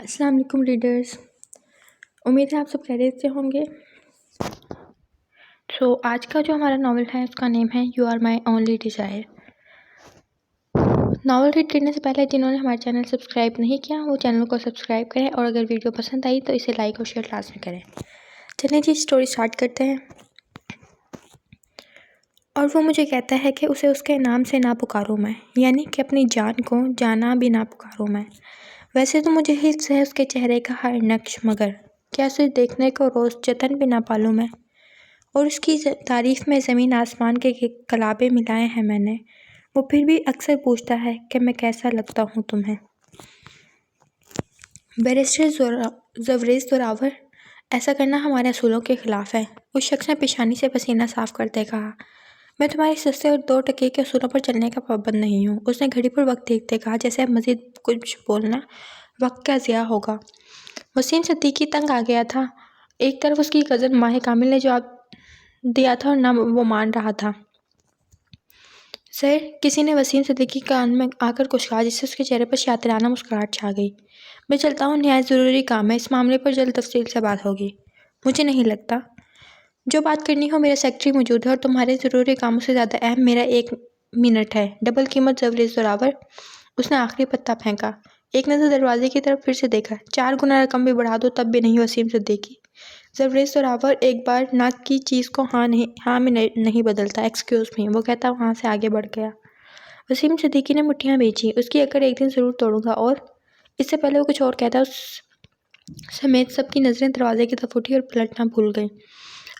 अस्सलाम वालेकुम रीडर्स। उम्मीद है आप सब खैरियत से होंगे। आज का जो हमारा नावल है उसका नेम है you are my only desire. Novel read करने से पहले जिन्होंने हमारे चैनल सब्सक्राइब नहीं किया वो चैनल को सब्सक्राइब करें और अगर वीडियो पसंद आई तो इसे लाइक और शेयर लाजमी करें। चलिए जी स्टोरी स्टार्ट करते हैं। और वो मुझे कहता है कि उसे उसके नाम से ना पुकारूँ मैं, यानी कि अपनी जान को जाना भी ना पुकारूँ मैं। वैसे तो मुझे हिस्स है उसके चेहरे का हर नक्श, मगर क्या उसे देखने को रोज़ जतन भी ना पालूँ मैं। और उसकी तारीफ़ में ज़मीन आसमान के कलाबे मिलाए हैं मैंने। वो फिर भी अक्सर पूछता है कि मैं कैसा लगता हूँ तुम्हें। बैरिस्टर ज़वरेज़ ज़ोरावर, ऐसा करना हमारे असूलों के ख़िलाफ़ है। उस शख्स ने पेशानी से पसीना साफ़ करते कहा। मैं तुम्हारे सस्ते और 2 टके के असूलों पर चलने का पाबंद नहीं हूँ। उसने घड़ी पर वक्त देखते कहा, जैसे अब मज़ीद कुछ बोलना वक्त का ज़िया होगा। वसीम सिद्दीकी तंग आ गया था। एक तरफ उसकी कज़न माह कामिल ने जवाब दिया था और ना वो मान रहा था। सर, किसी ने वसीम सिद्दीकी के कान में आकर कुछ कहा, जिससे उसके चेहरे पर शातिराना मुस्कुराहट छा गई। मैं चलता हूँ, नहायत ज़रूरी काम है। इस मामले पर जल्द तफसील से बात होगी। मुझे नहीं लगता। जो बात करनी हो मेरा सेक्रेटरी मौजूद है और तुम्हारे ज़रूरी कामों से ज़्यादा अहम मेरा 1 मिनट है। डबल कीमत ज़वरेज़ ज़ोरावर। उसने आखिरी पत्ता फेंका। एक नज़र दरवाजे की तरफ फिर से देखा। 4 गुना रकम भी बढ़ा दो तब भी नहीं वसीम सिद्दीकी। ज़वरेज़ ज़ोरावर एक बार ना की चीज़ को हाँ में नहीं बदलता। एक्सक्यूज़ मी, वो कहता वहाँ से आगे बढ़ गया। वसीम सिद्दीकी ने मुट्ठियाँ बेची। उसकी अकड़ एक दिन ज़रूर तोड़ूंगा। और इससे पहले वो कुछ और कहता उस समेत सबकी नज़रें दरवाजे की तरफ उठी और पलटना भूल गई।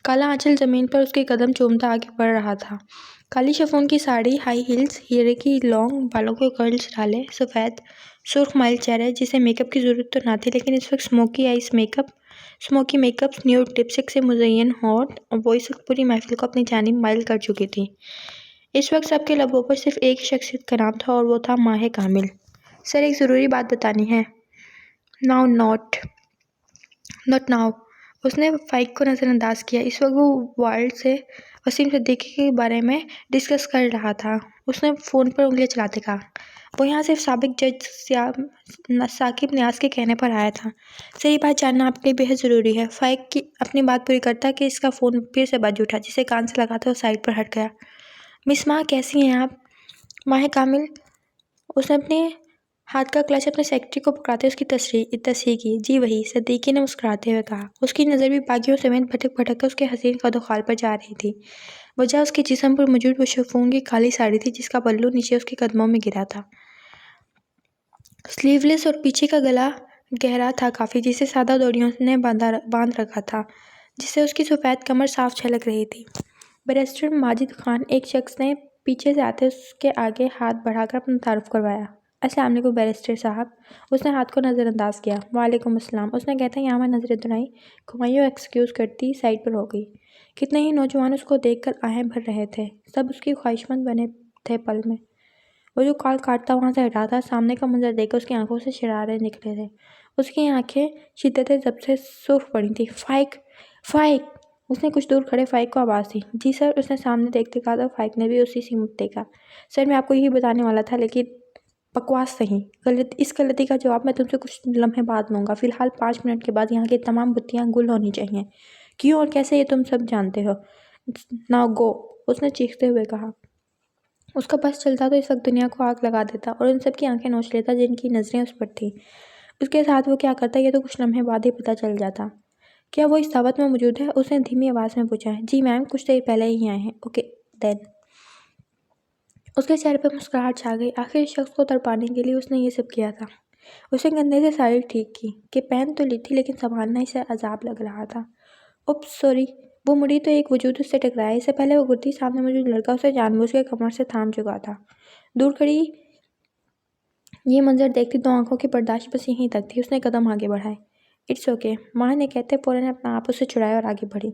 काला आंचल ज़मीन पर उसके कदम चूमता आगे बढ़ रहा था। काली शिफॉन की साड़ी, हाई हील्स, हीरे की लॉन्ग बालों के कर्ल्स डाले, सफ़ेद सुर्ख माइल चेहरे जिसे मेकअप की ज़रूरत तो ना थी, लेकिन इस वक्त स्मोकी मेकअप न्यूड लिपस्टिक से मुज़य्यन होठ और वो इस वक्त पूरी महफिल को अपनी जानिब माइल कर चुकी थी। इस वक्त सबके लबों पर सिर्फ एक शख्सियत का नाम था और वो था माह कामिल। सर, एक ज़रूरी बात बतानी है। Now not now. उसने फाइक को नज़रअंदाज किया। इस वक्त वो वर्ल्ड से वसीम सिद्दीकी के बारे में डिस्कस कर रहा था। उसने फ़ोन पर उंगलियां चलाते कहा, वो यहाँ सिर्फ साबिक जज साकिब न्याज के कहने पर आया था। सही बात जानना आपके लिए बेहद ज़रूरी है। फाइक की अपनी बात पूरी करता कि इसका फ़ोन फिर से बज उठा, जिसे कान से लगा था वो साइड पर हट गया। मिस माँ, कैसी हैं आप? माह कामिल। उसने अपने हाथ का क्लच अपने सेक्रेटरी को पकड़ाते उसकी तस्रीह की। जी वही, सिद्दीकी ने मुस्कुराते हुए कहा। उसकी नज़र भी बाकियों समेत भटक भटक कर उसके हसीन कदोखाल पर जा रही थी। वजह उसके जिस्म पर मौजूद वो शिफॉन की काली साड़ी थी, जिसका पल्लू नीचे उसके कदमों में गिरा था। स्लीवलेस और पीछे का गला गहरा था काफ़ी, जिसे सादा डोरियों ने बांध रखा था, जिससे उसकी सफ़ेद कमर साफ झलक रही थी। बैरिस्टर माजिद खान, एक शख्स ने पीछे से आते उसके आगे हाथ बढ़ाकर अपना तारुफ करवाया। अस्सलाम वालेकुम बैरिस्टर साहब। उसने हाथ को नज़रअंदाज किया। वालेकुम अस्सलाम। उसने कहता यहाँ मैं नज़रें दुनाई घुमाई और एक्सक्यूज़ करती साइड पर हो गई। कितने ही नौजवान उसको देखकर आहें भर रहे थे। सब उसकी ख्वाहिशमंद बने थे पल में। वो जो कॉल काटता वहाँ से हटा था, सामने का मंजर देखकर उसकी आंखों से शरारे निकले थे। उसकी आंखें शिद्दत जब से सुर्ख पड़ी थी। फाइक, फाइक। उसने कुछ दूर खड़े फाइक को आवाज़ दी। जी सर, उसने सामने देखते कहा तो फाइक ने भी उसी सीमत देखा। सर, मैं आपको यही बताने वाला था, लेकिन बकवास नहीं। इस गलती का जवाब मैं तुमसे कुछ लम्हे बाद लूँगा। फ़िलहाल 5 मिनट के बाद यहाँ की तमाम बत्तियाँ गुल होनी चाहिए। क्यों और कैसे ये तुम सब जानते हो। नाउ गो, उसने चीखते हुए कहा। उसका बस चलता तो इस वक्त दुनिया को आग लगा देता और उन सब की आंखें नोच लेता जिनकी नज़रें उस पर थीं। उसके साथ वो क्या करता ये तो कुछ लम्हे बाद ही पता चल जाता। क्या वो इस दावत में मौजूद है? उसने धीमी आवाज़ में पूछा। जी मैम, कुछ देर पहले ही आए हैं। Okay then. उसके चेहरे पर मुस्कुराहट छा गई। आखिर इस शख्स को तड़पाने के लिए उसने ये सब किया था। उसने कंधे से साड़ी ठीक की कि पहन तो ली थी, लेकिन संभालना इसे अजाब लग रहा था। Oops sorry. वो मुड़ी तो एक वजूद उससे टकराया। इससे पहले वो गुर्दी सामने मौजूद लड़का उसे जानबूझ के कमर से थाम चुका था। दूर खड़ी ये मंजर देखती 2 आंखों की बर्दाश्त बस यहीं तक थी। उसने कदम आगे बढ़ाए। इट्स ओके, माँ ने कहते फ़ौरन अपना आप उससे छुड़ाया और आगे बढ़ी।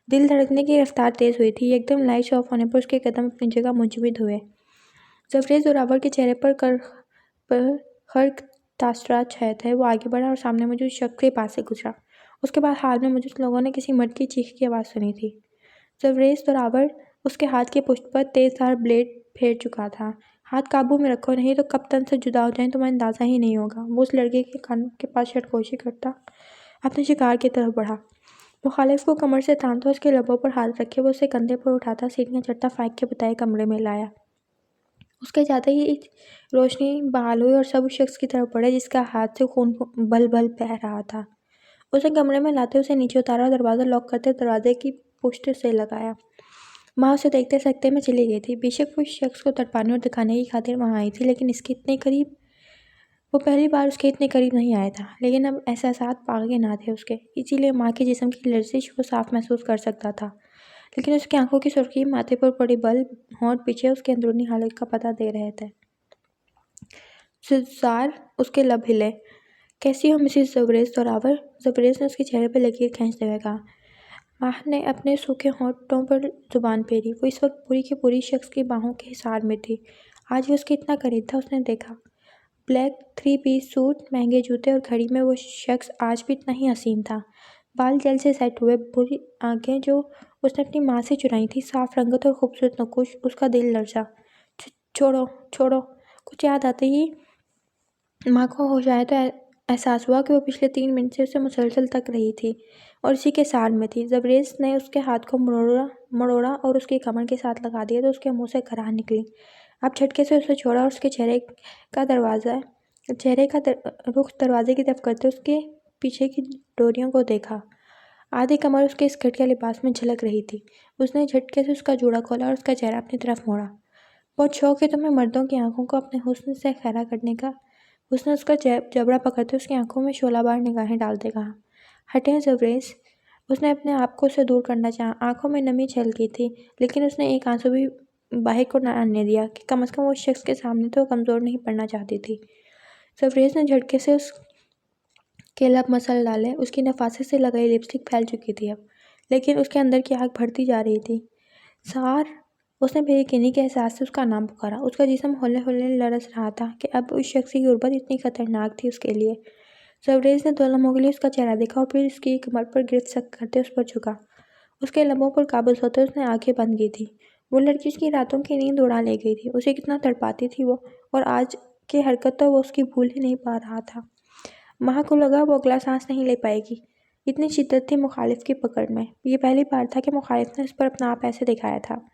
दिल धड़कने की रफ्तार तेज़ हुई थी। एकदम लाइट्स ऑफ होने पर उसके कदम अपनी जगह मुंजमद हुए। ज़वरेज़ ज़ोरावर के चेहरे पर खर्क तासरात छाए थे। वो आगे बढ़ा और सामने मौजूद शख्स के पास से गुजरा। उसके बाद हाल में मौजूद लोगों ने किसी मर्द की चीख की आवाज़ सुनी थी। ज़वरेज़ ज़ोरावर उसके हाथ की पुष्ट पर तेज़धार ब्लेड फेर चुका था। हाथ काबू में रखो, नहीं तो कब तन से जुदा हो जाएं तुम्हें अंदाज़ा ही नहीं होगा। वो उस लड़के के कान के पास सरगोशी करता अपने शिकार की तरफ बढ़ा। मुखालिफ को कमर से तानता, उसके लबों पर हाथ रखे वो उसे कंधे पर उठाता, सीढ़ियाँ चढ़ता फेंक के बताए कमरे में लाया। उसके जाते ही रोशनी बहाल हुई और सब उस शख्स की तरफ बढ़े जिसका हाथ से खून बल बल बह रहा था। उसे कमरे में लाते उसे नीचे उतारा और दरवाज़ा लॉक करते दरवाजे की पुष्ट से लगाया। माँ उसे देखते सकते में चली गई थी। बेशक वो उस शख्स को तड़पाने और दिखाने की खातिर वहाँ आई थी, लेकिन इसके इतने करीब वो पहली बार उसके इतने करीब नहीं आया था। लेकिन अब एहसासात पागे ना थे उसके, इसीलिए माँ के जिस्म की लर्जिश वो साफ महसूस कर सकता था। लेकिन उसकी आंखों की सुर्खी, माथे पर पड़ी बल, होंठ पीछे उसके अंदरूनी हालत का पता दे रहे थे। सुजार उसके लब हिले। कैसी हो मिसिस जबरेज तोरावर? जबरेज ने उसके चेहरे पर लकीर खींचते हुए कहा। माह ने अपने सूखे होंठों पर जुबान फेरी। वो इस वक्त पूरी की पूरी शख्स की बाहों के हिसार में थी। आज वो उसके इतना करीब था। उसने देखा ब्लैक 3 पीस सूट, महंगे जूते और घड़ी में वो शख्स आज भी इतना ही हसीन था। बाल जल से सेट हुए, बुरी आंखें जो उसने अपनी माँ से चुराई थी, साफ रंगत और खूबसूरत नकुश। उसका दिल लर्जा। छोड़ो छोड़ो। कुछ याद आते ही माँ को होश आया तो एहसास हुआ कि वो पिछले 3 मिनट से उसे मुसलसल तक रही थी और इसी के सार में थी। जबरेज ने उसके हाथ को मरोड़ा और उसकी कमर के साथ लगा दिया तो उसके मुंह से कराह निकली। अब झटके से उसे छोड़ा और उसके चेहरे का रुख दरवाजे की तरफ करते उसके पीछे की डोरियों को देखा। आधी कमर उसके स्कर्ट के लिबास में झलक रही थी। उसने झटके से उसका जूड़ा खोला और उसका चेहरा अपनी तरफ मोड़ा। बहुत शौक है तुम्हें मर्दों की आंखों को अपने हुस्न से खैरा करने का? उसने उसका जबड़ा पकड़ते उसकी आंखों में शोलाबार निगाहें डालते कहा। हटे जबरेज। उसने अपने आप को उसे दूर करना चाहा। आंखों में नमी छल गई थी, लेकिन उसने एक आंसू भी बाहर को न आने दिया कि कम से कम वो शख्स के सामने तो कमज़ोर नहीं पड़ना चाहती थी। जबरेज ने झटके से उसके लब मसल डाले। उसकी नफासत से लगाई लिपस्टिक फैल चुकी थी अब, लेकिन उसके अंदर की आग बढ़ती जा रही थी। सार। उसने बेयकीनी के एहसास से उसका नाम पुकारा। उसका जिस्म हौले हौले लरस रहा था कि अब उस शख्स की गुर्बत इतनी खतरनाक थी उसके लिए। जबरेज ने 2 लम्हों के लिए उसका चेहरा देखा और फिर उसकी कमर पर गिरफ्त सख्त करते उस पर झुका। उसके लबों पर काबूज होते उसने आंखें बंद की थी। वो लड़की उसकी रातों की नींद उड़ा ले गई थी। उसे कितना तड़पाती थी वो, और आज की हरकत तो वो उसकी भूल ही नहीं पा रहा था। माँ को लगा वो अगला सांस नहीं ले पाएगी। इतनी शिद्दत थी मुखालिफ की पकड़ में। ये पहली बार था कि मुखालिफ ने उस पर अपना आप ऐसे दिखाया था।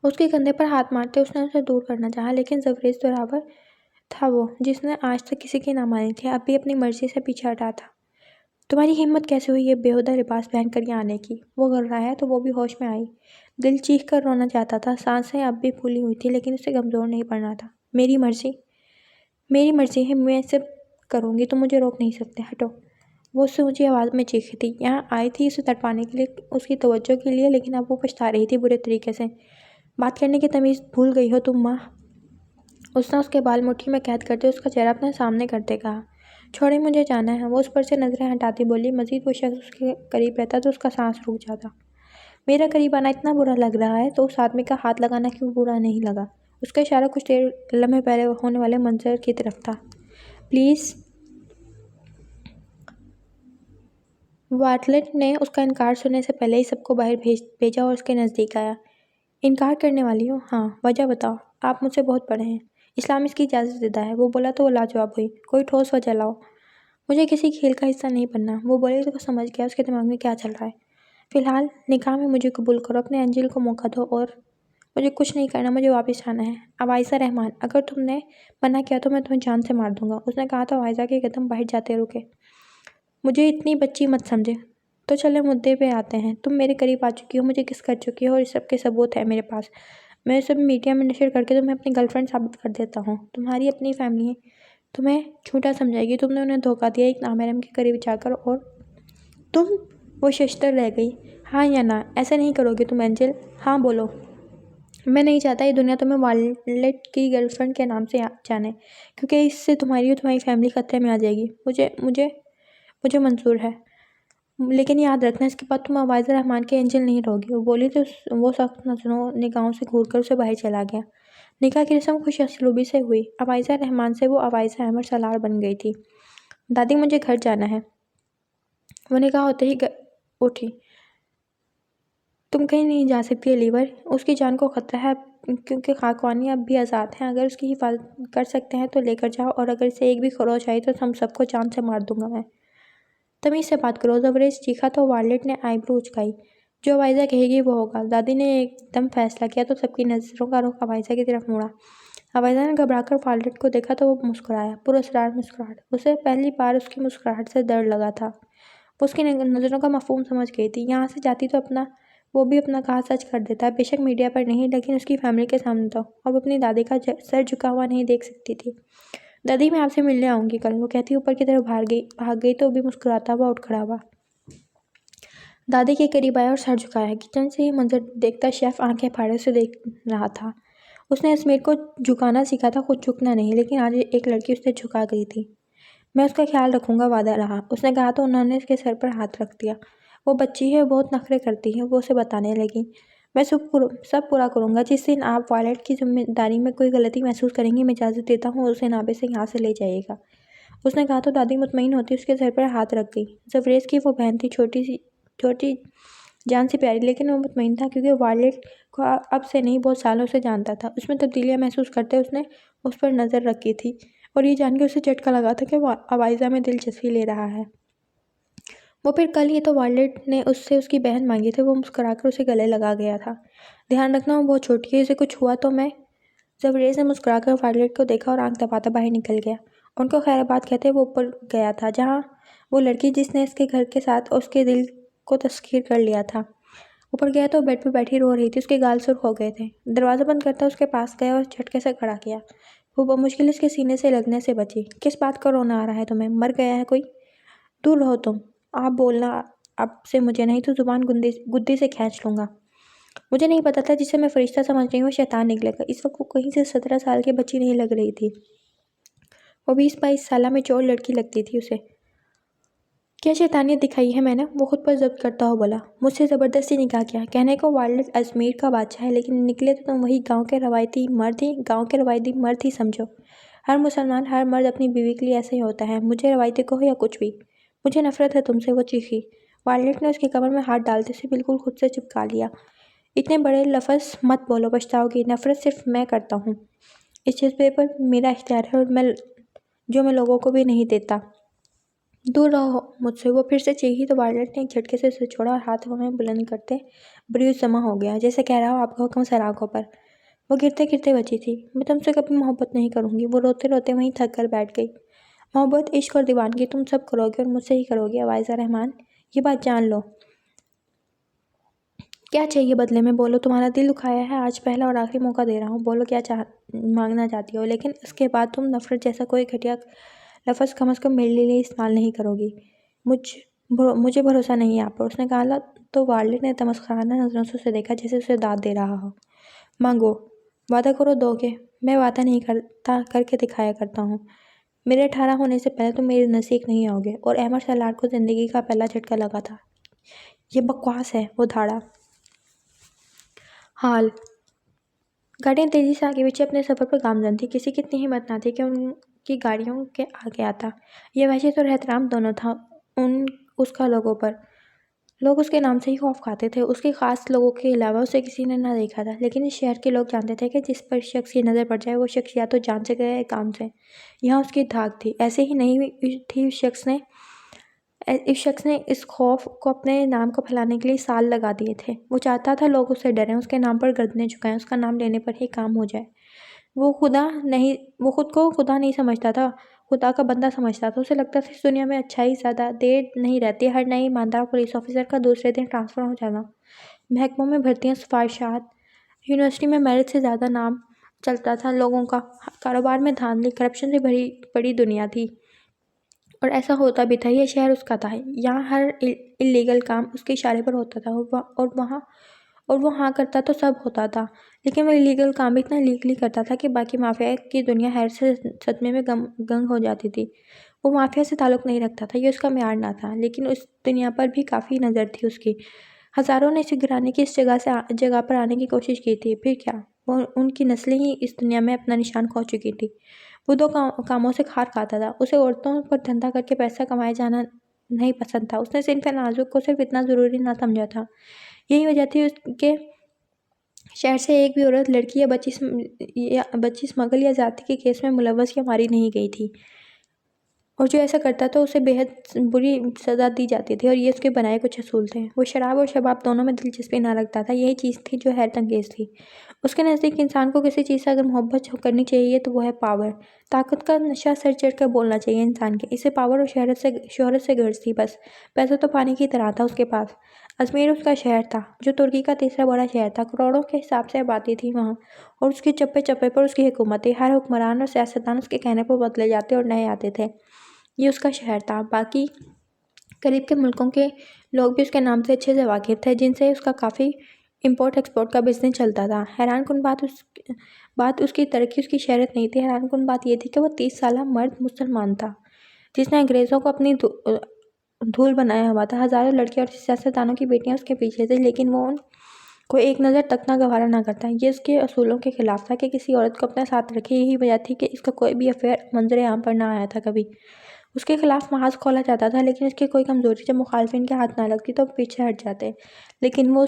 उसके कंधे पर हाथ मारते उसने उसे दूर करना चाहा, लेकिन जबरेज तोरावर था वो जिसने आज तक किसी की ना मानी थी, अब भी अपनी मर्जी से पीछे हटा था। तुम्हारी हिम्मत कैसे हुई ये बेहुदा लिबास पहन कर यहाँ आने की? वो घबराया तो वो भी होश में आई। दिल चीख कर रोना चाहता था। सांसें अब भी फूली हुई थी, लेकिन उसे कमज़ोर नहीं पड़ना था। मेरी मर्जी है, मैं सब करूँगी, तुम मुझे रोक नहीं सकते, हटो। वो उससे ऊँची आवाज़ में चीखी थी। यहाँ आई थी उसे तड़पाने के लिए, उसकी तवज्जो के लिए, लेकिन अब वो पछता रही थी बुरे तरीके से। बात करने की तमीज़ भूल गई हो तुम माँ? उसने उसके बाल मुट्ठी में कैद करते उसका चेहरा अपने सामने करते कहा। छोड़े, मुझे जाना है। वो उस पर से नज़रें हटाती बोली। मज़ीद वो शख्स उसके करीब रहता तो उसका सांस रुक जाता। मेरा करीब आना इतना बुरा लग रहा है तो उस आदमी का हाथ लगाना क्यों बुरा नहीं लगा? उसका इशारा कुछ देर लम्हे पहले होने वाले मंजर की तरफ था। प्लीज़। वाटलेट ने उसका इनकार सुनने से पहले ही सबको बाहर भेजा और उसके नज़दीक आया। इनकार करने वाली हो? हाँ, वजह बताओ। आप मुझसे बहुत बड़े हैं। इस्लाम इसकी इजाज़त देता है। वो बोला तो वो लाजवाब हुई। कोई ठोस वजह लाओ। मुझे किसी खेल का हिस्सा नहीं बनना। वो बोले तो वो समझ गया उसके दिमाग में क्या चल रहा है। फ़िलहाल निकाह में मुझे कबूल करो, अपने एंजिल को मौका दो, और मुझे कुछ नहीं करना, मुझे वापस आना है। अब आयशा रहमान, अगर तुमने मना किया तो मैं तुम्हें जान से मार दूंगा। उसने कहा तो आयशा के कदम बाहर जाते रुके। मुझे इतनी बच्ची मत समझे। तो चले मुद्दे पे आते हैं। तुम मेरे करीब आ चुकी हो, मुझे किस कर चुकी हो, और इस सब के सबूत है मेरे पास। मैं सब मीडिया में नशर करके तुम्हें अपनी गर्लफ्रेंड साबित कर देता हूँ। तुम्हारी अपनी फैमिली है, तुम्हें झूठा समझाएगी। तुमने उन्हें धोखा दिया एक नामहरम के करीब जाकर, और तुम वो शश्तर रह गई। हाँ या ना? ऐसा नहीं करोगे तुम एंजल? हाँ बोलो। मैं नहीं चाहता ये दुनिया तुम्हें वालेट की गर्लफ्रेंड के नाम से जाने, क्योंकि इससे तुम्हारी और तुम्हारी फैमिली खतरे में आ जाएगी। मुझे मुझे मुझे मंजूर है, लेकिन याद रखना इसके बाद तुम अवाइज़ा रहमान के एंजल नहीं रहोगी। वो बोली तो वो सख्त नजरों निगाहों से घूर कर उसे बाहर चला गया। निकाह की रस्म खुश असलूबी से हुई। अवाइज़ा रहमान से वो अवाइज़ा अहमद सलार बन गई थी। दादी, मुझे घर जाना है। वो निकाह होते ही उठी। तुम कहीं नहीं जा सकती अलीवर, उसकी जान को खतरा है। क्योंकि खाकवानी अब भी आज़ाद हैं। अगर उसकी हिफाजत कर सकते हैं तो लेकर जाओ, और अगर इसे एक भी खरोच आई तो हम सबको जान से मार दूंगा मैं। तमीज से बात करो, जबरेज चीखा तो वार्लेट ने आईब्रो उचकाई। जो अवाइजा कहेगी वो होगा। दादी ने एकदम फैसला किया तो सबकी नजरों का रुख अवाइजा की तरफ मुड़ा। अवाइजा ने घबराकर वार्लेट को देखा तो वो मुस्कुराया, पुरस्कार मुस्कुराहट। उसे पहली बार उसकी मुस्कुराहट से डर लगा था। वो उसकी नजरों का मफहूम समझ गई थी। यहाँ से जाती तो वो भी अपना कहा सच कर देता, बेशक मीडिया पर नहीं, लेकिन उसकी फैमिली के सामने तो। और वो अपनी दादी का सर झुका हुआ नहीं देख सकती थी। दादी, मैं आपसे मिलने आऊंगी कल, वो कहती ऊपर की तरफ भाग गई तो भी मुस्कुराता हुआ उठ खड़ा हुआ। दादी के करीब आया और सर झुकाया। किचन से ये मंजर देखता शेफ आंखें फाड़े उसे देख रहा था। उसने असमीर को झुकाना सीखा था, खुद झुकना नहीं, लेकिन आज एक लड़की उससे झुका गई थी। मैं उसका ख्याल रखूंगा, वादा रहा, उसने कहा तो उन्होंने उसके सर पर हाथ रख दिया। वो बच्ची है, बहुत नखरे करती है, वो उसे बताने लगी। मैं सब पूरा करूंगा। जिस दिन आप वायलेट की जिम्मेदारी में कोई गलती महसूस करेंगी, मैं इजाज़त देता हूँ, उसे नाबे से यहाँ से ले जाइएगा, उसने कहा तो दादी मुतमईन होती उसके सर पर हाथ रख गई। जबरेज की वो बहन थी, छोटी जान से प्यारी, लेकिन वो मुतमईन था क्योंकि वायलेट को अब से नहीं बहुत सालों से जानता था। उसमें तब्दीलियाँ महसूस करते उसने उस पर नज़र रखी थी, और ये जान के उसे झटका लगा था कि वो अवाइजा में दिलचस्पी ले रहा है। वो फिर कल ही तो वायलेट ने उससे उसकी बहन मांगी थी। वो मुस्कुराकर उसे गले लगा गया था। ध्यान रखना, वो बहुत छोटी है, इसे कुछ हुआ तो मैं। जबरेज ने मुस्कुराकर वायलेट को देखा और आंख दबाता बाहर निकल गया। उनको खैराबाद कहते वो ऊपर गया था, जहाँ वो लड़की जिसने इसके घर के साथ उसके दिल को तस्खीर कर लिया था। ऊपर गया तो बेड पर बैठी रो रही थी, उसके गाल सुर्ख हो गए थे। दरवाज़ा बंद करता उसके पास गया और झटके से खड़ा किया। वो बमुश्किल उसके सीने से लगने से बची। किस बात का रोना आ रहा है तुम्हें? मर गया है कोई? दूर रहो तुम। आप बोलना अब से मुझे, नहीं तो जुबान गुद्दी से खींच लूंगा। मुझे नहीं पता था जिसे मैं फरिश्ता समझ रही हूँ शैतान निकलेगा। इस वक्त वो कहीं से 17 साल की बच्ची नहीं लग रही थी। वो 20-22 साल में चोर लड़की लगती थी उसे। क्या शैतानियत दिखाई है मैंने? वो खुद पर जब्त करता हो बोला। मुझसे ज़बरदस्ती निकाह किया। कहने को वायलेट अजमेर का बादशाह है, लेकिन निकले तो तुम वही गांव के रवायती मर्द ही समझो। हर मुसलमान, हर मर्द अपनी बीवी के लिए ऐसा ही होता है। मुझे रवायती कहो या कुछ भी, मुझे नफरत है तुमसे, वो चीखी। वायलेट ने उसकी कमर में हाथ डालते से बिल्कुल खुद से चिपका लिया। इतने बड़े लफ्ज़ मत बोलो, पछताओगी। नफरत सिर्फ मैं करता हूँ। इस जज्बे पर मेरा इख्तियार है, और मैं लोगों को भी नहीं देता। दूर रहो मुझसे। वो फिर से चीखी तो वायलेट ने एक झटके से उसे छोड़ा और हाथ हवा में बुलंद करते ब्रूज जमा हो गया, जैसे कह रहा हो आपका हुक्म सर आंखों पर। वो गिरते गिरते बची थी। मैं तुमसे कभी मोहब्बत नहीं करूंगी। वो रोते रोते वहीं थक कर बैठ गई। मोहब्बत, इश्क और दीवानगी तुम सब करोगे और मुझसे ही करोगे अवाइजा रहमान, ये बात जान लो। क्या चाहिए बदले में? बोलो। तुम्हारा दिल दुखाया है, आज पहला और आखिरी मौका दे रहा हूँ। बोलो क्या मांगना चाहती हो, लेकिन इसके बाद तुम नफरत जैसा कोई घटिया लफ्ज़ कम अज़ कम मेरे लिए इस्तेमाल नहीं करोगी। मुझे भरोसा नहीं है आप पर, उसने कहा तो वार्लेट ने तमस्खाना नज़रों से उसे देखा, जैसे उसे दाद दे रहा हो। मांगो, वादा करो दोगे। मैं वादा नहीं करता, करके दिखाया करता हूँ। मेरे 18 होने से पहले तुम मेरे नज़दीक नहीं आओगे। और अहमद सलार को ज़िंदगी का पहला झटका लगा था। ये बकवास है, वो धाड़ा। हाल गाड़ियाँ तेजी से आगे पीछे अपने सफ़र पर गामजन थी। किसी की इतनी हिम्मत ना थी कि उनकी गाड़ियों के आगे आता। यह वहशत और एहतराम दोनों था उसका लोगों पर। लोग उसके नाम से ही खौफ खाते थे। उसके ख़ास लोगों के अलावा उसे किसी ने ना देखा था, लेकिन इस शहर के लोग जानते थे कि जिस पर शख्स की नज़र पड़ जाए वो शख्स या तो जान से गया या काम से। यहाँ उसकी धाक थी। ऐसे ही नहीं थी इस शख्स ने इस खौफ को अपने नाम को फैलाने के लिए साल लगा दिए थे। वो चाहता था लोग उससे डरें, उसके नाम पर गर्दनें झुकाएं, उसका नाम लेने पर ही काम हो जाए। वो खुद को खुदा नहीं समझता था, खुदा का बंदा समझता था। उसे लगता था इस दुनिया में अच्छाई ज़्यादा देर नहीं रहती। हर नई ईमानदार पुलिस ऑफिसर का दूसरे दिन ट्रांसफ़र हो जाना, महकमों में भर्तियाँ, सिफारिशात, यूनिवर्सिटी में मेरिट से ज़्यादा नाम चलता था लोगों का। कारोबार में धांधली, करप्शन से भरी पड़ी दुनिया थी, और ऐसा होता भी था। यह शहर उसका था। यहाँ हर इलीगल काम उसके इशारे पर होता था, और वो हाँ करता तो सब होता था। लेकिन वो इलीगल काम भी इतना लीगली करता था कि बाकी माफिया की दुनिया हैर से सदमे में गंग हो जाती थी। वो माफिया से ताल्लुक़ नहीं रखता था, ये उसका म्यार ना था, लेकिन उस दुनिया पर भी काफ़ी नज़र थी उसकी। हज़ारों ने इस घराने की इस जगह पर आने की कोशिश की थी, फिर क्या, वो उनकी नस्लें ही इस दुनिया में अपना निशान खो चुकी थी। वो दो कामों से खार खाता था। उसे औरतों पर धंधा करके पैसा कमाए जाना नहीं पसंद था। उसने सिनफ़े नाज़ुक को सिर्फ इतना ज़रूरी ना समझा था। यही वजह थी उसके शहर से एक भी औरत लड़की या बच्ची स्मगल या ज़्यादती के केस में मुलव्वस या मारी नहीं गई थी, और जो ऐसा करता था उसे बेहद बुरी सज़ा दी जाती थी, और ये उसके बनाए कुछ असूल थे। वो शराब और शबाब दोनों में दिलचस्पी ना रखता था। यही चीज़ थी जो हैरत अंगेज़ थी। उसके नज़दीक इंसान को किसी चीज़ से अगर मोहब्बत करनी चाहिए तो वो है पावर। ताकत का नशा सर चढ़कर बोलना चाहिए इंसान के। इसे पावर और शोहरत से गर्ज थी बस। पैसा तो पानी की तरह था उसके पास। अजमेर उसका शहर था, जो तुर्की का तीसरा बड़ा शहर था। करोड़ों के हिसाब से आबादी थी वहाँ, और उसके चप्पे चप्पे पर उसकी हुकूमत थी। हर हुक्मरान और सियासतदान उसके कहने पर बदले जाते और नए आते थे। ये उसका शहर था। बाकी करीब के मुल्कों के लोग भी उसके नाम से अच्छे से वाकिफ़ थे, जिनसे उसका काफ़ी इम्पोर्ट एक्सपोर्ट का बिज़नेस चलता था। हैरानकुन बात उसकी तरक्की, उसकी शहरत नहीं थी। हैरानकुन बात ये थी कि वो 30 साला मर्द मुसलमान था, जिसने अंग्रेज़ों को अपनी धूल बनाया हुआ था। हज़ारों लड़कियों और सियासतदानों की बेटियां उसके पीछे थी, लेकिन वो उनको एक नज़र तक ना गवारा ना करता। ये उसके असूलों के खिलाफ था कि किसी औरत को अपने साथ रखे। यही वजह थी कि इसका कोई भी अफेयर मंजर आम पर ना आया था कभी। उसके खिलाफ महाज खोला जाता था, लेकिन उसकी कोई कमज़ोरी जब मुखालफिन के हाथ ना लगती तो पीछे हट जाते। लेकिन वो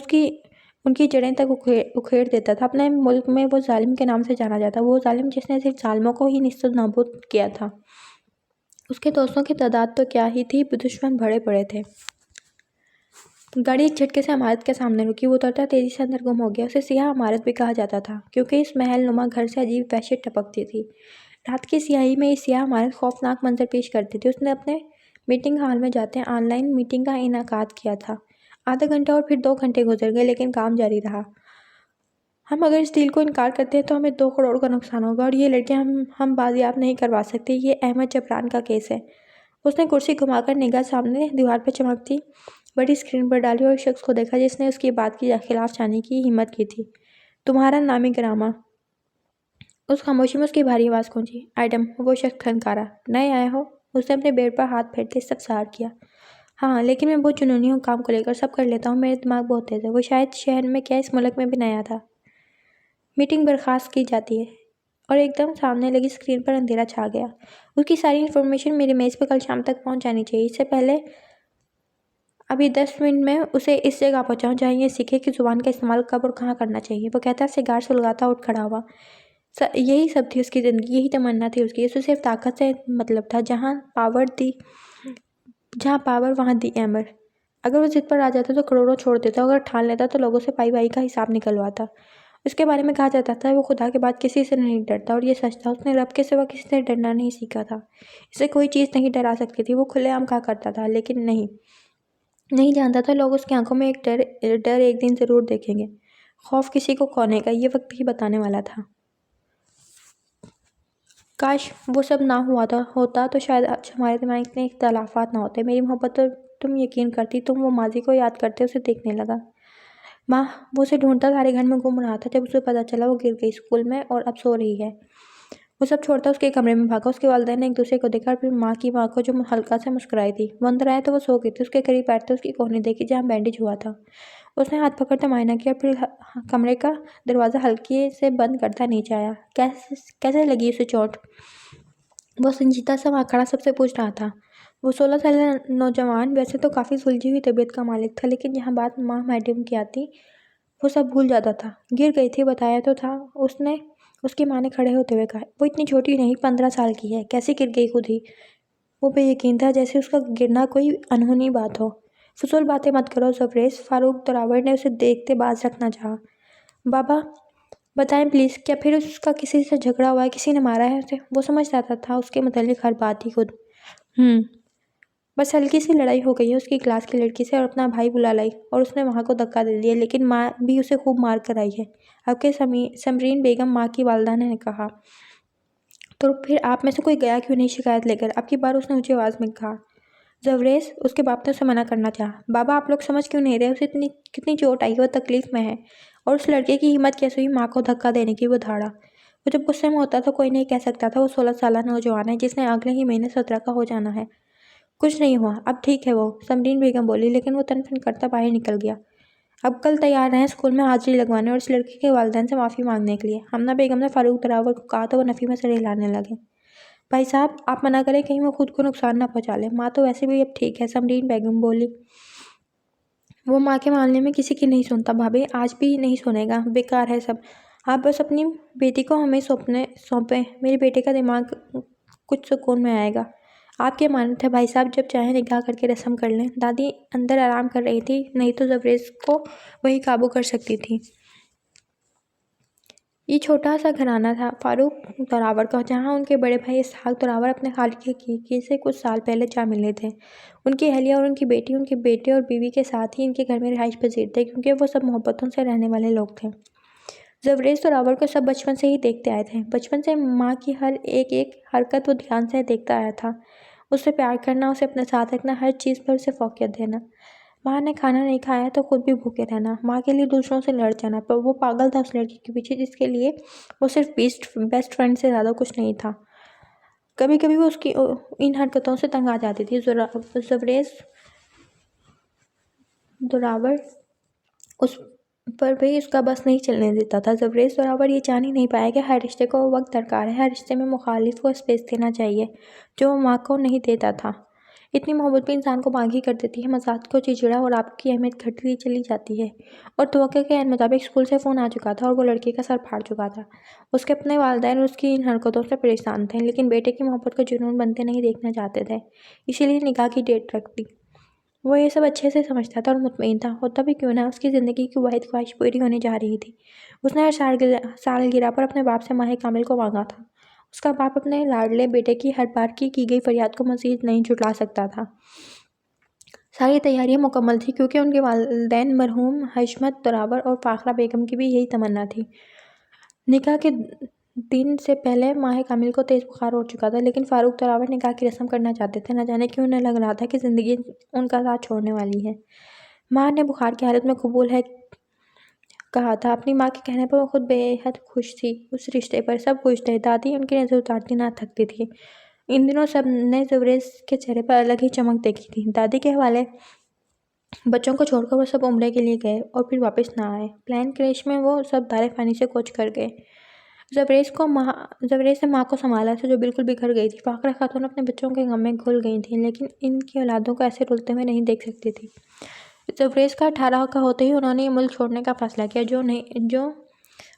उनकी जड़ें तक उखेड़ देता था। अपने मुल्क में वो जालिम के नाम से जाना जाता, वो जालिम जिसने सिर्फ जालिमों को ही निस्सत नाबूद किया था। उसके दोस्तों की तादाद तो क्या ही थी, दुश्मन बड़े पड़े थे। गाड़ी एक झटके से इमारत के सामने रुकी। वो उतरता तेजी से अंदर गुम हो गया। उसे सियाह इमारत भी कहा जाता था, क्योंकि इस महल नुमा घर से अजीब वहशत टपकती थी। रात की स्याही में ये सियाह इमारत खौफनाक मंजर पेश करती थी। उसने अपने मीटिंग हॉल में जाते ऑनलाइन मीटिंग का इनेकाद किया था। आधा घंटा और फिर 2 घंटे गुजर गए, लेकिन काम जारी रहा। हम अगर इस डील को इनकार करते हैं तो हमें 2 करोड़ का नुकसान होगा, और ये लड़कियां हम बाजियाब नहीं करवा सकते। ये अहमद जबरान का केस है। उसने कुर्सी घुमाकर निगाह सामने दीवार पर चमकती बड़ी स्क्रीन पर डाली और उस शख्स को देखा जिसने उसकी बात के खिलाफ जाने की हिम्मत की थी। तुम्हारा नामी ग्रामा। उस खामोशी में उसकी भारी आवाज़ गूंजी। एडम, वो शख्स खनकारा। नए आए हो? उसने अपने बेड पर हाथ फेरते इस्तफसार किया। हाँ, लेकिन मैं बहुत जुनूनी हूँ काम को लेकर। सब कर लेता हूँ, मेरे दिमाग बहुत तेज़ है। वो शायद शहर में क्या इस मुल्क में भी नया था। मीटिंग बर्खास्त की जाती है, और एकदम सामने लगी स्क्रीन पर अंधेरा छा गया। उसकी सारी इन्फॉर्मेशन मेरी मेज़ पर कल शाम तक पहुँच जानी चाहिए। इससे पहले अभी 10 मिनट में उसे इस जगह पहुँचाऊँ जहाँ ये सीखे कि ज़ुबान का इस्तेमाल कब और कहाँ करना चाहिए। वो कहता सिगार सुलगाता उठ खड़ा हुआ। यही सब थी उसकी ज़िंदगी, यही तमन्ना थी उसकी। उसे सिर्फ ताकत से मतलब था। जहाँ पावर वहाँ दी अमर। अगर वो जिद पर आ जाता तो करोड़ों छोड़ देता, अगर ठान लेता तो लोगों से पाई का हिसाब निकलवाता। उसके बारे में कहा जाता था वो खुदा के बाद किसी से नहीं डरता, और ये सच था। उसने रब के सिवा किसी से डरना नहीं सीखा था। इसे कोई चीज़ नहीं डरा सकती थी। वो खुलेआम कहा करता था, लेकिन नहीं जानता था लोग उसकी आंखों में एक डर एक दिन ज़रूर देखेंगे। खौफ किसी को खोने का ये वक्त ही बताने वाला था। काश वो सब ना होता तो शायद आज हमारे दिमाग इतने इख्तलाफात ना होते। मेरी मोहब्बत तो तुम यकीन करती। तुम वो माजी को याद करते उसे देखने लगा। माँ, वो उसे ढूंढता सारे घर में घूम रहा था। जब उसे पता चला वो गिर गई स्कूल में और अब सो रही है, वो सब छोड़ता उसके कमरे में भागा। उसके वालिदैन ने एक दूसरे को देखा, और फिर माँ को जो हल्का से मुस्कुराई थी। वो अंदर आया तो वो सो गई थी। उसके करीब बैठते उसकी कोहनी देखी जहाँ बैंडेज हुआ था। उसने हाथ पकड़ता मायना किया, और फिर कमरे का दरवाज़ा हल्के से बंद करता नीचे आया। कैसे लगी उसे चोट? वो संजीदा सा वहाँ खड़ा सबसे पूछ रहा था। वो 16 साल नौजवान वैसे तो काफ़ी सुलझी हुई तबीयत का मालिक था, लेकिन यहाँ बात माँ मैडम की आती वो सब भूल जाता था। गिर गई थी, बताया तो था उसने। उसकी माँ ने खड़े होते हुए कहा। वो इतनी छोटी नहीं, 15 साल की है। कैसे गिर गई खुद ही? वो बेयकीन था, जैसे उसका गिरना कोई अनहोनी बात हो। फजूल बातें मत करो ज़बरेज़, फारूक तरावर ने उसे देखते बाज रखना चाहा। बाबा बताएं प्लीज़, क्या फिर उसका किसी से झगड़ा हुआ है? किसी ने मारा है उसे? वो समझ जाता था उसके मुतालिक हर बात ही खुद। बस हल्की सी लड़ाई हो गई है उसकी क्लास की लड़की से, और अपना भाई बुला लाई, और उसने वहाँ को धक्का दे दिया। लेकिन माँ भी उसे खूब मार कर आई है। आपके समरीन बेगम, माँ की वालदा ने कहा। तो फिर आप में से कोई गया क्यों नहीं शिकायत लेकर? अब की बार उसने ऊंची आवाज़ में कहा। ज़बरेज़, उसके बाप ने उसे मना करना चाहा। बाबा, आप लोग समझ क्यों नहीं रहे? उसे कितनी चोट आई है, वो तकलीफ में है। और उस लड़के की हिम्मत कैसे हुई माँ को धक्का देने की? वो धाड़ा। वो जब गुस्से में होता तो कोई नहीं कह सकता था वो 16 साल नौजवान है जिसने अगले ही महीने 17 का हो जाना है। कुछ नहीं हुआ, अब ठीक है वो, समरीन बेगम बोली, लेकिन वो तनफन करता बाहर निकल गया। अब कल तैयार रहें स्कूल में हाजिरी लगवाने और इस लड़के के वालिदैन से माफ़ी मांगने के लिए। हमना बेगम ने फारूक तरावर को कहा तो वो नफ़ी में सर हिलाने लगे। भाई साहब, आप मना करें, कहीं वो खुद को नुकसान ना पहुंचा ले। माँ तो वैसे भी अब ठीक है, समरीन बेगम बोली। वो माँ के मामले में किसी की नहीं सुनता भाभी, आज भी नहीं सुनेगा, बेकार है सब। आप बस अपनी बेटी को हमें सौंपें, मेरे बेटे का दिमाग कुछ सुकून में आएगा। आप क्या मानते हैं भाई साहब, जब चाहे निकाह करके रस्म कर लें। दादी अंदर आराम कर रही थी, नहीं तो जबरेज को वही काबू कर सकती थी। ये छोटा सा घराना था फारूक तोरावर का, जहाँ उनके बड़े भाई इसहाक तोरावर अपने खालिद के हकीकी से कुछ साल पहले जा मिले थे। उनकी अहलिया और उनकी बेटी उनके बेटे और बीवी के साथ ही इनके घर में रिहाइश पजीर थे, क्योंकि वो सब मोहब्बतों से रहने वाले लोग थे। जबरेज तोरावर को सब बचपन से ही देखते आए थे। बचपन से माँ की हर एक एक हरकत वो ध्यान से देखता आया था। उससे प्यार करना, उसे अपने साथ रखना, हर चीज़ पर उसे फोकियत देना। माँ ने खाना नहीं खाया तो खुद भी भूखे रहना, माँ के लिए दूसरों से लड़ जाना, पर वो पागल था उस लड़की के पीछे जिसके लिए वो सिर्फ बेस्ट फ्रेंड से ज़्यादा कुछ नहीं था। कभी कभी वो उसकी इन हरकतों से तंग आ जाती थी। जबरेज दुरावर उस पर भी उसका बस नहीं चलने देता था। जबरेज बराबर ये जान ही नहीं पाया कि हर रिश्ते को वक्त दरकार है, हर रिश्ते में मुखालिफ को स्पेस देना चाहिए, जो वो माँ को नहीं देता था। इतनी मोहब्बत भी इंसान को बागी कर देती है, मजाक को चिड़चिड़ा और आपकी अहमियत घटती चली जाती है। और तवक्को के मुताबिक स्कूल से फ़ोन आ चुका था और वो लड़की का सर फाड़ चुका था। उसके अपने वालिदैन उसकी इन हरकतों से परेशान थे, लेकिन बेटे की मोहब्बत को जुनून बनते नहीं देखना चाहते थे, इसीलिए निकाह की डेट रख दी। वो ये सब अच्छे से समझता था और मुतमईन था, होता भी क्यों ना, उसकी ज़िंदगी की वाहिद ख्वाहिश पूरी होने जा रही थी। उसने हर सालगिरह पर अपने बाप से माह कामिल को मांगा था। उसका बाप अपने लाडले बेटे की हर बार की गई फरियाद को मज़ीद नहीं जुटला सकता था। सारी तैयारियां मुकम्मल थी, क्योंकि उनके वालिदैन मरहूम हशमत तोरावर और फाखरा बेगम की भी यही तमन्ना थी। निकाह के दिन से पहले माह कामिल को तेज़ बुखार हो चुका था, लेकिन फारूक तोरावर निकाह की रस्म करना चाहते थे। न जाने क्यों उन्हें लग रहा था कि ज़िंदगी उनका साथ छोड़ने वाली है। माँ ने बुखार की हालत में कबूल है कहा था। अपनी माँ के कहने पर वो खुद बेहद खुश थी। उस रिश्ते पर सब खुश थे। दादी उनकी नज़र उतारती ना थकती थी। इन दिनों सब ने जबरेज के चेहरे पर अलग ही चमक देखी थी। दादी के हवाले बच्चों को छोड़कर वो सब उम्रे के लिए गए और फिर वापस ना आए। प्लान क्रैश में वो सब दारे फानी से कूच कर गए। जबरेज ने माँ को संभाला था, जो बिल्कुल बिखर गई थी। फाकरा खातून अपने बच्चों के गम में घुल गई थी, लेकिन इनकी औलादों को ऐसे रुलते हुए नहीं देख सकती थी। जबरेज का 18 का होते ही उन्होंने ये मुल्क छोड़ने का फैसला किया, जो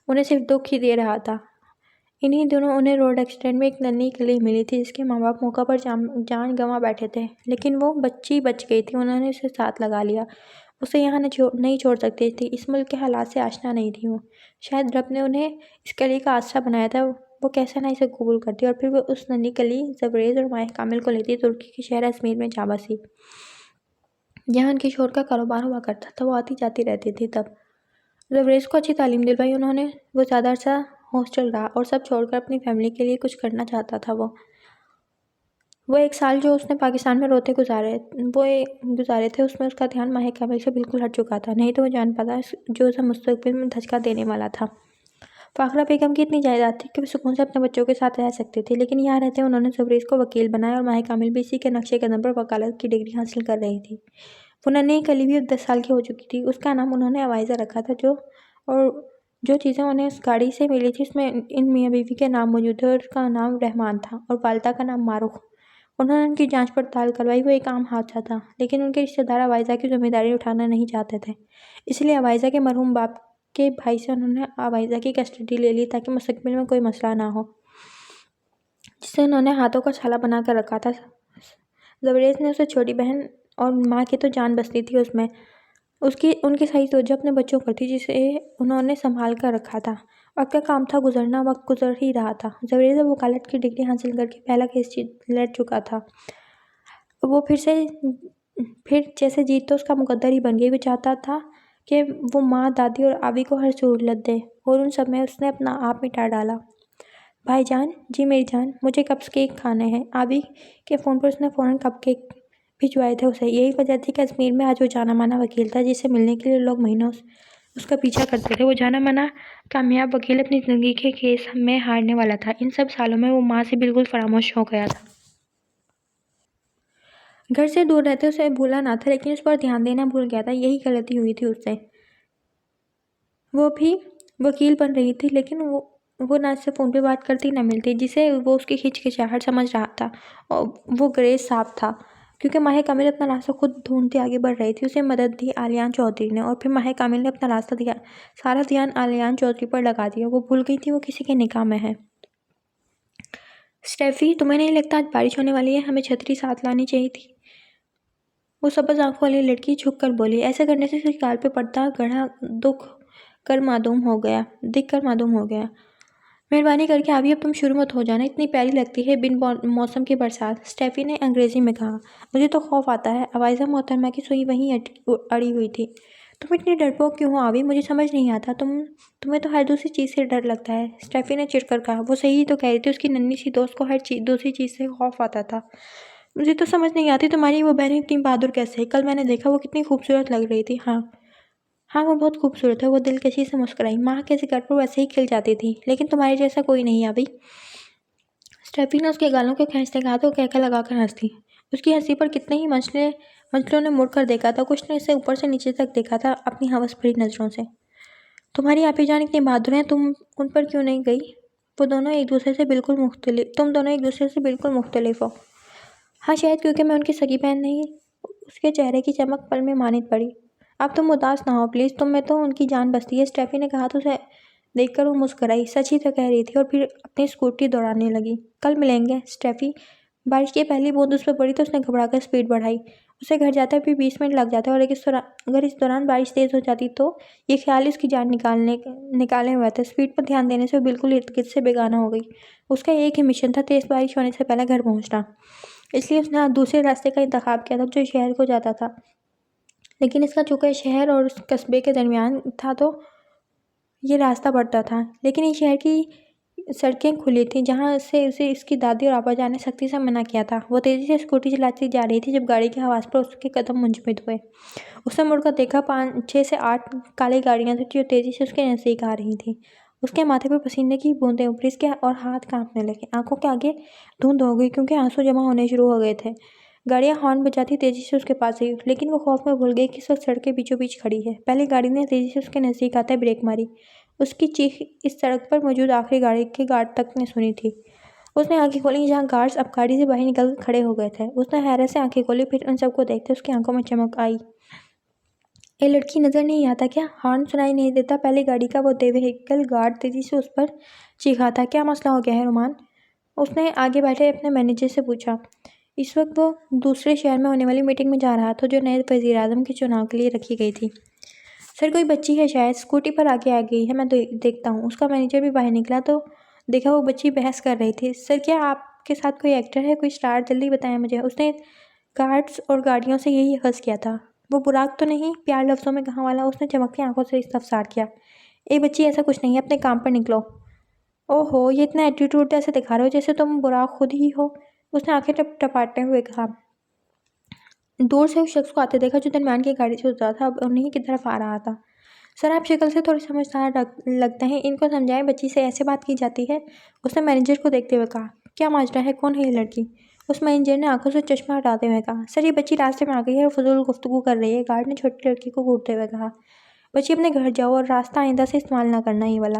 उन्हें सिर्फ दुख ही दे रहा था। इन्हीं दिनों उन्हें रोड एक्सीडेंट में एक नन्ही कली मिली थी, जिसके माँ बाप मौका पर जान गंवा बैठे थे, लेकिन वो बच्ची बच गई थी। उन्होंने उसे साथ लगा लिया। उसे यहाँ नहीं छोड़ सकती थी। इस मुल्क के हालात से आशना नहीं थी वो। शायद रब ने उन्हें इस कली का आसरा बनाया था। वो कैसे ना इसे कबूल करती, और फिर वो उस नन्ही कली जबरेज और माह कामिल को लेती तुर्की के शहर अजमेर में जा बसी, जहाँ उनकी शोर का कारोबार हुआ करता था। वो आती जाती रहती थी। तब जबरेज को अच्छी तालीम दिलवाई उन्होंने। वो ज़्यादा अर्सा हॉस्टल रहा और सब छोड़कर अपनी फैमिली के लिए कुछ करना चाहता था। वो 1 साल जो उसने पाकिस्तान में रोते गुजारे थे, उसमें उसका ध्यान माह कामिल से बिल्कुल हट चुका था। नहीं तो वो जान पाता जो उसे मुस्तकबिल में धचका देने वाला था। फाखरा बेगम की इतनी जायदाद थी कि वो सुकून से अपने बच्चों के साथ रह सकती थी, लेकिन यहाँ रहते उन्होंने जबरेज को वकील बनाया और माह कामिल भी इसी के नक्शे कदम पर वकालत की डिग्री हासिल कर रही थी। वो नन्ही कली भी 10 साल की हो चुकी थी। उसका नाम उन्होंने अवाइज़ा रखा था। जो चीज़ें उन्हें उस गाड़ी से मिली थी, उसमें इन मियाँ बीवी के नाम मौजूद थे, और उसका नाम रहमान था और वालिदा का नाम मारूख। उन्होंने उनकी जांच पड़ताल करवाई। वो एक आम हादसा था, लेकिन उनके रिश्तेदार अवाइज़ा की जिम्मेदारी उठाना नहीं चाहते थे, इसलिए अवाइज़ा के मरहूम बाप के भाई से उन्होंने अवाइज़ा की कस्टडी ले ली, ताकि मुस्तकबिल में कोई मसला ना हो, जिसे उन्होंने हाथों का छाला बना कर रखा था। जबरेज ने उसे छोटी बहन और माँ की तो जान बसती थी उसमें। उनकी सही तवज्जो अपने बच्चों पर थी, जिसे उन्होंने संभाल कर रखा था। वक्त का काम था गुजरना, वक्त गुजर ही रहा था। जबरेज वकालत की डिग्री हासिल करके पहला केस लड़ चुका था। वो फिर जैसे जीत तो उसका मुकद्दर ही बन गई। वो चाहता था कि वो माँ, दादी और आवी को हर सहूलत दे, और उन सब में उसने अपना आप मिटा डाला। भाईजान, जी मेरी जान, मुझे कप केक खाने हैं। आवी के फ़ोन पर उसने फ़ौरन कप केक भिजवाए थे उसे। यही वजह थी कि अजमेर में आज वो जाना माना वकील था, जिसे मिलने के लिए लोग महीनों उसका पीछा करते थे। वो जाना माना कामयाब वकील अपनी ज़िंदगी के केस में हारने वाला था। इन सब सालों में वो माँ से बिल्कुल फरामोश हो गया था। घर से दूर रहते उसे भूला ना था, लेकिन उस पर ध्यान देना भूल गया था। यही गलती हुई थी उससे। वो भी वकील बन रही थी, लेकिन वो ना उससे फ़ोन पे बात करती ना मिलती, जिसे वो उसकी हिचकिचाहट समझ रहा था। और वो ग्रेस साफ था। क्योंकि माहिर कामिल अपना रास्ता खुद ढूंढती आगे बढ़ रही थी। उसे मदद दी आलियान चौधरी ने और फिर माहिर कामिल ने अपना रास्ता दिया। सारा ध्यान आलियान चौधरी पर लगा दिया। वो भूल गई थी वो किसी के निकाह में है। स्टेफी, तुम्हें नहीं लगता आज बारिश होने वाली है? हमें छतरी साथ लानी चाहिए थी। वो सब्ज आंखों वाली लड़की झुक कर बोली। ऐसा करने से उसके गाल पे पड़ता गढ़ा दिख कर मालूम हो गया। मेहरबानी करके अभी अब तुम शुरू मत हो जाना। इतनी प्यारी लगती है बिन मौसम की बरसात। स्टेफी ने अंग्रेजी में कहा। मुझे तो खौफ आता है। अवाइजा मोहतरमा की सुई वहीं अड़ी हुई थी। तुम इतनी डरपोक क्यों हो आवी? मुझे समझ नहीं आता। तुम्हें तो हर दूसरी चीज़ से डर लगता है। स्टेफी ने चिढ़कर कहा। वो सही तो कह रही थी। उसकी नन्ही सी दोस्त को हर दूसरी चीज़ से खौफ आता था। मुझे तो समझ नहीं आती तुम्हारी वो बहन इतनी बहादुर कैसे है। कल मैंने देखा वो कितनी खूबसूरत लग रही थी। हाँ, वो बहुत खूबसूरत है। वो दिलकशी से मुस्कुराई। माँ के जिक्र पर वैसे ही खिल जाती थी। लेकिन तुम्हारे जैसा कोई नहीं अभी। स्टेफी ने उसके गालों को खींचते कहा तो कहकर लगाकर हंस दी। उसकी हंसी पर कितने ही मंचलों ने मुड़कर देखा था। कुछ ने इसे ऊपर से नीचे तक देखा था अपनी हवस भरी नजरों से। तुम्हारी आपी जान इतनी बहादुर हैं, तुम उन पर क्यों नहीं गई? तुम दोनों एक दूसरे से बिल्कुल मुख्तलिफ हो। हाँ, शायद क्योंकि मैं उनकी सगी बहन नहीं। उसके चेहरे की चमक पल में मानित पड़ी। अब तुम उदास ना हो प्लीज़। तुम में तो उनकी जान बसती है। स्टेफी ने कहा तो उसे देखकर वो मुस्कुराई। सच ही तो कह रही थी और फिर अपनी स्कूटी दौड़ाने लगी। कल मिलेंगे स्टेफी। बारिश की पहली बूंद उस पर पड़ी तो उसने घबराकर स्पीड बढ़ाई। उसे घर जाते भी 20 मिनट लग जाते और अगर इस दौरान बारिश तेज हो जाती तो ये ख्याल ही उसकी जान निकाले हुआ था। स्पीड पर ध्यान देने से वो बिल्कुल इर्द गिर्द से बेगाना हो गई। उसका एक ही मिशन था, तेज बारिश होने से पहले घर पहुंचना। इसलिए उसने दूसरे रास्ते का इंतखाब किया था जो शहर को जाता था। लेकिन इसका चूंकि शहर और उस कस्बे के दरमियान था तो ये रास्ता पड़ता था। लेकिन इस शहर की सड़कें खुली थीं जहाँ से उसे इसकी दादी और आबाजान ने सख्ती से मना किया था। वो तेज़ी से स्कूटी चलाती जा रही थी जब गाड़ी की आवाज़ पर उसके कदम मुंजमद हुए। उसने मुड़कर देखा। 6 से 8 काली गाड़ियाँ थीं जो तेज़ी से उसके नज़दीक आ रही थीं। उसके माथे पर पसीने की बूंदें उभरी इसके और हाथ कांपने लगे। आंखों के आगे धुंध हो गई क्योंकि आंसू जमा होने शुरू हो गए थे। गाड़ियाँ हॉर्न बजाती तेज़ी से उसके पास आई, लेकिन वो खौफ में भूल गई कि इस वक्त सड़क के बीचों बीच खड़ी है। पहली गाड़ी ने तेज़ी से उसके नज़दीक आते ब्रेक मारी। उसकी चीख इस सड़क पर मौजूद आखिरी गाड़ी के गार्ड तक ने सुनी थी। उसने आंखें खोली जहाँ गार्ड्स अब गाड़ी से बाहर निकल खड़े हो गए थे। उसने हैरत से आंखें खोली, फिर उन सबको देखते उसकी आंखों में चमक आई। ये लड़की नजर नहीं आता क्या? हॉर्न सुनाई नहीं देता? पहली गाड़ी का वो व्हीकल गार्ड तेजी से उस पर चीखा था। क्या मसला हो गया है रोमान? उसने आगे बैठे अपने मैनेजर से पूछा। इस वक्त वो दूसरे शहर में होने वाली मीटिंग में जा रहा था जो नए वज़ीर आज़म के चुनाव के लिए रखी गई थी। सर, कोई बच्ची है शायद, स्कूटी पर आगे आ गई है। मैं देखता हूँ। उसका मैनेजर भी बाहर निकला तो देखा वो बच्ची बहस कर रही थी। सर, क्या आपके साथ कोई एक्टर है, कोई स्टार? जल्दी बताएं मुझे। उसने गार्ड्स और गाड़ियों से यही हर्ज किया था। वो बुराक तो नहीं? प्यार लफ्ज़ों में कहा वाला। उसने चमकती आंखों से इस्तफसार किया। ए बच्ची, ऐसा कुछ नहीं है, अपने काम पर निकलो। ओहो, ये इतना एटीट्यूड ऐसे दिखा रहे हो जैसे तुम बुराक खुद ही हो। उसने आंखें टपाटते हुए कहा। दूर से उस शख्स को आते देखा जो दरमियान की गाड़ी से उतरा था, अब उन्हीं की तरफ आ रहा था। सर, आप शक्ल से थोड़े समझदार लगते हैं। इनको समझाएं, बच्ची से ऐसे बात की जाती है। उसने मैनेजर को देखते हुए कहा। क्या माजरा है? कौन है ये लड़की? उस मैनेजर ने आंखों से चश्मा हटाते हुए कहा। सर, ये बच्ची रास्ते में आ गई है और फजूल गुफ्तगू कर रही है। गार्ड ने छोटी लड़की को घूरते हुए कहा। बच्ची, अपने घर जाओ और रास्ता आइंदा से इस्तेमाल ना करना ये वाला।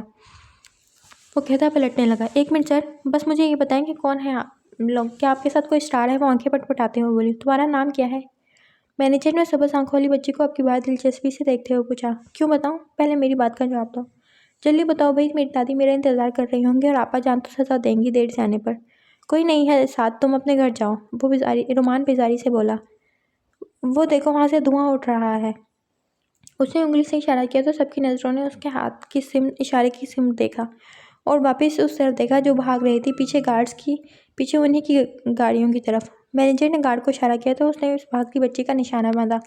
वो कहता पलटने लगा। 1 मिनट सर, बस मुझे ये बताएं कि कौन है आप लोग? क्या आपके साथ कोई स्टार है? वो आंखें पटपटाते हुए बोली। तुम्हारा नाम क्या है? मैनेजर ने सबस आंखों वाली बच्ची को आपकी बात दिलचस्पी से देखते हुए पूछा। क्यों बताऊं? पहले मेरी बात का जवाब दो। जल्दी बताओ भाई, मेरी दादी मेरा इंतज़ार कर रही होंगी और आपा जान तो सजा देंगी देर से आने पर। कोई नहीं है साथ, तुम अपने घर जाओ। वो रोमान बेजारी से बोला। वो देखो, वहाँ से धुआं उठ रहा है। उसने उंगली से इशारा किया तो सबकी नज़रों ने उसके हाथ की इशारे की सिमत देखा और वापस उस तरफ देखा जो भाग रही थी पीछे उन्हीं की गाड़ियों की तरफ। मैनेजर ने गार्ड को इशारा किया तो उसने उस भागती बच्ची का निशाना बांधा।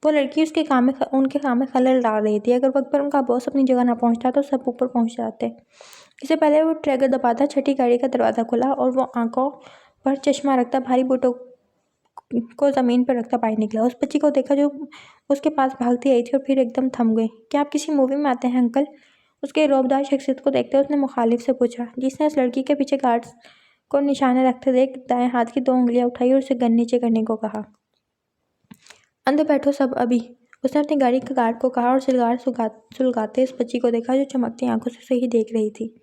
वो लड़की उनके काम में खलल डाल रही थी। अगर वक्त पर उनका बॉस अपनी जगह ना पहुंचता तो सब ऊपर पहुंच जाते। इससे पहले वो ट्रैगर दबाता, छठी गाड़ी का दरवाज़ा खुला और वो आंखों पर चश्मा रखता, भारी बूटों को ज़मीन पर रखता बाहर निकला। उस बच्ची को देखा जो उसके पास भागती आई थी और फिर एकदम थम गई। क्या आप किसी मूवी में आते हैं अंकल? उसके रौबदार शख्सियत को देखते उसने मुखालिफ से पूछा, जिसने उस लड़की के पीछे गार्ड्स को निशाना रखते देख दाएं हाथ की 2 उंगलियां उठाई और उसे गन नीचे करने को कहा। अंदर बैठो सब अभी, उसने अपनी गाड़ी के गार्ड को कहा और सिलगार सुलगाते इस बच्ची को देखा जो चमकती आंखों से उसे ही देख रही थी।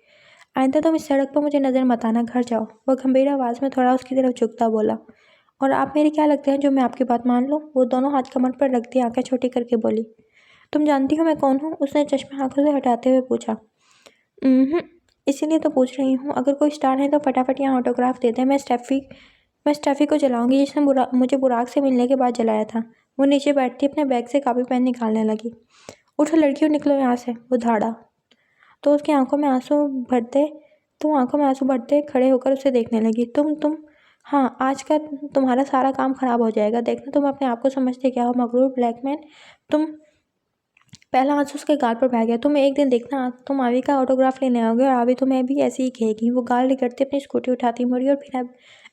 आइंदा तुम इस सड़क पर मुझे नज़र मत आना, घर जाओ। वह गंभीर आवाज़ में थोड़ा उसकी तरफ झुकता बोला और आप मेरे क्या लगते हैं जो मैं आपकी बात मान लूँ? वो दोनों हाथ कमर पर रख दी, आंखें छोटी करके बोली। तुम जानती हो मैं कौन हूँ? उसने चश्मा आंखों से हटाते हुए पूछा। इसीलिए तो पूछ रही हूँ। अगर कोई स्टार है तो फटाफट यहाँ ऑटोग्राफ दे दे। मैं स्टेफी को जलाऊंगी जिसने मुझे बुराक से मिलने के बाद जलाया था। वो नीचे बैठती अपने बैग से कापी पेन निकालने लगी। उठो लड़कियों, निकलो यहाँ से, वो धाड़ा। तो उसकी आंखों में आंसू भरते खड़े होकर उसे देखने लगी। तुम हाँ, आज का तुम्हारा सारा काम खराब हो जाएगा। देखना तुम अपने आप को समझते क्या हो, मगरूर ब्लैकमैन। तुम पहला आंसू उसके गाल पर बह गया। तुम एक दिन देखना, तुम आवी का ऑटोग्राफ लेने आओगे और आवी तुम्हें भी ऐसे ही कहेगी। वो गाल रगड़ती अपनी स्कूटी उठाती मुड़ी और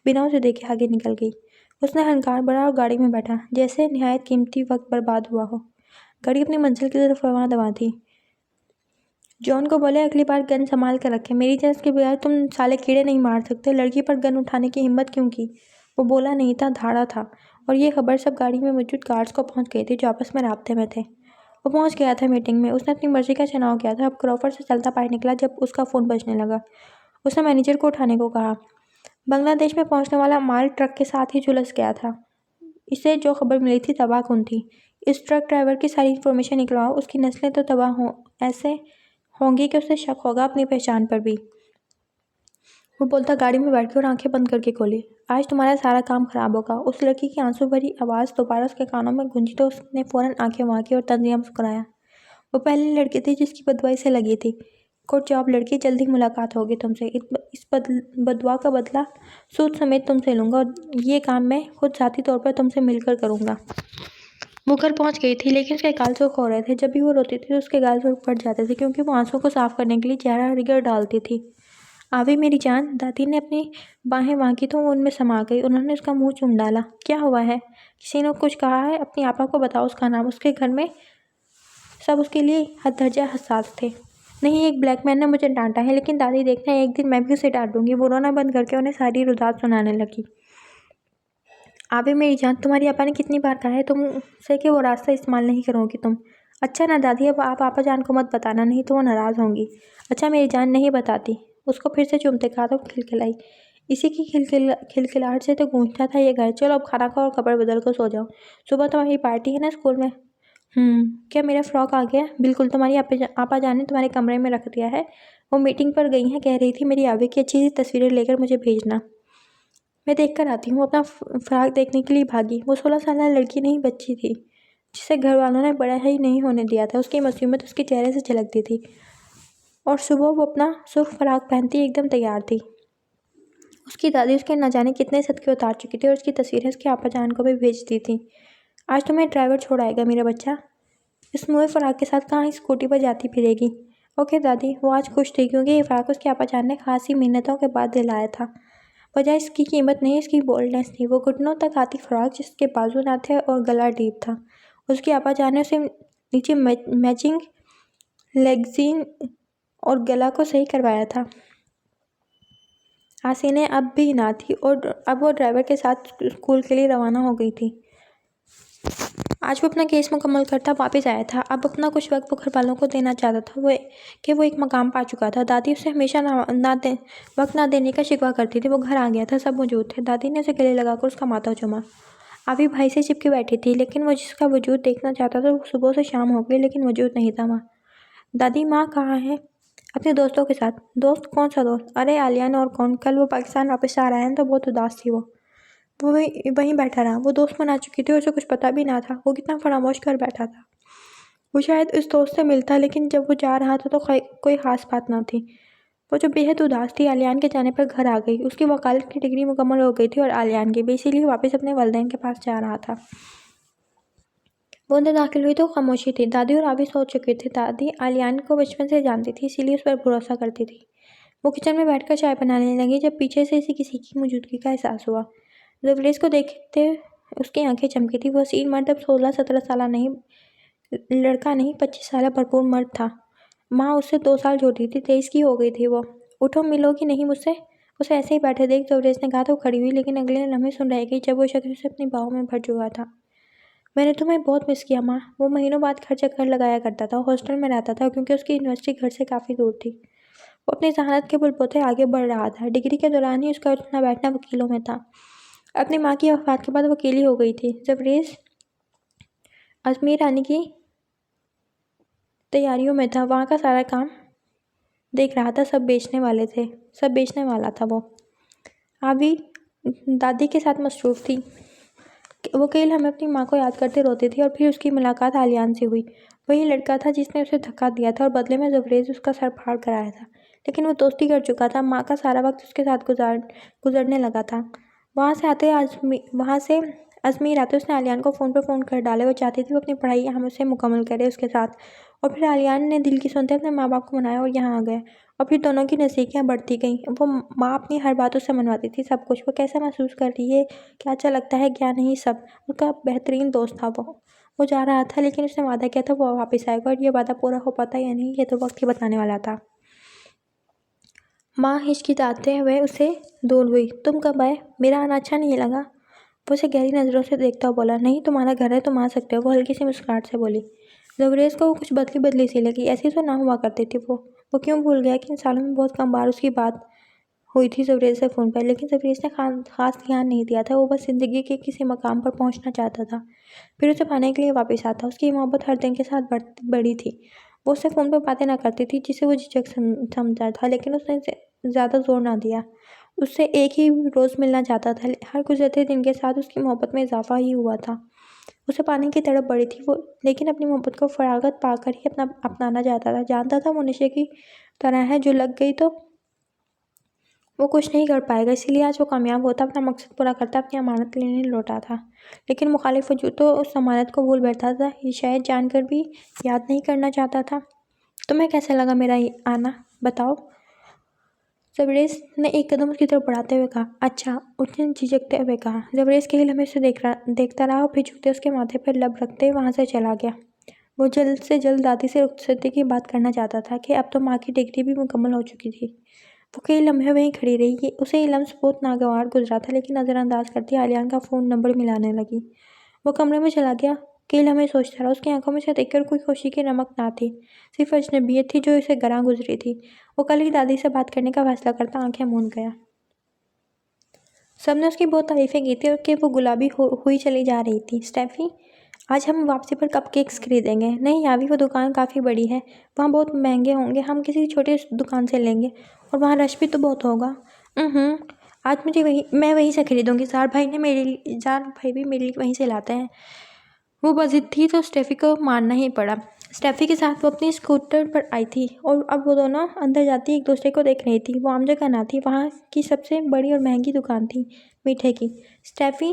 बिना उसे देखे आगे निकल गई। उसने हंकार भरा और गाड़ी में बैठा, जैसे निहायत कीमती वक्त बर्बाद हुआ हो। गाड़ी अपनी मंजिल की तरफ रवाना दवा थी। जॉन को बोले अगली बार गन संभाल कर रखे। मेरी जान के बगैर तुम साले कीड़े नहीं मार सकते। लड़की पर गन उठाने की हिम्मत क्यों की? वो बोला नहीं था, धाड़ा था। और ये खबर सब गाड़ी में मौजूद गार्ड्स को पहुंच गई थी जो आपस में राब्ते में थे। वो पहुंच गया था मीटिंग में। उसने अपनी मर्जी का चुनाव किया था। अब क्रॉफर्ड से चलता बाहर निकला जब उसका फ़ोन बजने लगा। उसने मैनेजर को उठाने को कहा। बांग्लादेश में पहुंचने वाला माल ट्रक के साथ ही झुलस गया था। इसे जो खबर मिली थी तबाहकुन थी। इस ट्रक ड्राइवर की सारी इन्फॉर्मेशन निकलवाओ। उसकी नस्लें तो तबाह हो ऐसे होंगी कि उसे शक होगा अपनी पहचान पर भी। वो बोलता गाड़ी में बैठ के और आंखें बंद करके खोली। आज तुम्हारा सारा काम खराब होगा। उस लड़की की आंसू भरी आवाज़ दोबारा उसके कानों में गूंजी तो उसने फौरन आंखें मांगी और तंजिया मुस्कुराया। वो पहली लड़की थी जिसकी बदवाई से लगी थी। गुड जॉब लड़की, जल्दी मुलाकात होगी तुमसे। इस बदवा का बदला सूद समेत तुमसे लूँगा और ये काम मैं खुद ज़ाती तौर पर तुमसे मिलकर करूँगा। वो घर पहुंच गई थी लेकिन उसके गाल सूख हो रहे थे। जब भी वो रोती थी तो उसके गाल सूख पड़ जाते थे क्योंकि वो आंसू को साफ करने के लिए चेहरा रगड़ डालती थी। आवी मेरी जान, दादी ने अपनी बाहें मांगी तो वो उनमें समा गई। उन्होंने उसका मुंह चूम डाला। क्या हुआ है? किसी ने कुछ कहा है? अपनी आपा को बताओ उसका नाम। उसके घर में सब उसके लिए हद दर्जा हसास थे। नहीं, एक ब्लैकमैन ने मुझे डांटा है, लेकिन दादी देखना एक दिन मैं भी उसे डांटूंगी। वो रोना बंद करके उन्हें सारी रुदात सुनाने लगी। आवे मेरी जान, तुम्हारी आपा ने कितनी बार कहा है तुमसे कि वो रास्ता इस्तेमाल नहीं करोगी तुम? अच्छा ना दादी, अब आप आपा जान को मत बताना, नहीं तो वो नाराज़ होंगी। अच्छा मेरी जान, नहीं बताती। उसको फिर से चूमते कहा तो खिलखिलाई। इसी की खिलखिलाहट से तो गूंजता था ये घर। चलो अब खाना खाओ और कपड़े बदल कर सो जाओ। सुबह तुम्हारी पार्टी है ना स्कूल में? क्या मेरा फ्रॉक आ गया? बिल्कुल, तुम्हारी आपा जान ने तुम्हारे कमरे में रख दिया है। वो मीटिंग पर गई हैं, कह रही थी मेरी आवे की अच्छी सी तस्वीरें लेकर मुझे भेजना। मैं देख कर आती हूँ। अपना फ्रॉक देखने के लिए भागी। वो 16 साल लड़की नहीं, बच्ची थी जिसे घर वालों ने बड़ा ही नहीं होने दिया था। उसकी मासूमियत उसके चेहरे से झलकती थी और सुबह वो अपना सुर्ख फ्रॉक पहनती एकदम तैयार थी। उसकी दादी उसके न जाने कितने सदके उतार चुकी थी और उसकी तस्वीरें उसके आपा जान को भी भेजती थी। आज तुम्हें ड्राइवर छोड़ आएगा मेरा बच्चा। इस मुँह फ्रॉक के साथ कहाँ स्कूटी पर जाती फिरेगी? ओके दादी। वो आज खुश थी क्योंकि ये फ्रॉक उसके आपा जान ने खासी मिन्नतों के बाद दिलाया था। वजह इसकी कीमत नहीं, इसकी बोल्डनेस थी। वो घुटनों तक आती फ्रॉक जिसके बाजू ना थे और गला डीप था। उसकी आपा जान ने उसे नीचे मैचिंग लेग्जीन और गला को सही करवाया था। हसीने अब भी ना थी और अब वो ड्राइवर के साथ स्कूल के लिए रवाना हो गई थी। आज वो अपना केस मुकम्मल करता वापस आया था। अब अपना कुछ वक्त वो घर वालों को देना चाहता था वो एक मकाम पा चुका था। दादी उसे हमेशा वक्त ना देने का शिकवा करती थी। वो घर आ गया था, सब मौजूद थे। दादी ने उसे गले लगाकर उसका माथा चूमा। अभी भाई से चिपके बैठी थी लेकिन वो जिसका वजूद देखना चाहता था वो सुबह से शाम हो गई लेकिन वजूद नहीं था। माँ दादी, माँ कहाँ है? अपने दोस्तों के साथ। दोस्त? कौन सा दोस्त? अरे आलियान और कौन। कल वो पाकिस्तान वापस आ रहा है तो बहुत उदास थी। वो वहीं बैठा रहा। वो दोस्त बना चुकी थी और उसे कुछ पता भी ना था। वो कितना फरामोश कर बैठा था। वो शायद उस दोस्त से मिलता लेकिन जब वो जा रहा था तो कोई खास बात ना थी। वो जो बेहद उदास थी आलियान के जाने पर घर आ गई। उसकी वकालत की डिग्री मुकम्मल हो गई थी और आलियान की भी, इसीलिए वापस अपने वालिदैन के पास जा रहा था। वो अंदर दाखिल हुई तो खामोशी थी। दादी और आवी सो चुके थे। दादी आलियान को बचपन से जानती थी, इसीलिए उस पर भरोसा करती थी। वो किचन में बैठकर चाय बनाने लगी जब पीछे से किसी की मौजूदगी का एहसास हुआ। जवरेज को देखते उसकी आंखें चमकी थी। वो हसीन मर्द अब 16-17 साल नहीं, लड़का नहीं, 25 साल भरपूर मर्द था। माँ उससे 2 साल छोटी थी, 23 की हो गई थी वो। उठो, मिलोगी नहीं मुझसे? उसे ऐसे ही बैठे देख जवरेज ने कहा तो खड़ी हुई, लेकिन अगले लम्हे सुन रह गई जब वो शख्स उसे अपनी बाहों में भर चुका था। मैंने तुम्हें बहुत मिस किया माँ। वो महीनों बाद घर चक्कर लगाया करता था। हॉस्टल में रहता था क्योंकि उसकी यूनिवर्सिटी घर से काफ़ी दूर थी। वो अपनी जहानत के बलबूते आगे बढ़ रहा था। डिग्री के दौरान ही उसका उठना बैठना वकीलों में था। अपनी माँ की वफ़ात के बाद वो अकेली हो गई थी। जबरेज़ अजमेर आने की तैयारियों में था, वहाँ का सारा काम देख रहा था, सब बेचने वाला था वो। आवी दादी के साथ मसरूफ़ थी। वो केवल हमें अपनी माँ को याद करते रोती थी और फिर उसकी मुलाकात आलियान से हुई। वही लड़का था जिसने उसे धक्का दिया था और बदले में ज़बरेज़ उसका सर फाड़ कर आया था। लेकिन वो दोस्ती कर चुका था, माँ का सारा वक़्त उसके साथ गुज़रने लगा था। वहाँ से अजमेर आते उसने आलियान को फ़ोन कर डाला। वो चाहती थी वो अपनी पढ़ाई हमसे मुकम्मल करे उसके साथ। और फिर आलियान ने दिल की सुनते अपने माँ-बाप को मनाया और यहाँ आ गए। और फिर दोनों की नज़दीकियाँ बढ़ती गईं। वो माँ अपनी हर बात उससे मनवाती थी, सब कुछ। वो कैसा महसूस कर रही है, क्या अच्छा लगता है, क्या नहीं, सब। उसका बेहतरीन दोस्त था वो। वो जा रहा था लेकिन उसने वादा किया था वो वापस आएगा, और ये वादा पूरा हो पाता या नहीं ये तो वक्त ही बताने वाला था। माँ हिचकिचाते हुए उसे दूर हुई। तुम कब आए? मेरा आना अच्छा नहीं लगा? वो उसे गहरी नज़रों से देखता हुआ बोला। नहीं, तुम्हारा घर है, तुम आ सकते हो, वो हल्की सी मुस्कुराहट से बोली। ज़बरेज़ को वो कुछ बदली बदली सी लगी। ऐसी तो ना हुआ करती थी वो क्यों भूल गया कि इन सालों में बहुत कम बार उसकी बात हुई थी ज़बरेज़ से फ़ोन पर। लेकिन ज़बरेज़ ने ख़ास ध्यान नहीं दिया था। वो बस ज़िंदगी के किसी मकाम पर पहुंचना चाहता था, फिर उसे पाने के लिए वापस आता। उसकी मोहब्बत हर दिन के साथ बढ़ी थी। वो उससे फ़ोन पर बातें ना करती थी, जिसे वो झिझक समझा था, लेकिन उसने ज़्यादा जोर ना दिया। उससे एक ही रोज़ मिलना चाहता था। हर गुज़रते दिन के साथ उसकी मोहब्बत में इज़ाफ़ा ही हुआ था। उसे पाने की तड़प बढ़ी थी वो, लेकिन अपनी मोहब्बत को फ़राग़त पाकर ही अपनाना चाहता था। जानता था वो नशे की तरह है, जो लग गई तो वो कुछ नहीं कर पाएगा। इसीलिए आज वो कामयाब होता, अपना मकसद पूरा करता, अपनी अमानत लेने लौटा था। लेकिन मुखालिफ वजूद तो उस अमानत को भूल बैठा था। ये शायद जानकर भी याद नहीं करना चाहता था। तुम्हें कैसा लगा मेरा आना, बताओ? ज़बरेज़ ने एक कदम उसकी तरफ बढ़ाते हुए कहा। अच्छा, उसने झिझकते हुए कहा। ज़बरेज़ केवल हमें उसे देखता रहा और फिर झुकते उसके माथे पर लब रखते वहाँ से चला गया। वो जल्द से जल्द दादी से रुखसती की बात करना चाहता था कि अब तो माँ की डिग्री भी मुकम्मल हो चुकी थी। वो कई लम्हे वहीं खड़ी रही। उसे ये लम्हा बहुत नागवार गुजरा था, लेकिन नज़रअंदाज करती आलियान का फ़ोन नंबर मिलाने लगी। वो कमरे में चला गया। कई लम्हे सोचता रहा। उसकी आंखों में से देखकर कोई खुशी की नमक ना थी, सिर्फ अजनबियत थी जो इसे गरां गुजरी थी। वो कल ही दादी से बात करने का फैसला करता आंखें मूंद गया। सबने उसकी बहुत तारीफ़ें की थी और कि वो गुलाबी हुई चली जा रही थी। स्टेफ़ी, आज हम वापसी पर कपकेक्स खरीदेंगे। नहीं यावी, वो दुकान काफ़ी बड़ी है, वहाँ बहुत महंगे होंगे। हम किसी छोटी दुकान से लेंगे और वहाँ रश भी तो बहुत होगा। आज मैं वहीं से खरीदूँगी। जार भाई भी मेरे लिए वहीं से लाते हैं। वो बज़िद थी तो स्टेफ़ी को मानना ही पड़ा। स्टेफ़ी के साथ वो अपनी स्कूटर पर आई थी और अब वो दोनों अंदर जाती एक दूसरे को देख रही थी। वो आम जगह ना थी, वहाँ की सबसे बड़ी और महंगी दुकान थी मीठे की। स्टेफ़ी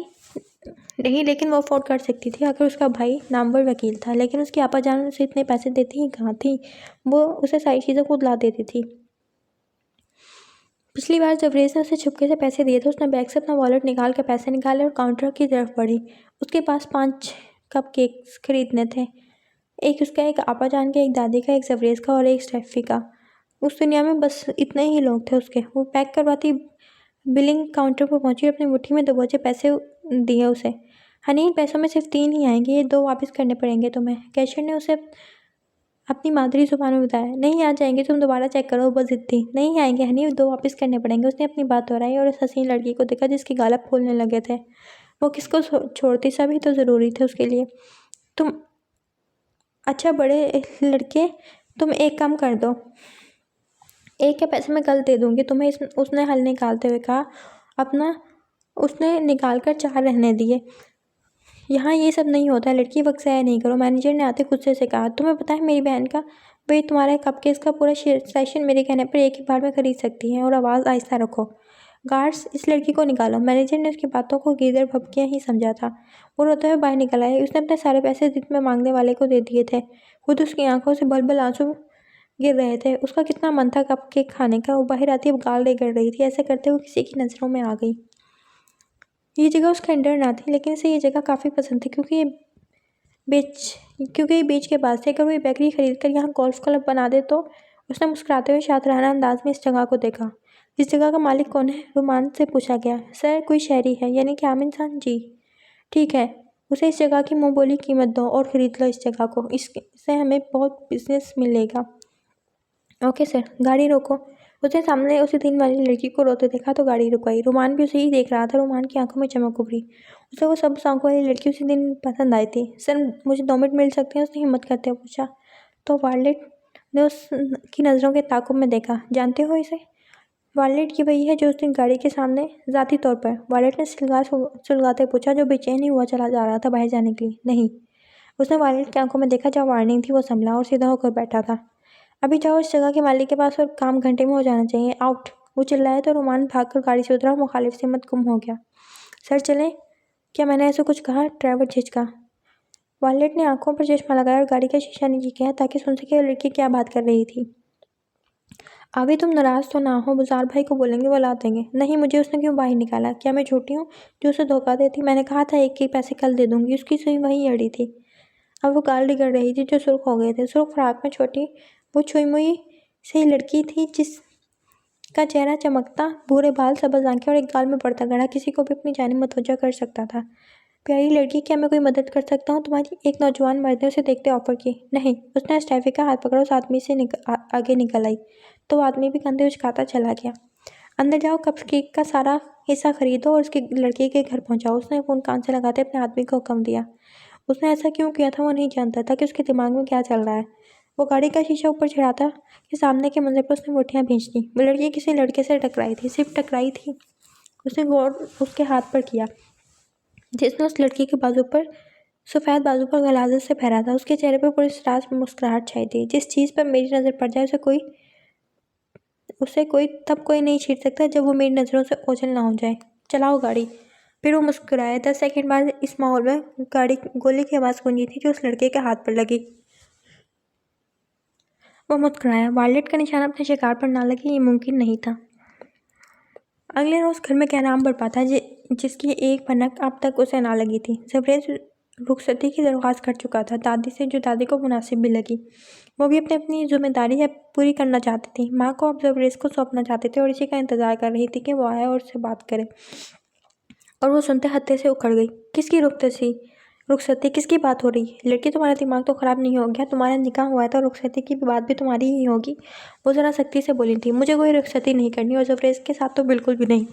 नहीं, लेकिन वो अफ़ोर्ड कर सकती थी अगर उसका भाई नामवर वकील था। लेकिन उसकी आपाजान उसे इतने पैसे देती ही कहाँ थी। वो उसे सारी चीज़ें खुद ला देती थी। पिछली बार जब रेस ने उसे छुपके से पैसे दिए थे, उसने बैग से अपना वॉलेट निकाल कर पैसे निकाले और काउंटर की तरफ बढ़ी। उसके पास 5 कप केक्स खरीदने थे। एक उसका, एक आपाजान का, एक दादी का, एक ज़बरेज़ का और एक स्टेफ़ी का। उस दुनिया में बस इतने ही लोग थे उसके। वो पैक करवाती बिलिंग काउंटर पर पहुंची और अपनी मुट्ठी में दबोचे पैसे दिए उसे। हनी, इन पैसों में सिर्फ 3 ही आएंगे, ये 2 वापस करने पड़ेंगे तुम्हें। कैशियर ने उसे अपनी मादरी ज़ुबान में बताया। नहीं आ जाएंगे, तुम दोबारा चेक करो। बस ज़िद थी। नहीं आएंगे हनी, 2 वापस करने पड़ेंगे। उसने अपनी बात दोहराई और उस हसीन लड़की को देखा जिसके गाल फूलने लगे थे। वो किसको छोड़ती, सभी तो ज़रूरी थे उसके लिए। तुम अच्छा बड़े लड़के, तुम एक काम कर दो, एक के पैसे मैं कल दे दूँगी तुम्हें। उसने हल निकालते हुए कहा। उसने निकाल कर 4 रहने दिए। यहाँ ये सब नहीं होता लड़की, वक्त ज़ाया नहीं करो। मैनेजर ने आते गुस्से से कहा। तुम्हें पता है मेरी बहन का भाई तुम्हारे कपकेक्स का पूरा सेशन मेरे कहने पर एक ही बार में खरीद सकती है। और आवाज़ आहिस्ता रखो। गार्ड्स, इस लड़की को निकालो। मैनेजर ने उसकी बातों को गीदड़ भभकियाँ ही समझा था। वो रोते हुए बाहर निकल आया। उसने अपने सारे पैसे जिद में मांगने वाले को दे दिए थे। खुद उसकी आंखों से बल आंसू गिर रहे थे। उसका कितना मन था कपकेक खाने का। वो बाहर आती अब गाल रगड़ रही थी। ऐसा करते हुए किसी की नज़रों में आ गई। ये जगह उसका अंडर ना थी, लेकिन इसे ये जगह काफ़ी पसंद थी क्योंकि ये बीच के पास थी। अगर वो ये बेकरी खरीद कर यहाँ गोल्फ क्लब बना दे तो। उसने मुस्कुराते हुए शातिराना अंदाज में इस जगह को देखा। इस जगह का मालिक कौन है? रोमान से पूछा गया। सर, कोई शहरी है, यानी कि आम इंसान। जी ठीक है, उसे इस जगह की मुँह बोली कीमत दो और ख़रीद लो इस जगह को। इससे हमें बहुत बिजनेस मिलेगा। ओके सर, गाड़ी रोको। उसने सामने उसी दिन वाली लड़की को रोते देखा तो गाड़ी रुकवाई। रुमान भी उसे ही देख रहा था। रुमान की आंखों में चमक उभरी। उसे वो सब आंखों वाली लड़की उसी दिन पसंद आई थी। सर मुझे 2 मिनट मिल सकते हैं? उसने हिम्मत करते हुए पूछा। तो वायलेट ने उसकी नज़रों के ताक़ुब में देखा। जानते हो इसे? वायलेट ये वही है जो उस दिन गाड़ी के सामने ज़ाती तौर पर, वायलेट ने सुलगाते पूछा, जो बेचैन ही हुआ चला जा रहा था बाहर जाने के लिए। नहीं। उसने वायलेट की आंखों में देखा। जहाँ वार्निंग थी वो संभला और सीधा होकर बैठा था। अभी जाओ इस जगह के मालिक के पास और काम घंटे में हो जाना चाहिए। आउट। वो चिल्लाए तो रुमान भागकर गाड़ी से उतरा और मुखालिफ से मत गुम हो गया। सर चलें? क्या मैंने ऐसा कुछ कहा? ड्राइवर झिझका। वायलेट ने आंखों पर चश्मा लगाया और गाड़ी का शीशा नीचे किया ताकि सुन सके वो लड़की क्या बात कर रही थी। अभी तुम नाराज तो ना हो? बुज़ार भाई को बोलेंगे, वो ला देंगे। नहीं, मुझे उसने क्यों बाहर निकाला? क्या मैं झूठी हूँ जो उसे धोखा देती? मैंने कहा था एक के पैसे कल दे दूंगी। उसकी सुई वहीं अड़ी थी। अब वो गाल रगड़ रही थी जो सुर्ख हो गए थे। सुर्ख फ्राक में छोटी वो छुई मुई सी लड़की थी जिसका चेहरा चमकता, भूरे बाल, सब्ज़ आंखें और एक गाल में बढ़ता गड़ा किसी को भी अपनी जानिब मतवज्जा कर सकता था। प्यारी लड़की, क्या मैं कोई मदद कर सकता हूँ तुम्हारी? एक नौजवान मर्द ने उसे देखते ऑफर की। नहीं। उसने स्टैफी का हाथ पकड़ा। उस आदमी से आगे निकल आई तो आदमी भी कंधे उचकाता चला गया। अंदर जाओ, कपकेक का सारा हिस्सा खरीदो और उसके लड़के के घर पहुंचाओ। उसने फ़ोन कान से लगाते अपने आदमी को हुक्म दिया। उसने ऐसा क्यों किया था वो नहीं जानता था कि उसके दिमाग में क्या चल रहा है। वो गाड़ी का शीशा ऊपर चढ़ाता कि सामने के मंजर पर उसने मुठ्ठियाँ भींच दी। वो लड़की किसी लड़के से टकराई थी, सिर्फ टकराई थी। उसने गौर उसके हाथ पर किया जिसने उस लड़की के बाजू पर, सफ़ेद बाजू पर गलाजत से फहरा था। उसके चेहरे पर पूरी सराज मुस्कुराहट छाई थी। जिस चीज़ पर मेरी नज़र पड़ जाए उसे कोई नहीं छीन सकता जब वो मेरी नज़रों से ओझल ना हो जाए। चलाओ गाड़ी। फिर वो मुस्कुराया। 10 सेकंड बाद इस माहौल में गाड़ी गोली की आवाज़ गूंजी थी जो उस लड़के के हाथ पर लगी। वो मुस्कुराया। वायलेट का निशाना अपने शिकार पर ना लगे ये मुमकिन नहीं था। अगले रोज़ घर में कहराम बरपा था जिसकी एक भनक अब तक उसे ना लगी थी। जबरेज रुखसती की दरख्वास्त कर चुका था दादी से, जो दादी को मुनासिब भी लगी। वो भी अपनी जिम्मेदारी अब पूरी करना चाहती थी। माँ को अब जबरेज को सौंपना चाहते थे और इसी का इंतज़ार कर रही थी कि वो आए और उससे बात करे। और वो सुनते हत्थे से उखड़ गई। किसकी रुखसती? किसकी बात हो रही है? लड़की, तुम्हारा दिमाग तो ख़राब नहीं हो गया? तुम्हारा निकाह हुआ था, रुखसती की बात भी तुम्हारी ही होगी। वो ज़रा सख्ती से बोली थी। मुझे कोई रुखसती नहीं करनी और जबरेज के साथ तो बिल्कुल भी नहीं।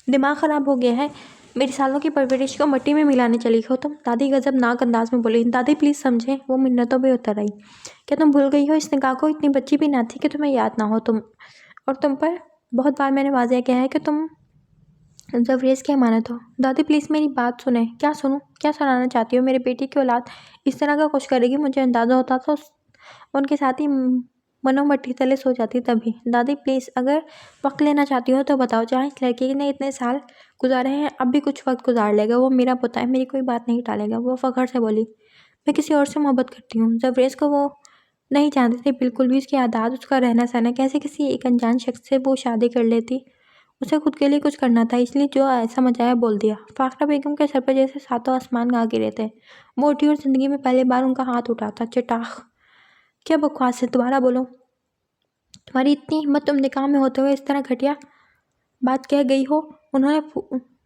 दिमाग ख़राब हो गया है? मेरी सालों की परवरिश को मिट्टी में मिलाने चली हो तुम? दादी गज़बनाक अंदाज में बोली। दादी प्लीज़ समझें। वो मिन्नतों पे उतर आई। क्या तुम भूल गई हो इस निकाह को? इतनी बच्ची भी ना थी कि तुम्हें याद ना हो। तुम पर बहुत बार मैंने वाज़ेह किया है कि तुम जबरेज की अमानत हो। दादी प्लीज़ मेरी बात सुने। क्या सुनूं? क्या सुनाना चाहती हो? मेरी बेटी की औलाद इस तरह का कुछ करेगी मुझे अंदाज़ा होता था उनके साथ ही मनोमट्टी तले सो जाती तभी। दादी प्लीज़, अगर वक्त लेना चाहती हो तो बताओ। जहाँ इस लड़की ने इतने साल गुजारे हैं अब भी कुछ वक्त गुजार लेगा। वो मेरा पुता है, मेरी कोई बात नहीं टालेगा। वो फ़ख्र से बोली। मैं किसी और से मोहब्बत करती हूँ। जबरेज को वो नहीं जानती थी बिल्कुल भी। उसकी आदत, उसका रहना सहना, कैसे किसी एक अनजान शख्स से वो शादी कर लेती। उसे खुद के लिए कुछ करना था, इसलिए जो समझ आया बोल दिया। फाखरा बेगम के सर पर जैसे सातों आसमान गा गिरे थे। वो उठी और ज़िंदगी में पहली बार उनका हाथ उठा था। चटाख! क्या बकवास है? दोबारा बोलो। तुम्हारी इतनी हिम्मत, तुम निकाह में होते हुए इस तरह घटिया बात कह गई हो? उन्होंने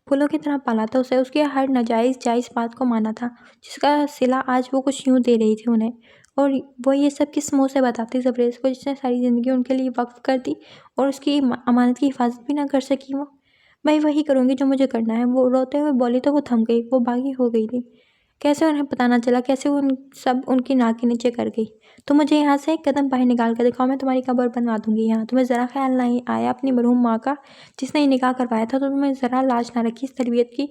फूलों की तरह पाला था उसे, उसकी हर जायज़ बात को माना था, जिसका सिला आज वो कुछ यूँ दे रही थी उन्हें। और वो ये सब किस मुँह से बताती जबरेज को, जिसने सारी ज़िंदगी उनके लिए वक्फ कर दी और उसकी अमानत की हिफाजत भी ना कर सकी वो। मैं वही करूँगी जो मुझे करना है। वो रोते हुए बोली तो वो थम गई। वो बागी हो गई थी। कैसे उन्हें पता ना चला? कैसे सब उनकी नाक के नीचे कर गई? तो मुझे यहाँ से एक कदम बाहर निकाल कर दिखाओ, मैं तुम्हारी कब्र बनवा दूंगी यहाँ। तुम्हें ज़रा ख्याल नहीं आया अपनी मरहूम माँ का, जिसने ये निकाह करवाया था? तो तुम्हें ज़रा लाज ना रखी इस तरबियत की?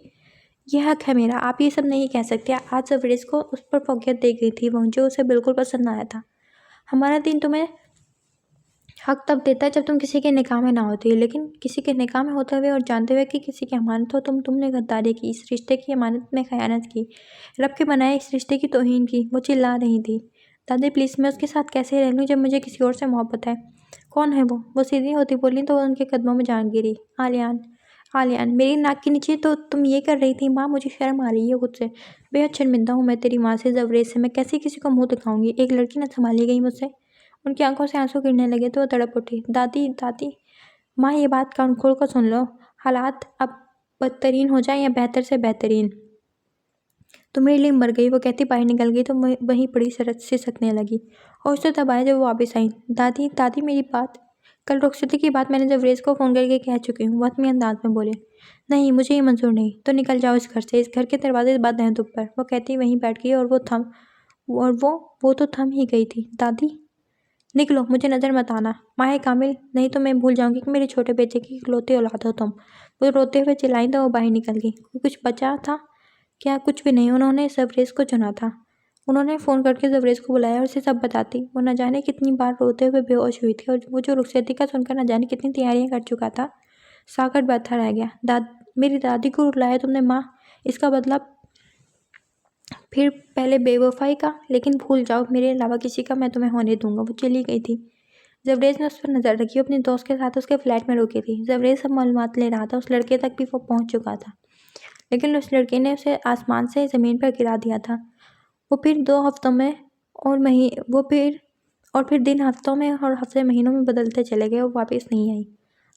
यह हक है मेरा, आप ये सब नहीं कह सकते। आज जबरेज को उस पर फोकियत दे गई थी वो, जो उसे बिल्कुल पसंद आया था। हमारा दिन तुम्हें हक तब देता है जब तुम किसी के निकाह में ना होती है, लेकिन किसी के निकाह में होते हुए और जानते हुए कि किसी की अमानत हो तुमने गद्दारी की, इस रिश्ते की अमानत में खयानत की, रब के बनाए इस रिश्ते की तौहीन की। वो चिल्ला रही थी। दादी प्लीज़, मैं उसके साथ कैसे रह लूँ जब मुझे किसी और से मोहब्बत है? कौन है वो सीधी होती बोली तो उनके कदमों में जान गिरी। आलियान, मेरी नाक के नीचे तो तुम ये कर रही थी? माँ, मुझे शर्म आ रही है खुद से। बेहद शर्मिंदा हूँ मैं तेरी माँ से, जबरेज से। मैं कैसे किसी को मुँह दिखाऊंगी? एक लड़की न संभाली गई मुझसे। उनकी आंखों से आंसू गिरने लगे तो वो तड़प उठी। दादी माँ, ये बात कान खोल कर सुन लो। हालात अब बदतरीन हो जाए या बेहतर से बेहतरीन, तो मेरे लिए मर गई। वो कहती बाहर निकल गई तो मैं वहीं पड़ी सिसकने लगी और उसे तब आया जब वो वापस आई। दादी मेरी बात। कल रुखसती की बात मैंने जबरेज़ को फ़ोन करके कह चुकी हूँ। वो हतमी अंदाज में बोले, नहीं मुझे ये मंज़ूर नहीं, तो निकल जाओ इस घर से, इस घर के दरवाजे बंद हैं तुम पर। वो कहती वहीं बैठ गई और वो तो थम ही गई थी। दादी निकलो, मुझे नज़र मत आना। माहे कामिल, नहीं तो मैं भूल जाऊंगी कि मेरे छोटे बेटे की इकलौती औलाद हो तुम। वो रोते हुए चिल्लाई तो वो बाहर निकल गई। कुछ बचा था क्या? कुछ भी नहीं। उन्होंने जबरेज़ को चुना था। उन्होंने फ़ोन करके जबरेज़ को बुलाया और उसे सब बताती। वो न जाने कितनी बार रोते हुए बेहोश हुई थी और वो जो रुखसती का सुनकर न जाने कितनी तैयारियां कर चुका था। साकर बैठा रह गया। मेरी दादी को रुलाया तुमने माँ, इसका बदला फिर पहले बेवफाई का, लेकिन भूल जाओ मेरे अलावा किसी का मैं तुम्हें होने दूंगा। वो चली गई थी। जबरेज़ ने उस पर नज़र रखी। अपने दोस्त के साथ उसके फ्लैट में रुकी थी। जबरेज़ सब मालूमात ले रहा था। उस लड़के तक भी वो पहुंच चुका था, लेकिन उस लड़के ने उसे आसमान से ज़मीन पर गिरा दिया था। वो फिर 2 हफ्तों में और फिर दिन हफ्तों में और हफ्ते महीनों में बदलते चले गए। वो वापस नहीं आई।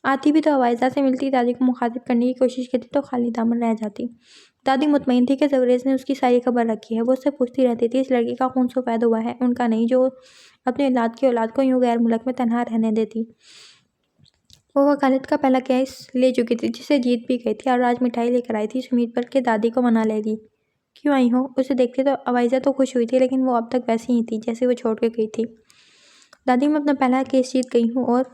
आती भी तो अवाइजा से मिलती, दादी को मुखातिब करने की कोशिश करती तो खाली दामन रह जाती। दादी मुतमईन थी कि जबरेज़ ने उसकी सारी खबर रखी है। वो उससे पूछती रहती थी, इस लड़की का खून सफेद हुआ है, उनका नहीं, जो अपने औलाद को यूं गैर मुल्क में तनहा रहने देती। वो वकालत का पहला केस ले चुकी थी, जिसे जीत भी गई थी, और आज मिठाई लेकर आई थी इस उम्मीद पर कि दादी को मना लेगी। क्यों आई हो? उसे देखते तो अवाइजा तो खुश हुई थी, लेकिन वो अब तक वैसी ही थी जैसे वो छोड़ के गई थी। दादी, मैं अपना पहला केस जीत गई हूँ और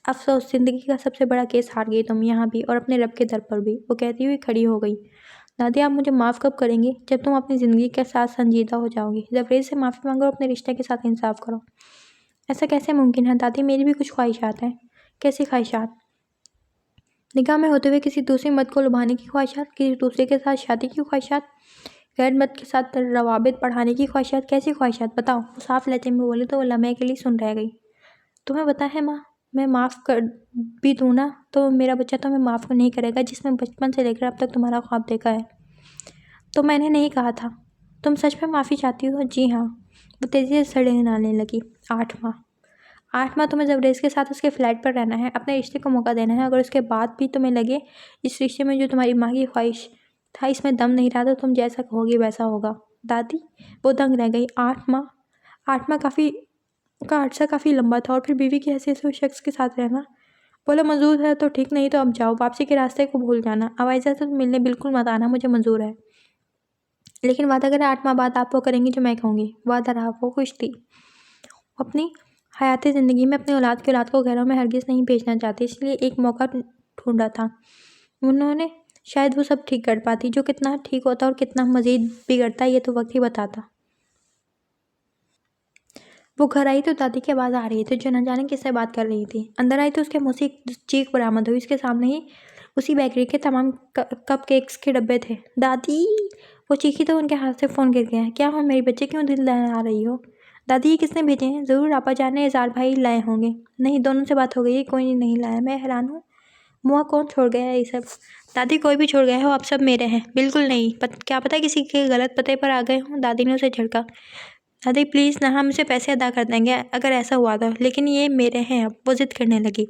अफसोस, जिंदगी का सबसे बड़ा केस हार गई तुम, यहाँ भी और अपने रब के दर पर भी। वो कहती हुई खड़ी हो गई। दादी, आप मुझे माफ़ कब करेंगी? जब तुम अपनी ज़िंदगी के साथ संजीदा हो जाओगी। जबरेज़ से माफ़ी मांगो और अपने रिश्ते के साथ इंसाफ करो। ऐसा कैसे मुमकिन है दादी? मेरी भी कुछ ख्वाहिशात हैं। कैसी ख्वाहिशात? निकाह में होते हुए किसी दूसरी मर्द को लुभाने की ख्वाहिशात, किसी दूसरे के साथ शादी की ख्वाहिशात, गैर मर्द के साथ रवाबित बढ़ाने की ख्वाहिशात। कैसी ख्वाहिशात बताओ? वो साफ लहजे में बोली तो वो लम्हे के लिए सुन रह गई। तुम्हें पता है माँ, मैं माफ़ कर भी दूँ ना तो मेरा बच्चा तुम्हें माफ़ नहीं करेगा, जिसने बचपन से लेकर अब तक तुम्हारा ख्वाब देखा है। तो मैंने नहीं कहा था। तुम सच में माफ़ी चाहती हो? जी हाँ। वो तेज़ी से सड़नाने लगी। 8 माह। 8 माह तुम्हें जबरेज़ के साथ उसके फ्लैट पर रहना है, अपने रिश्ते को मौका देना है। अगर उसके बाद भी तुम्हें लगे इस रिश्ते में जो तुम्हारी माँ की ख्वाहिश था इसमें दम नहीं रहा, तो तुम जैसा कहोगी वैसा होगा। दादी, वो दंग रह गई। 8 माह? 8 माह का अर्सा काफ़ी लंबा था, और फिर बीवी की हैसियत से उस शख्स के साथ रहना। बोला, मंजूर है तो ठीक, नहीं तो अब जाओ, वापसी के रास्ते को भूल जाना। अवाइजा से मिलने बिल्कुल मत आना, मुझे मंजूर है, लेकिन वादा करें 8 माह बाद आप वो करेंगी जो मैं कहूँगी। वादा रहा। वो खुश थी। अपनी हयाती ज़िंदगी में अपनी औलाद को घरों में हरगिज़ नहीं भेजना चाहती, इसलिए एक मौका ढूंढा था उन्होंने। शायद वो सब ठीक कर पाती। जो कितना ठीक होता और कितना मज़ीद बिगड़ता ये तो वक्त ही बताता। वो घर आई तो दादी की आवाज़ आ रही थी, जो न जाने किससे बात कर रही थी। अंदर आई तो उसके मुँह से एक चीख बरामद हुई। उसके सामने ही उसी बेकरी के तमाम कप केक्स के डब्बे थे। दादी! वो चीखी तो उनके हाथ से फ़ोन गिर गया। क्या हो मेरे बच्चे, क्यों दिल दहला रही हो? दादी, ये किसने भेजे हैं? ज़रूर आपा जान ने इज़हार भाई लाए होंगे। नहीं, दोनों से बात हो गई है, कोई नहीं लाया। मैं हैरान हूँ, मुआ कौन छोड़ गया है ये सब? दादी, कोई भी छोड़ गया हो, आप सब मेरे हैं। बिल्कुल नहीं, क्या पता किसी के गलत पते पर आ गए हों। दादी ने उसे झड़का। दादी प्लीज़ ना, हम इसे पैसे अदा कर देंगे अगर ऐसा हुआ तो, लेकिन ये मेरे हैं अब। वो ज़िद करने लगी।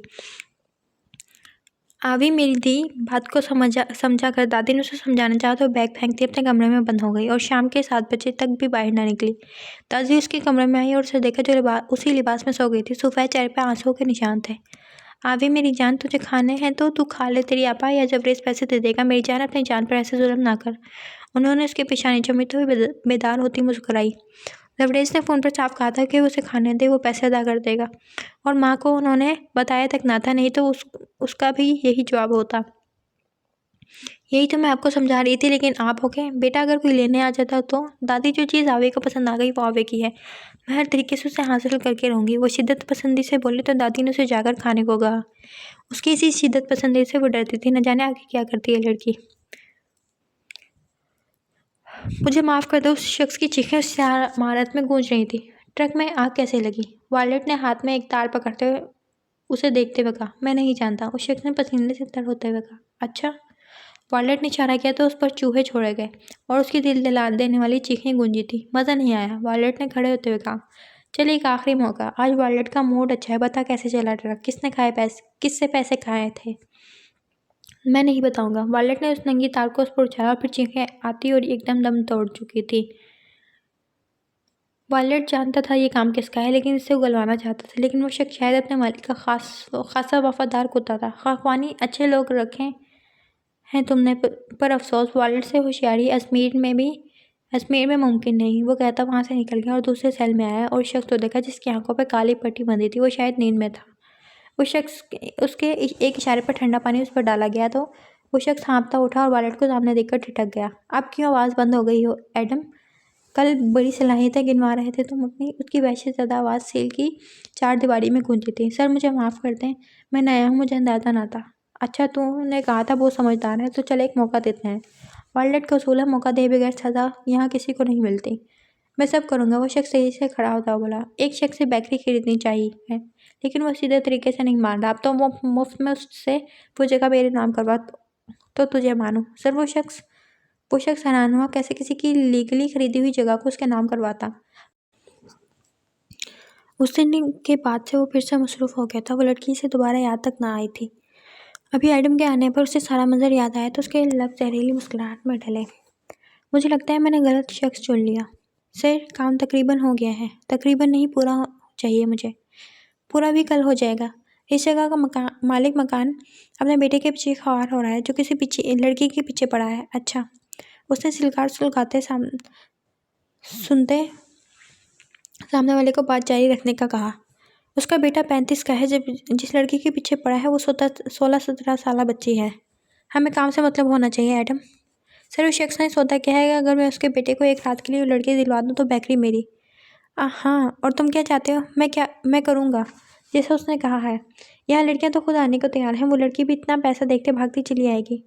आवी मेरी दी बात को समझा कर दादी ने उसे समझाना चाहा तो बैग फेंकती अपने कमरे में बंद हो गई और शाम के 7 बजे तक भी बाहर ना निकली। दादी उसके कमरे में आई और उसे देखा जो उसी लिबास में सो गई थी। सफ़ेद चेहरे पे आंसुओं के निशान थे। आवी मेरी जान, तुझे खाने हैं तो तू खा ले, तेरी आपा या जबरेज़ पैसे दे देगा। मेरी जान, अपनी जान पर ऐसे जुल्म ना कर। उन्होंने उसकी पेशानी चूमते हुए बेदार होती मुस्कुराई। जबरेज़ ने फ़ोन पर साफ कहा था कि उसे खाने दे, वो पैसे अदा कर देगा, और माँ को उन्होंने बताया तक ना था, नहीं तो उसका भी यही जवाब होता। यही तो मैं आपको समझा रही थी, लेकिन आप हो गए। बेटा, अगर कोई लेने आ जाता तो? दादी, जो चीज़ आवे को पसंद आ गई वो आवे की है, मैं हर तरीके से उसे हासिल करके रहूँगी। वो शिद्दत पसंदी से बोली तो दादी ने उसे जाकर खाने को कहा। उसकी इसी शिद्दत पसंदी से वो डरती थी, न जाने आगे क्या करती है लड़की। मुझे माफ़ कर दो, उस शख्स की चीखें उस इमारत में गूंज रही थी। ट्रक में आग कैसे लगी? वायलट ने हाथ में एक तार पकड़ते हुए उसे देखते हुए कहा। मैं नहीं जानता, उस शख्स ने पसीने से तर होते हुए कहा। अच्छा। वायलट ने इशारा किया तो उस पर चूहे छोड़े गए और उसकी दिल दिला देने वाली चीखें गूंजी थी। मज़ा नहीं आया, वायलट ने खड़े होते हुए कहा। चलिए, एक आखिरी मौका। आज वायलट का मूड अच्छा है, बता कैसे चला ट्रक, किससे पैसे खाए थे? मैं नहीं बताऊंगा। वायलट ने उस नंगी तार को उस पर उछाला और फिर चीखें आती और एकदम दम तोड़ चुकी थी। वायलट जानता था ये काम किसका है, लेकिन इससे उगलवाना चाहता था। लेकिन वो शख्स शायद अपने मालिक का खासा वफादार कुत्ता था। खाकवानी अच्छे लोग रखे हैं तुमने, पर अफसोस वायलट से होशियारी अजमेर में मुमकिन नहीं। वो कहता वहां से निकल गया और दूसरे सेल में आया और शख्स को देखा जिसकी आंखों पर काली पट्टी बंधी थी। वो शायद नींद में था। वो शख्स उसके एक इशारे पर ठंडा पानी उस पर डाला गया तो वो शख्स हाँफता उठा और वायलट को सामने देखकर ठिठक गया। अब क्यों आवाज़ बंद हो गई हो एडम? कल बड़ी सलाहियतें गिनवा रहे थे तुम अपनी। उसकी वहशत ज़्यादा आवाज़ सेल की चारदीवारी में गूंजी थी। सर मुझे माफ़ कर दें, मैं नया हूँ, मुझे अंदाज़ा ना था। अच्छा तूने कहा था वो समझदार है, तो चल एक मौका देते हैं। वायलट का उसूल है, मौका दे बगैर सज़ा यहाँ किसी को नहीं मिलती। मैं सब करूँगा। वो शख्स तेजी से खड़ा होता हुआ बोला। एक शख्स से बेकरी खरीदनी चाहिए है, लेकिन वो सीधे तरीके से नहीं मान रहा। अब तो वो मुफ्त में उससे वो जगह मेरे नाम करवा तो तुझे मानूं। सर वो शख्स हैरान हुआ, कैसे किसी की लीगली खरीदी हुई जगह को उसके नाम करवाता। उस दिन के बाद से वो फिर से मसरूफ़ हो गया था। वो लड़की से दोबारा याद तक ना आई थी। अभी एडम के आने पर उसे सारा मंजर याद आया तो उसके लब जहरीली मुस्कुराहट में ढले। मुझे लगता है मैंने गलत शख्स चुन लिया। सर काम तकरीबन हो गया है। तकरीबन नहीं, पूरा चाहिए मुझे। पूरा भी कल हो जाएगा। इस जगह का मालिक अपने बेटे के पीछे ख्वार हो रहा है जो किसी पीछे लड़की के पीछे पड़ा है। अच्छा, उसने सिलकार सुलगाते सुनते सामने वाले को बात जारी रखने का कहा। उसका बेटा 35 का है, जब जिस लड़की के पीछे पड़ा है वो 16-17 साल बच्ची है। हमें काम से मतलब होना चाहिए एडम। सर उस शख्स ने सौदा किया है कि अगर मैं उसके बेटे को एक रात के लिए लड़की दिलवा दूँ तो बेकरी मेरी। हाँ, और तुम क्या चाहते हो? मैं करूँगा जैसा उसने कहा है। यहाँ लड़कियाँ तो खुद आने को तैयार हैं। वो लड़की भी इतना पैसा देखते भागती चली आएगी।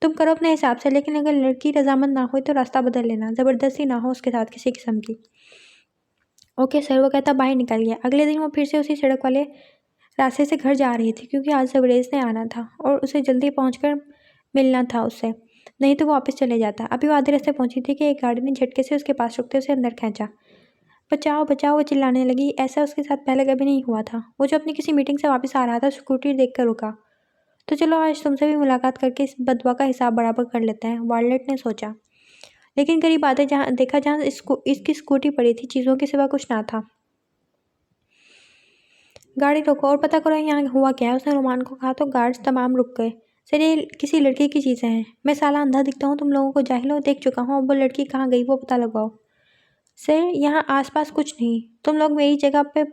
तुम करो अपने हिसाब से, लेकिन अगर लड़की रजामंद ना हो तो रास्ता बदल लेना। ज़बरदस्ती ना हो उसके साथ किसी किस्म की। Okay sir. वो कहता बाहर निकल गया। अगले दिन वो फिर से उसी सड़क वाले रास्ते से घर जा रही थी क्योंकि आज जबरेज ने आना था और उसे जल्दी पहुंचकर मिलना था उससे, नहीं तो वो वापस चले जाता। अभी वो आधे रास्ते पहुंची थी कि एक गाड़ी ने झटके से उसके पास रुकते उसे अंदर खींचा। बचाओ बचाओ, वो चिल्लाने लगी। ऐसा उसके साथ पहले कभी नहीं हुआ था। वो जो अपनी किसी मीटिंग से वापस आ रहा था, स्कूटी देखकर रुका। तो चलो आज तुमसे भी मुलाकात करके इस बदवा का हिसाब बराबर कर लेते हैं, वायलेट ने सोचा। लेकिन करीब आते जहाँ इसकी स्कूटी पड़ी थी, चीज़ों के सिवा कुछ ना था। गाड़ी रोको और पता करो यहाँ हुआ क्या है, उसने रोमान को कहा तो गार्ड्स तमाम रुक गए। सर ये किसी लड़की की चीज़ें हैं। मैं साला अंधा दिखता हूँ तुम लोगों को? जाहिल हो, देख चुका हूँ। अब वो लड़की कहाँ गई वो पता लगाओ। सर यहाँ आसपास कुछ नहीं। तुम लोग मेरी जगह पे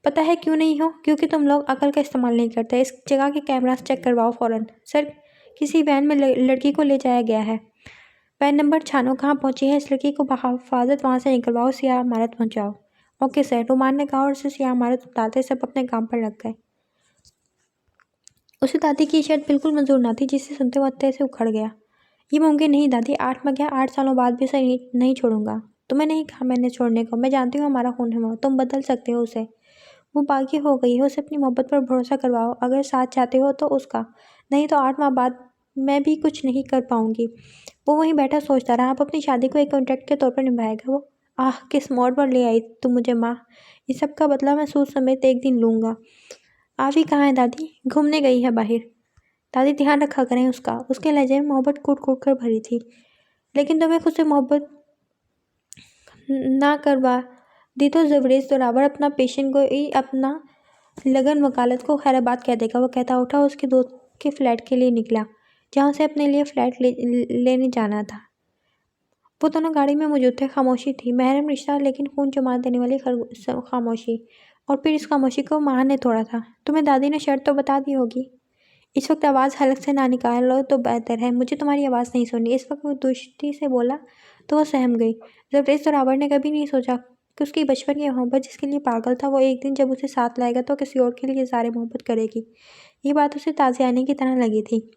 पता है क्यों नहीं हो? क्योंकि तुम लोग अकल का इस्तेमाल नहीं करते। इस जगह के कैमरास चेक करवाओ फ़ौरन। सर किसी वैन में लड़की को ले जाया गया है। वैन नंबर 96 कहाँ पहुँची है? इस लड़की को बहिफाजत वहाँ से निकलवाओ, सियाह इमारत पहुँचाओ। ओके सर, रोमान ने कहा और उसे सियाह इमारत बताते सब अपने काम पर लग गए। उसे दादी की शर्त बिल्कुल मंजूर ना थी, जिसे सुनते वो अत्ते से उखड़ गया। ये मुमकिन नहीं दादी, 8 में गया, 8 सालों बाद भी उसे नहीं छोड़ूंगा। तुम्हें नहीं कहा मैंने छोड़ने को। मैं जानती हूँ हमारा खून है वो, तुम बदल सकते हो उसे। वो बागी हो गई है, उसे अपनी मोहब्बत पर भरोसा करवाओ। अगर साथ चाहते हो तो उसका, नहीं तो 8 माह बाद मैं भी कुछ नहीं कर पाऊंगी। वो वहीं बैठा सोचता रहा। अब अपनी शादी को एक कॉन्ट्रैक्ट के तौर पर निभाएगा वो। आह किस मोड़ पर ले आई तुम मुझे माँ। इस सब का बदला मैं सूद समेत एक दिन लूँगा। आवी कहाँ है दादी? घूमने गई है बाहर। दादी ध्यान रखा करें उसका। उसके लहजे में मोहब्बत कूट कूट कर भरी थी। लेकिन तुम्हें खुद से मोहब्बत ना करवा दी तो जबरेज बराबर अपना पेशेंट को ही अपना लगन वकालत को खैराबाद कह देगा। वो कहता उठा, उसके दोस्त के फ्लैट के लिए निकला जहाँ से अपने लिए फ्लैट लेने जाना था। वो दोनों गाड़ी में मौजूद थे। खामोशी थी, महरम रिश्ता लेकिन खून जमा देने वाली खामोशी। और फिर इस खामोशी को माँ ने तोड़ा था। तुम्हें दादी ने शर्त तो बता दी होगी। इस वक्त आवाज़ हलक से ना निकालो तो बेहतर है। मुझे तुम्हारी आवाज़ नहीं सुननी। इस वक्त वो दुष्टी से बोला तो वो सहम गई। जबरेज बराबर ने कभी नहीं सोचा कि उसकी बचपन की मोहब्बत जिसके लिए पागल था, वो एक दिन जब उसे साथ लाएगा तो किसी और के लिए इज़हार मोहब्बत करेगी। ये बात उसे ताज़ियानी की तरह लगी थी।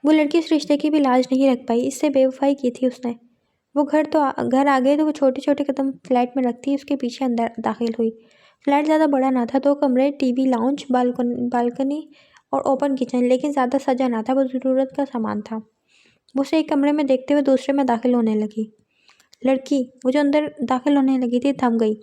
वो लड़की उस रिश्ते की भी लाज नहीं रख पाई। इससे बेवफाई की थी उसने। वो घर आ गए तो वो छोटे छोटे कदम फ्लैट में रखती उसके पीछे अंदर दाखिल हुई। फ्लैट ज़्यादा बड़ा ना था। 2 कमरे, टीवी, लाउंज, बालकनी और ओपन किचन, लेकिन ज़्यादा सजा ना था। वो ज़रूरत का सामान था। वो उसे एक कमरे में देखते हुए दूसरे में दाखिल होने लगी। लड़की वो जो अंदर दाखिल होने लगी थी थम गई।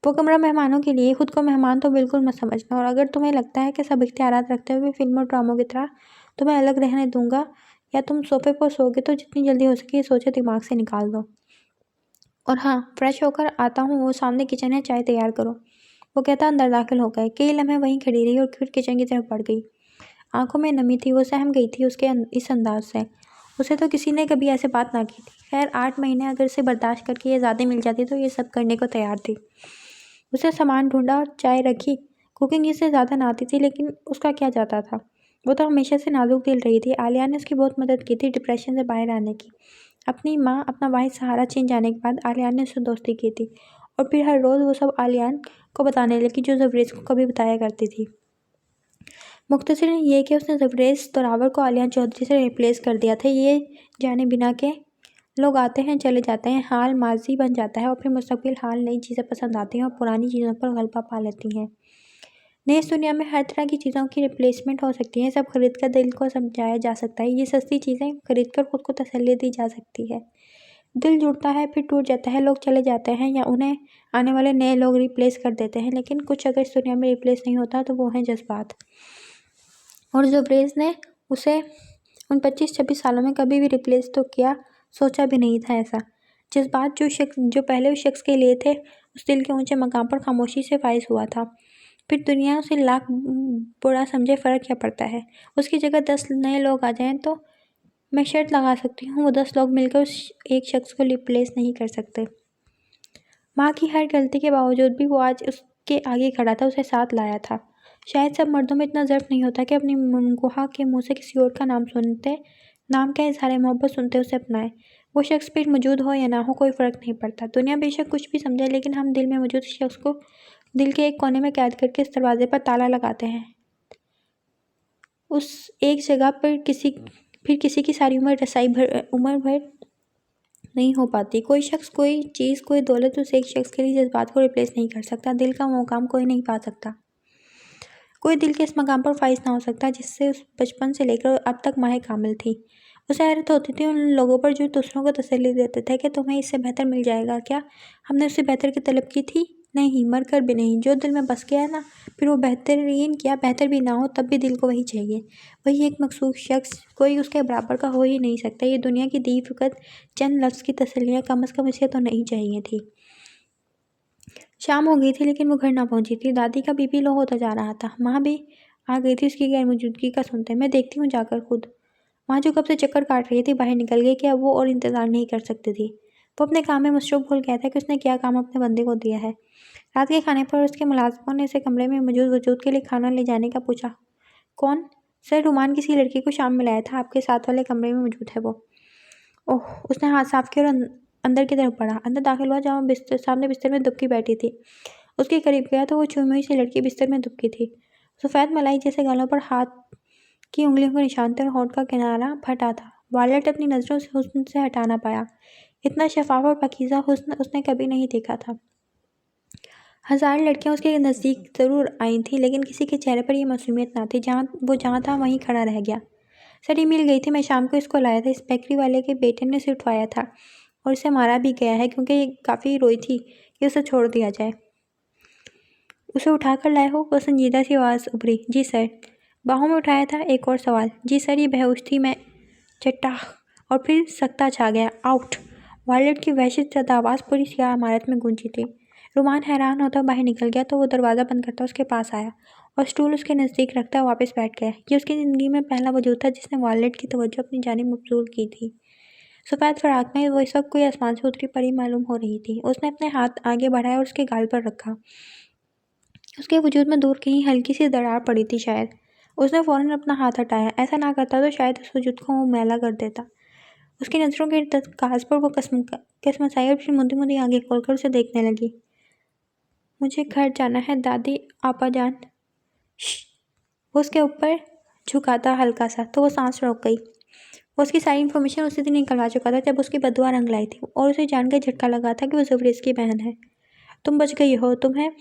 वो कमरा मेहमानों के लिए, खुद को मेहमान तो बिल्कुल मत समझना। और अगर तुम्हें लगता है कि सब इख्तियारात रखते हुए फिल्म और ड्रामों की तरह तुम्हें अलग रहने दूंगा या तुम सोफे पर सोओगे तो जितनी जल्दी हो सके ये सोचे दिमाग से निकाल दो। और हाँ, फ्रेश होकर आता हूँ, वो सामने किचन है, चाय तैयार करो। वो कहता अंदर दाखिल हो गए। कई लम्हे वहीं खड़ी रही और फिर किचन की तरफ बढ़ गई। आंखों में नमी थी, वो सहम गई थी उसके इस अंदाज से। उसे तो किसी ने कभी ऐसे बात ना की थी। खैर 8 महीने अगर इसे बर्दाश्त करके ये ज़्यादा मिल जाती तो ये सब करने को तैयार थी। उसे सामान ढूंढा और चाय रखी। कुकिंग इससे ज़्यादा ना आती थी, लेकिन उसका क्या जाता था। वो तो हमेशा से नाजुक दिल रही थी। आलिया ने उसकी बहुत मदद की थी डिप्रेशन से बाहर आने की। अपनी माँ अपना वाहिद सहारा छीन जाने के बाद आलियान ने उससे दोस्ती की थी, और फिर हर रोज़ वो सब आलियान को बताने लगी जो जबरेज़ को कभी बताया करती थी। मुख्तसर ये कि उसने जबरेज़ तोरावर को आलियान चौधरी से रिप्लेस कर दिया था। ये जाने बिना के लोग आते हैं चले जाते हैं, हाल माजी बन जाता है और फिर मुस्तकबिल हाल नई चीज़ें पसंद आती हैं और पुरानी चीज़ों पर गलबा पा लेती हैं। नई इस दुनिया में हर तरह की चीज़ों की रिप्लेसमेंट हो सकती है। सब खरीद कर दिल को समझाया जा सकता है। ये सस्ती चीज़ें खरीद कर खुद को तसल्ली दी जा सकती है। दिल जुड़ता है फिर टूट जाता है, लोग चले जाते हैं या उन्हें आने वाले नए लोग रिप्लेस कर देते हैं, लेकिन कुछ अगर इस दुनिया में रिप्लेस नहीं होता तो वो हैं जज्बात। और जबरेज़ ने उसे उन 25-26 सालों में कभी भी रिप्लेस तो किया, सोचा भी नहीं था ऐसा। जज्बात जो पहले उस शख्स के लिए थे, उस दिल के ऊंचे मकाम पर खामोशी से फाइज हुआ था। फिर दुनिया उसे लाख बुरा समझे, फ़र्क क्या पड़ता है। उसकी जगह 10 नए लोग आ जाएं तो मैं शर्त लगा सकती हूँ वो 10 लोग मिलकर उस एक शख्स को रिप्लेस नहीं कर सकते। माँ की हर गलती के बावजूद भी वो आज उसके आगे खड़ा था, उसे साथ लाया था। शायद सब मर्दों में इतना ज़र्फ नहीं होता कि अपनी मनगुहा के मुंह से किसी और का नाम का इज़हार मोहब्बत सुनते उसे अपनाए। वो शख्स फिर मौजूद हो या ना हो, कोई फ़र्क नहीं पड़ता। दुनिया बेशक कुछ भी समझे, लेकिन हम दिल में मौजूद शख्स को दिल के एक कोने में कैद करके इस दरवाजे पर ताला लगाते हैं। उस एक जगह पर किसी की सारी उम्र भर नहीं हो पाती। कोई शख्स, कोई चीज़, कोई दौलत उस एक शख्स के लिए जज्बात को रिप्लेस नहीं कर सकता। दिल का मुकाम कोई नहीं पा सकता। कोई दिल के इस मकाम पर फाइज ना हो सकता जिससे उस बचपन से लेकर अब तक माहे कामिल थी। उसे हैरत होती थी उन लोगों पर जो दूसरों को तसल्ली देते थे कि तुम्हें इससे बेहतर मिल जाएगा क्या। हमने उससे बेहतर की तलब की थी? नहीं, मर कर भी नहीं। जो दिल में बस गया ना, फिर वो बेहतरीन क्या बेहतर भी ना हो तब भी दिल को वही चाहिए। वही एक मखसूस शख्स, कोई उसके बराबर का हो ही नहीं सकता। ये दुनिया की दी फ़कत चंद लफ्ज़ की तसल्लियाँ कम अज़ कम इसे तो नहीं चाहिए थी। शाम हो गई थी, लेकिन वो घर ना पहुंची थी। दादी का बीपी लो होता जा रहा था। माँ भी आ गई थी उसकी गैर मौजूदगी का सुनते। मैं देखती हूँ जाकर खुद। माँ जो कब से चक्कर काट रही थी बाहर निकल गई कि अब वो और इंतज़ार नहीं कर सकती थी। वो अपने काम में मसरूफ़ भूल गया था कि उसने क्या काम अपने बंदे को दिया है। रात के खाने पर उसके मुलाज़िमों ने उसे कमरे में मौजूद वजूद के लिए खाना ले जाने का पूछा। कौन? सर, रुमान किसी लड़की को शाम में लाया था, आपके साथ वाले कमरे में मौजूद है वो। ओह! उसने हाथ साफ किया और अंदर की तरफ बढ़ा। अंदर दाखिल हुआ जहाँ सामने बिस्तर में दुबकी बैठी थी। उसके करीब गया तो वो छुई हुई सी लड़की बिस्तर में दुबकी थी। सफ़ेद मलाई जैसे गालों पर हाथ की उंगलियों के निशान थे और होंठ का किनारा फटा था। वायलेट अपनी नज़रों से हुस्न से हटा ना पाया। इतना शफ़ाफ़ और पाकीज़ा हुस्न उसने कभी नहीं देखा था। हज़ार लड़कियां उसके नज़दीक ज़रूर आई थीं, लेकिन किसी के चेहरे पर यह मासूमियत ना थी। जहाँ था वहीं खड़ा रह गया। सर, ये मिल गई थी, मैं शाम को इसको लाया था। इस बेकरी वाले के बेटे ने इसे उठवाया था और इसे मारा भी गया है क्योंकि ये काफ़ी रोई थी कि उसे छोड़ दिया जाए। उसे उठा कर लाए हो? वो संजीदा सी आवाज़ उभरी। जी सर। बाहों में उठाया था? एक और सवाल। जी सर। ये बेहोश थी मैं। चट्टाह। और फिर सख्ता छा गया। आउट। वायलेट की वहशत ज़दा आवाज़ पूरी सियाह इमारत में गूंजी थी। रुमान हैरान होता बाहर निकल गया तो वो दरवाज़ा बंद करता उसके पास आया और स्टूल उसके नज़दीक रखता वापस बैठ गया। ये उसकी ज़िंदगी में पहला वजूद था जिसने वायलेट की तवज्जो अपनी जानिब मबज़ूल की थी। सफ़ेद फ़राक में वो इस वक्त कोई आसमान से उतरी परी मालूम हो रही थी। उसने अपने हाथ आगे बढ़ाया और उसके गाल पर रखा। उसके वजूद में दूर कहीं हल्की सी दरार पड़ी थी शायद। उसने फ़ौरन अपना हाथ हटाया। ऐसा ना करता तो शायद उस वजूद को वो मैला कर देता। उसकी नज़रों के काज पर वो कसमसाई और फिर मुंदी आगे खोलकर उसे देखने लगी। मुझे घर जाना है दादी, आपा जान। वो उसके ऊपर झुका था हल्का सा, तो वो सांस रोक गई। वो उसकी सारी इन्फॉर्मेशन उसी दिन निकलवा चुका था जब उसकी बदुआ रंग लाई थी, और उसे जानकर झटका लगा था कि वो ज़बरेज़ की बहन है। तुम बच गई हो, तुम्हें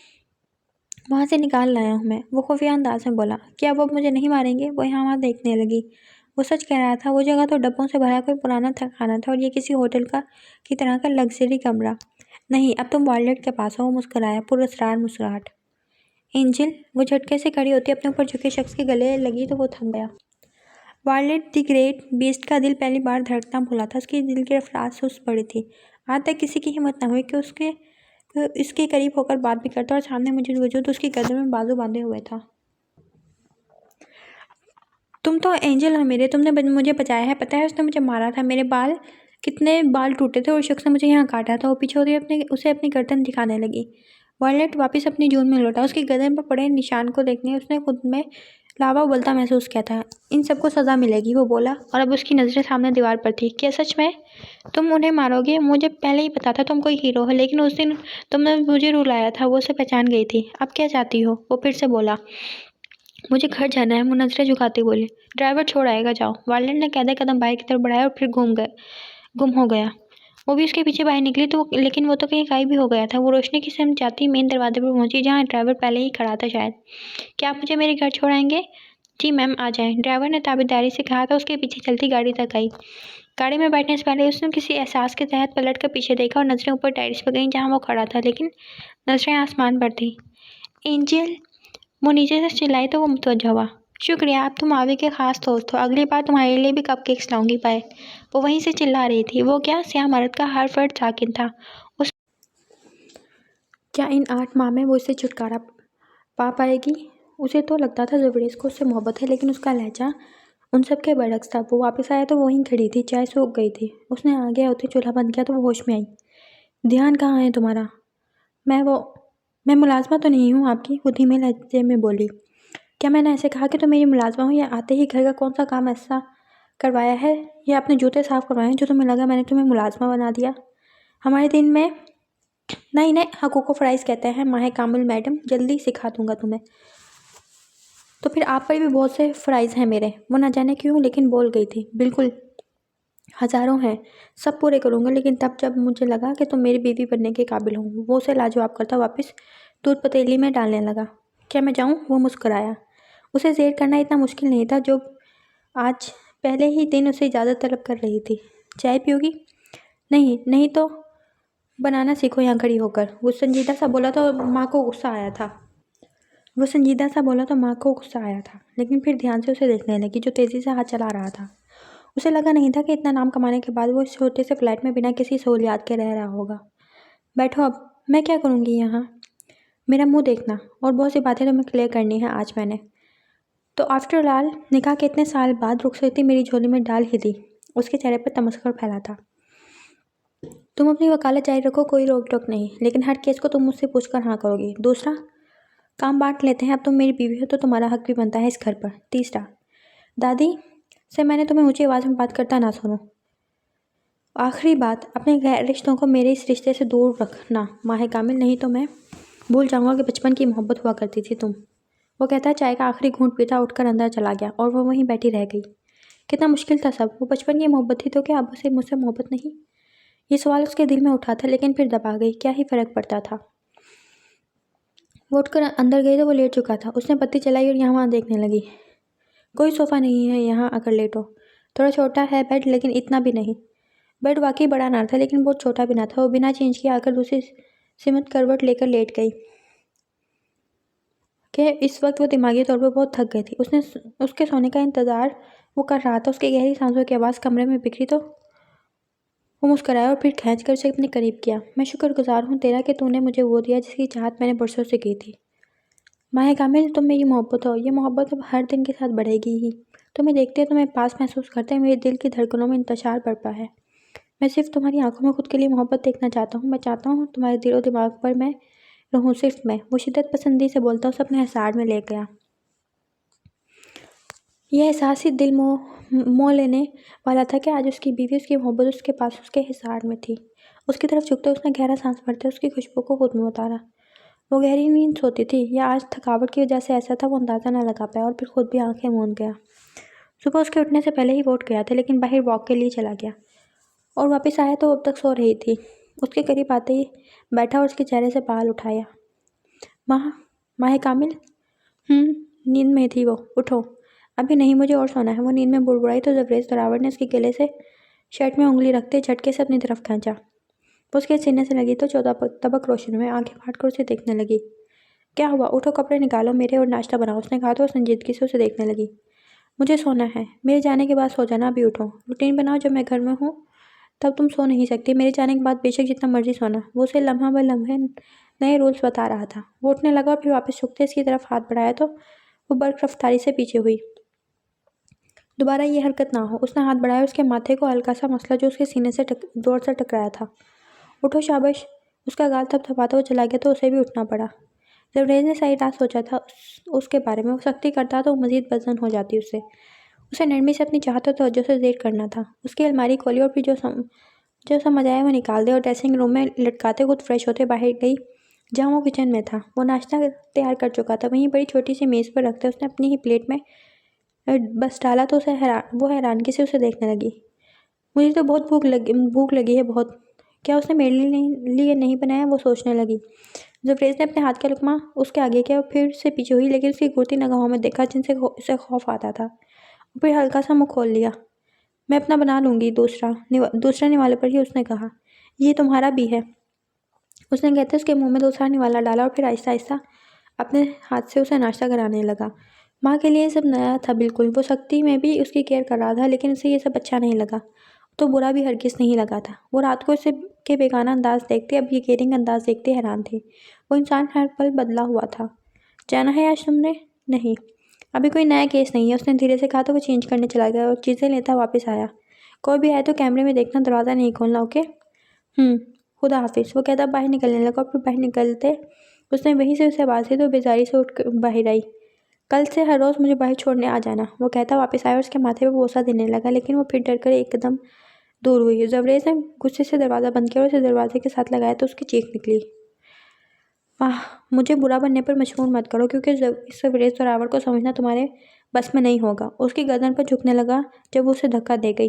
वहाँ से निकाल लाया हूँ मैं, वो खुफिया अंदाज में बोला। क्या वो अब मुझे नहीं मारेंगे? वो यहाँ वहाँ देखने लगी। वो सच कह रहा था। वो जगह तो डब्बों से भरा कोई पुराना खाना था और ये किसी होटल की तरह का लग्जरी कमरा नहीं। अब तुम वायलेट के पास हो। वो मुस्कुराया, पुरस्कार मुस्कुराहट। एंजिल। वो झटके से खड़ी होती अपने ऊपर झुके शख्स के गले लगी तो वो थम गया। वायलेट द ग्रेट बीस्ट का दिल पहली बार धड़कना भूला था। उसकी दिल की रफ्तार सुस्त पड़ी थी। आज तक किसी की हिम्मत न हुई कि इसके करीब होकर बात भी करता, और सामने वजूद उसकी गर्दन में बाजू बांधे हुए था। तुम तो एंजल हो मेरे, तुमने मुझे बचाया है। पता है उसने मुझे मारा था, मेरे कितने बाल टूटे थे, और शख्स ने मुझे यहाँ काटा था। वो पीछे होती उसे अपनी गर्दन दिखाने लगी। वायलेट वापस अपनी जून में लौटा। उसकी गर्दन पर पड़े निशान को देखने उसने खुद में लावा उबलता महसूस किया था। इन सबको सज़ा मिलेगी, वो बोला, और अब उसकी नज़रें सामने दीवार पर थी। क्या सच में तुम उन्हें मारोगे? मुझे पहले ही पता था तुम कोई हीरो हो, लेकिन उस दिन तुमने मुझे रुलाया था, वो उसे पहचान गई थी। अब क्या चाहती हो? वो फिर से बोला। मुझे घर जाना है, वो नज़रें झुकाती बोली। ड्राइवर छोड़ आएगा, जाओ। वायलेट ने कदम कदम बाइक की तरफ बढ़ाया और फिर गुम हो गया। वो भी उसके पीछे बाहर निकली तो लेकिन वो तो कहीं गायब भी हो गया था। वो रोशनी की तरफ जाती मेन दरवाजे पर पहुंची, जहाँ ड्राइवर पहले ही खड़ा था शायद। क्या आप मुझे मेरे घर छोड़ाएंगे? जी मैम, आ जाएं, ड्राइवर ने ताबेदारी से कहा था। उसके पीछे चलती गाड़ी तक आई। गाड़ी में बैठने से पहले उसने किसी एहसास के तहत पलट कर पीछे देखा, और नजरें ऊपर टायर्स पर गईं जहाँ वो खड़ा था, लेकिन नजरें आसमान पर थी। एंजल, वो नीचे से चिल्लाई तो वो मुतवज्जह हुआ। शुक्रिया, आप तुम आवे के खास दोस्त हो। अगली बार तुम्हारे लिए भी कपकेक्स लाऊंगी। पाए वो वहीं से चिल्ला रही थी। वो क्या स्याह मर्द का हर फर्द साकिन था। उस क्या इन 8 माह में वो इससे छुटकारा पा पाएगी? उसे तो लगता था ज़बरदस्त को उससे मोहब्बत है, लेकिन उसका लहजा उन सब के बरक्स था। वो वापस आया तो वहीं खड़ी थी, चाय सूख गई थी। उसने आगे होते चूल्हा बंद किया तो वो होश में आई। ध्यान कहाँ है तुम्हारा? मैं मुलाजमा तो नहीं हूँ आपकी, वो धीमे लहजे में बोली। क्या मैंने ऐसे कहा कि तुम मेरी मुलाजमा हो, या आते ही घर का कौन सा काम ऐसा करवाया है, या अपने जूते साफ करवाए हैं जो तुम्हें लगा मैंने तुम्हें मुलाजमा बना दिया? हमारे दिन में नहीं नहीं, हकूक़ फ़राइज़ कहते हैं माहे कामिल मैडम, जल्दी सिखा दूंगा तुम्हें। तो फिर आप पर भी बहुत से फ़राइज़ हैं मेरे। वो न जाने क्यों लेकिन बोल गई थी। बिल्कुल, हज़ारों हैं, सब पूरे करूँगा, लेकिन तब जब मुझे लगा कि तुम मेरी बीवी बनने के काबिल हो। वो उसे लाजवाब करता वापस दूध पतीली में डालने लगा। क्या मैं जाऊँ? वो मुस्कुराया। उसे ज़ेर करना इतना मुश्किल नहीं था जो आज पहले ही दिन उसे इजाज़त तलब कर रही थी। चाय पियोगी? नहीं नहीं तो बनाना सीखो यहाँ खड़ी होकर। वो संजीदा सा बोला तो माँ को गुस्सा आया था, लेकिन फिर ध्यान से उसे देखने लगी, जो तेज़ी से हाथ चला रहा था। उसे लगा नहीं था कि इतना नाम कमाने के बाद वो इस छोटे से फ्लैट में बिना किसी सहूलियात के रह रहा होगा। बैठो अब। मैं क्या करूँगी यहाँ? मेरा मुँह देखना, और बहुत सी बातें तुम्हें क्लियर करनी है आज मैंने। तो आफ्टर ऑल, निकाह के इतने साल बाद रुखसती मेरी झोली में डाल ही दी। उसके चेहरे पर तमस्कुर फैला था। तुम अपनी वकालत जारी रखो, कोई रोक टोक नहीं, लेकिन हर केस को तुम मुझसे पूछकर हाँ करोगी। दूसरा, काम बांट लेते हैं। अब तुम मेरी बीवी हो तो तुम्हारा हक भी बनता है इस घर पर। तीसरा, दादी से मैंने तुम्हें ऊंची आवाज़ में बात करता ना सुनो। आखिरी बात, अपने गैर रिश्तों को मेरे इस रिश्ते से दूर रखना माहे कामिल, नहीं तो मैं भूल जाऊंगा कि बचपन की मोहब्बत हुआ करती थी तुम। वो कहता चाय का आखिरी घूंट पीता उठकर अंदर चला गया, और वो वहीं बैठी रह गई। कितना मुश्किल था सब। वो बचपन की मोहब्बत थी तो क्या अब उसे मुझसे मोहब्बत नहीं? ये सवाल उसके दिल में उठा था, लेकिन फिर दबा गई। क्या ही फ़र्क पड़ता था। वो उठकर अंदर गई तो वो लेट चुका था। उसने बत्ती जलाई और यहाँ वहाँ देखने लगी। कोई सोफ़ा नहीं है यहाँ आकर लेटो। थोड़ा छोटा है बेड, लेकिन इतना भी नहीं। बेड वाकई बड़ा ना था, लेकिन बहुत छोटा भी ना था। वो बिना चेंज किए आकर दूसरी सिमत करवट लेकर लेट गई कि इस वक्त वो दिमागी तौर पर बहुत थक गई थी। उसके सोने का इंतज़ार वो कर रहा था। उसकी गहरी सांसों की आवाज़ कमरे में बिखरी तो वो मुस्कराया और फिर खींच कर उसे अपने करीब किया। मैं शुक्रगुजार हूँ तेरा कि तूने मुझे वो दिया जिसकी चाहत मैंने बरसों से की थी। माहे कामिल, तुम मेरी मोहब्बत हो। ये मोहब्बत अब हर दिन के साथ बढ़ेगी ही। तुम्हें देखते तुम्हें पास महसूस करते मेरे दिल की धड़कनों में इंतशार बढ़ता है। मैं सिर्फ तुम्हारी आंखों में खुद के लिए मोहब्बत देखना चाहता हूँ। मैं चाहता हूँ तुम्हारे दिलो दिमाग पर मैं रहूँ, सिर्फ मैं। वो शिद्दत पसंदी से बोलता उसे अपने हिसार में ले गया। यह एहसास ही दिल मोह लेने वाला था कि आज उसकी बीवी, उसकी मोहब्बत उसके पास उसके हिसार में थी। उसकी तरफ झुकते उसने गहरा सांस भरते उसकी खुशबू को खुद में उतारा। वो गहरी नींद सोती थी या आज थकावट की वजह से ऐसा था, वो अंदाज़ा ना लगा पाया, और फिर खुद भी आंखें मूंद गया। सुबह उसके उठने से पहले ही वो उठ गया था, लेकिन बाहर वॉक के लिए चला गया, और वापस आया तो अब तक सो रही थी। उसके करीब आते ही बैठा और उसके चेहरे से बाल उठाया। माहे कामिल? नींद में थी वो। उठो। अभी नहीं, मुझे और सोना है। वो नींद में बुड़बुड़ाई तो जबरेज दरावर ने उसके गले से शर्ट में उंगली रखते झटके से अपनी तरफ खींचा। वो उसके सीने से लगी तो 14 तबक रोशनी में आंखें फाड़ कर उसे देखने लगी। क्या हुआ? उठो, कपड़े निकालो मेरे और नाश्ता बनाओ, उसने कहा तो संजीदगी से उसे देखने लगी। मुझे सोना है। मेरे जाने के बाद सो जाना, अभी उठो। रूटीन बनाओ, जब मैं घर में हूँ तब तुम सो नहीं सकती, मेरे जाने के बाद बेशक जितना मर्जी सोना। वो उसे लम्हा ब लम्हे नए रूल्स बता रहा था। वो उठने लगा और फिर वापस सूटकेस की तरफ हाथ बढ़ाया तो वो बर्क रफ्तारी से पीछे हुई। दोबारा ये हरकत ना हो। उसने हाथ बढ़ाया, उसके माथे को हल्का सा मसला जो उसके सीने से जोर से टकराया था। उठो, शाबाश। उसका गाल थपथपाता हुआ चला गया तो उसे भी उठना पड़ा। जब रेज ने सारी रात सोचा था उसके बारे में, वो सख्ती करता तो वो मजीद बदजन हो जाती उससे। उसे नरमी से अपनी चाहत और तवज्जो से जेर करना था। उसकी अलमारी खोली और फिर जो समझ आया वो निकाल दे और ड्रेसिंग रूम में लटकाते खुद फ्रेश होते बाहर गई, जहाँ वो किचन में था। वो नाश्ता तैयार कर चुका था। वहीं बड़ी छोटी सी मेज़ पर रखते उसने अपनी ही प्लेट में बस डाला तो वो हैरानगी से उसे देखने लगी। मुझे तो बहुत भूख लगी है बहुत। क्या उसने मेरे लिए नहीं बनाया, वो सोचने लगी। जब रेज ने अपने हाथ का लुकमा उसके आगे किया और फिर से पीछे हुई, लेकिन उसकी घूरती निगाहों में देखा जिनसे उसे खौफ आता था। फिर हल्का सा मुँह खोल लिया। मैं अपना बना लूँगी। दूसरा निवाले पर ही उसने कहा, ये तुम्हारा भी है। उसने कहते उसके मुंह में दूसरा निवाला डाला और फिर आहिस्ता आहिस्ता अपने हाथ से उसे नाश्ता कराने लगा। माँ के लिए ये सब नया था बिल्कुल। वो सख्ती में भी उसकी केयर कर रहा था, लेकिन उसे ये सब अच्छा नहीं लगा, तो बुरा भी हरगिज़ नहीं लगा था। वो रात को इसे के बेगाना अंदाज देखते, अब ये केयरिंग अंदाज देखते हैरान थे। वो इंसान हर पल बदला हुआ था। जाना है आज तुमने? नहीं, अभी कोई नया केस नहीं है, उसने धीरे से कहा तो वो चेंज करने चला गया और चीज़ें लेता वापस आया। कोई भी आए तो कैमरे में देखना, दरवाज़ा नहीं खोलना, ओके? खुदा हाफिज़। वो कहता बाहर निकलने लगा और फिर बाहर निकलते उसने वहीं से उसे आवाज़ दी तो बेजारी से उठ कर बाहर आई। कल से हर रोज़ मुझे बाहर छोड़ने आ जाना। वो कहता वापस आया और उसके माथे पे बोसा देने लगा, लेकिन वो फिर डर कर एक कदम दूर हुई। जबरेज ने गुस्से से दरवाज़ा बंद किया और उसे दरवाजे के साथ लगाया तो उसकी चीख निकली। वाह, मुझे बुरा बनने पर मजबूर मत करो, क्योंकि इस जबरेज जोरावर को समझना तुम्हारे बस में नहीं होगा। उसकी गर्दन पर झुकने लगा जब वो उसे धक्का दे गई।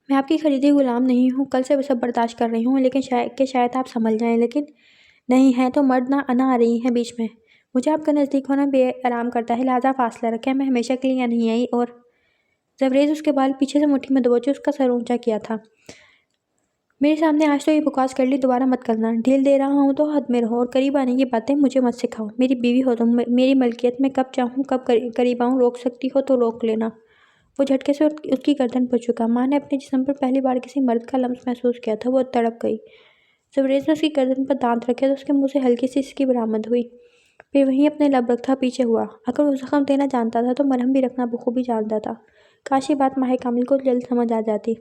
मैं आपकी खरीदी गुलाम नहीं हूँ, कल से सब बर्दाश्त कर रही हूँ, लेकिन शायद आप संभल जाएं। लेकिन नहीं है तो मर्द ना आना आ रही हैं बीच में। मुझे आपका नज़दीक होना बेआराम करता है, लिहाजा फासला रखें। मैं हमेशा के लिए यहाँ नहीं आई। और जबरेज उसके बाल पीछे से मुट्ठी में दबोचे उसका सर ऊंचा किया था। मेरे सामने आज तो ये बकवास कर ली, दोबारा मत करना। ढील दे रहा हूँ तो हद में रहो और करीब आने की बातें मुझे मत सिखाओ। मेरी बीवी हो तुम, मेरी मलकियत में कब चाहूँ कब करीब आऊँ। रोक सकती हो तो रोक लेना। वो झटके से उसकी गर्दन पर झुका। माँ ने अपने जिस्म पर पहली बार किसी मर्द का लम्स महसूस किया था। वो तड़प गई। जबरेज ने उसकी गर्दन पर दांत रखे तो उसके मुंह से हल्की सी इसकी बरामद हुई। फिर वहीं अपने लब रखा पीछे हुआ। अगर वो जख्म देना जानता था तो मरहम भी रखना बखूबी जानता था। काश ये बात माहे कामिल को जल्द समझ आ जाती।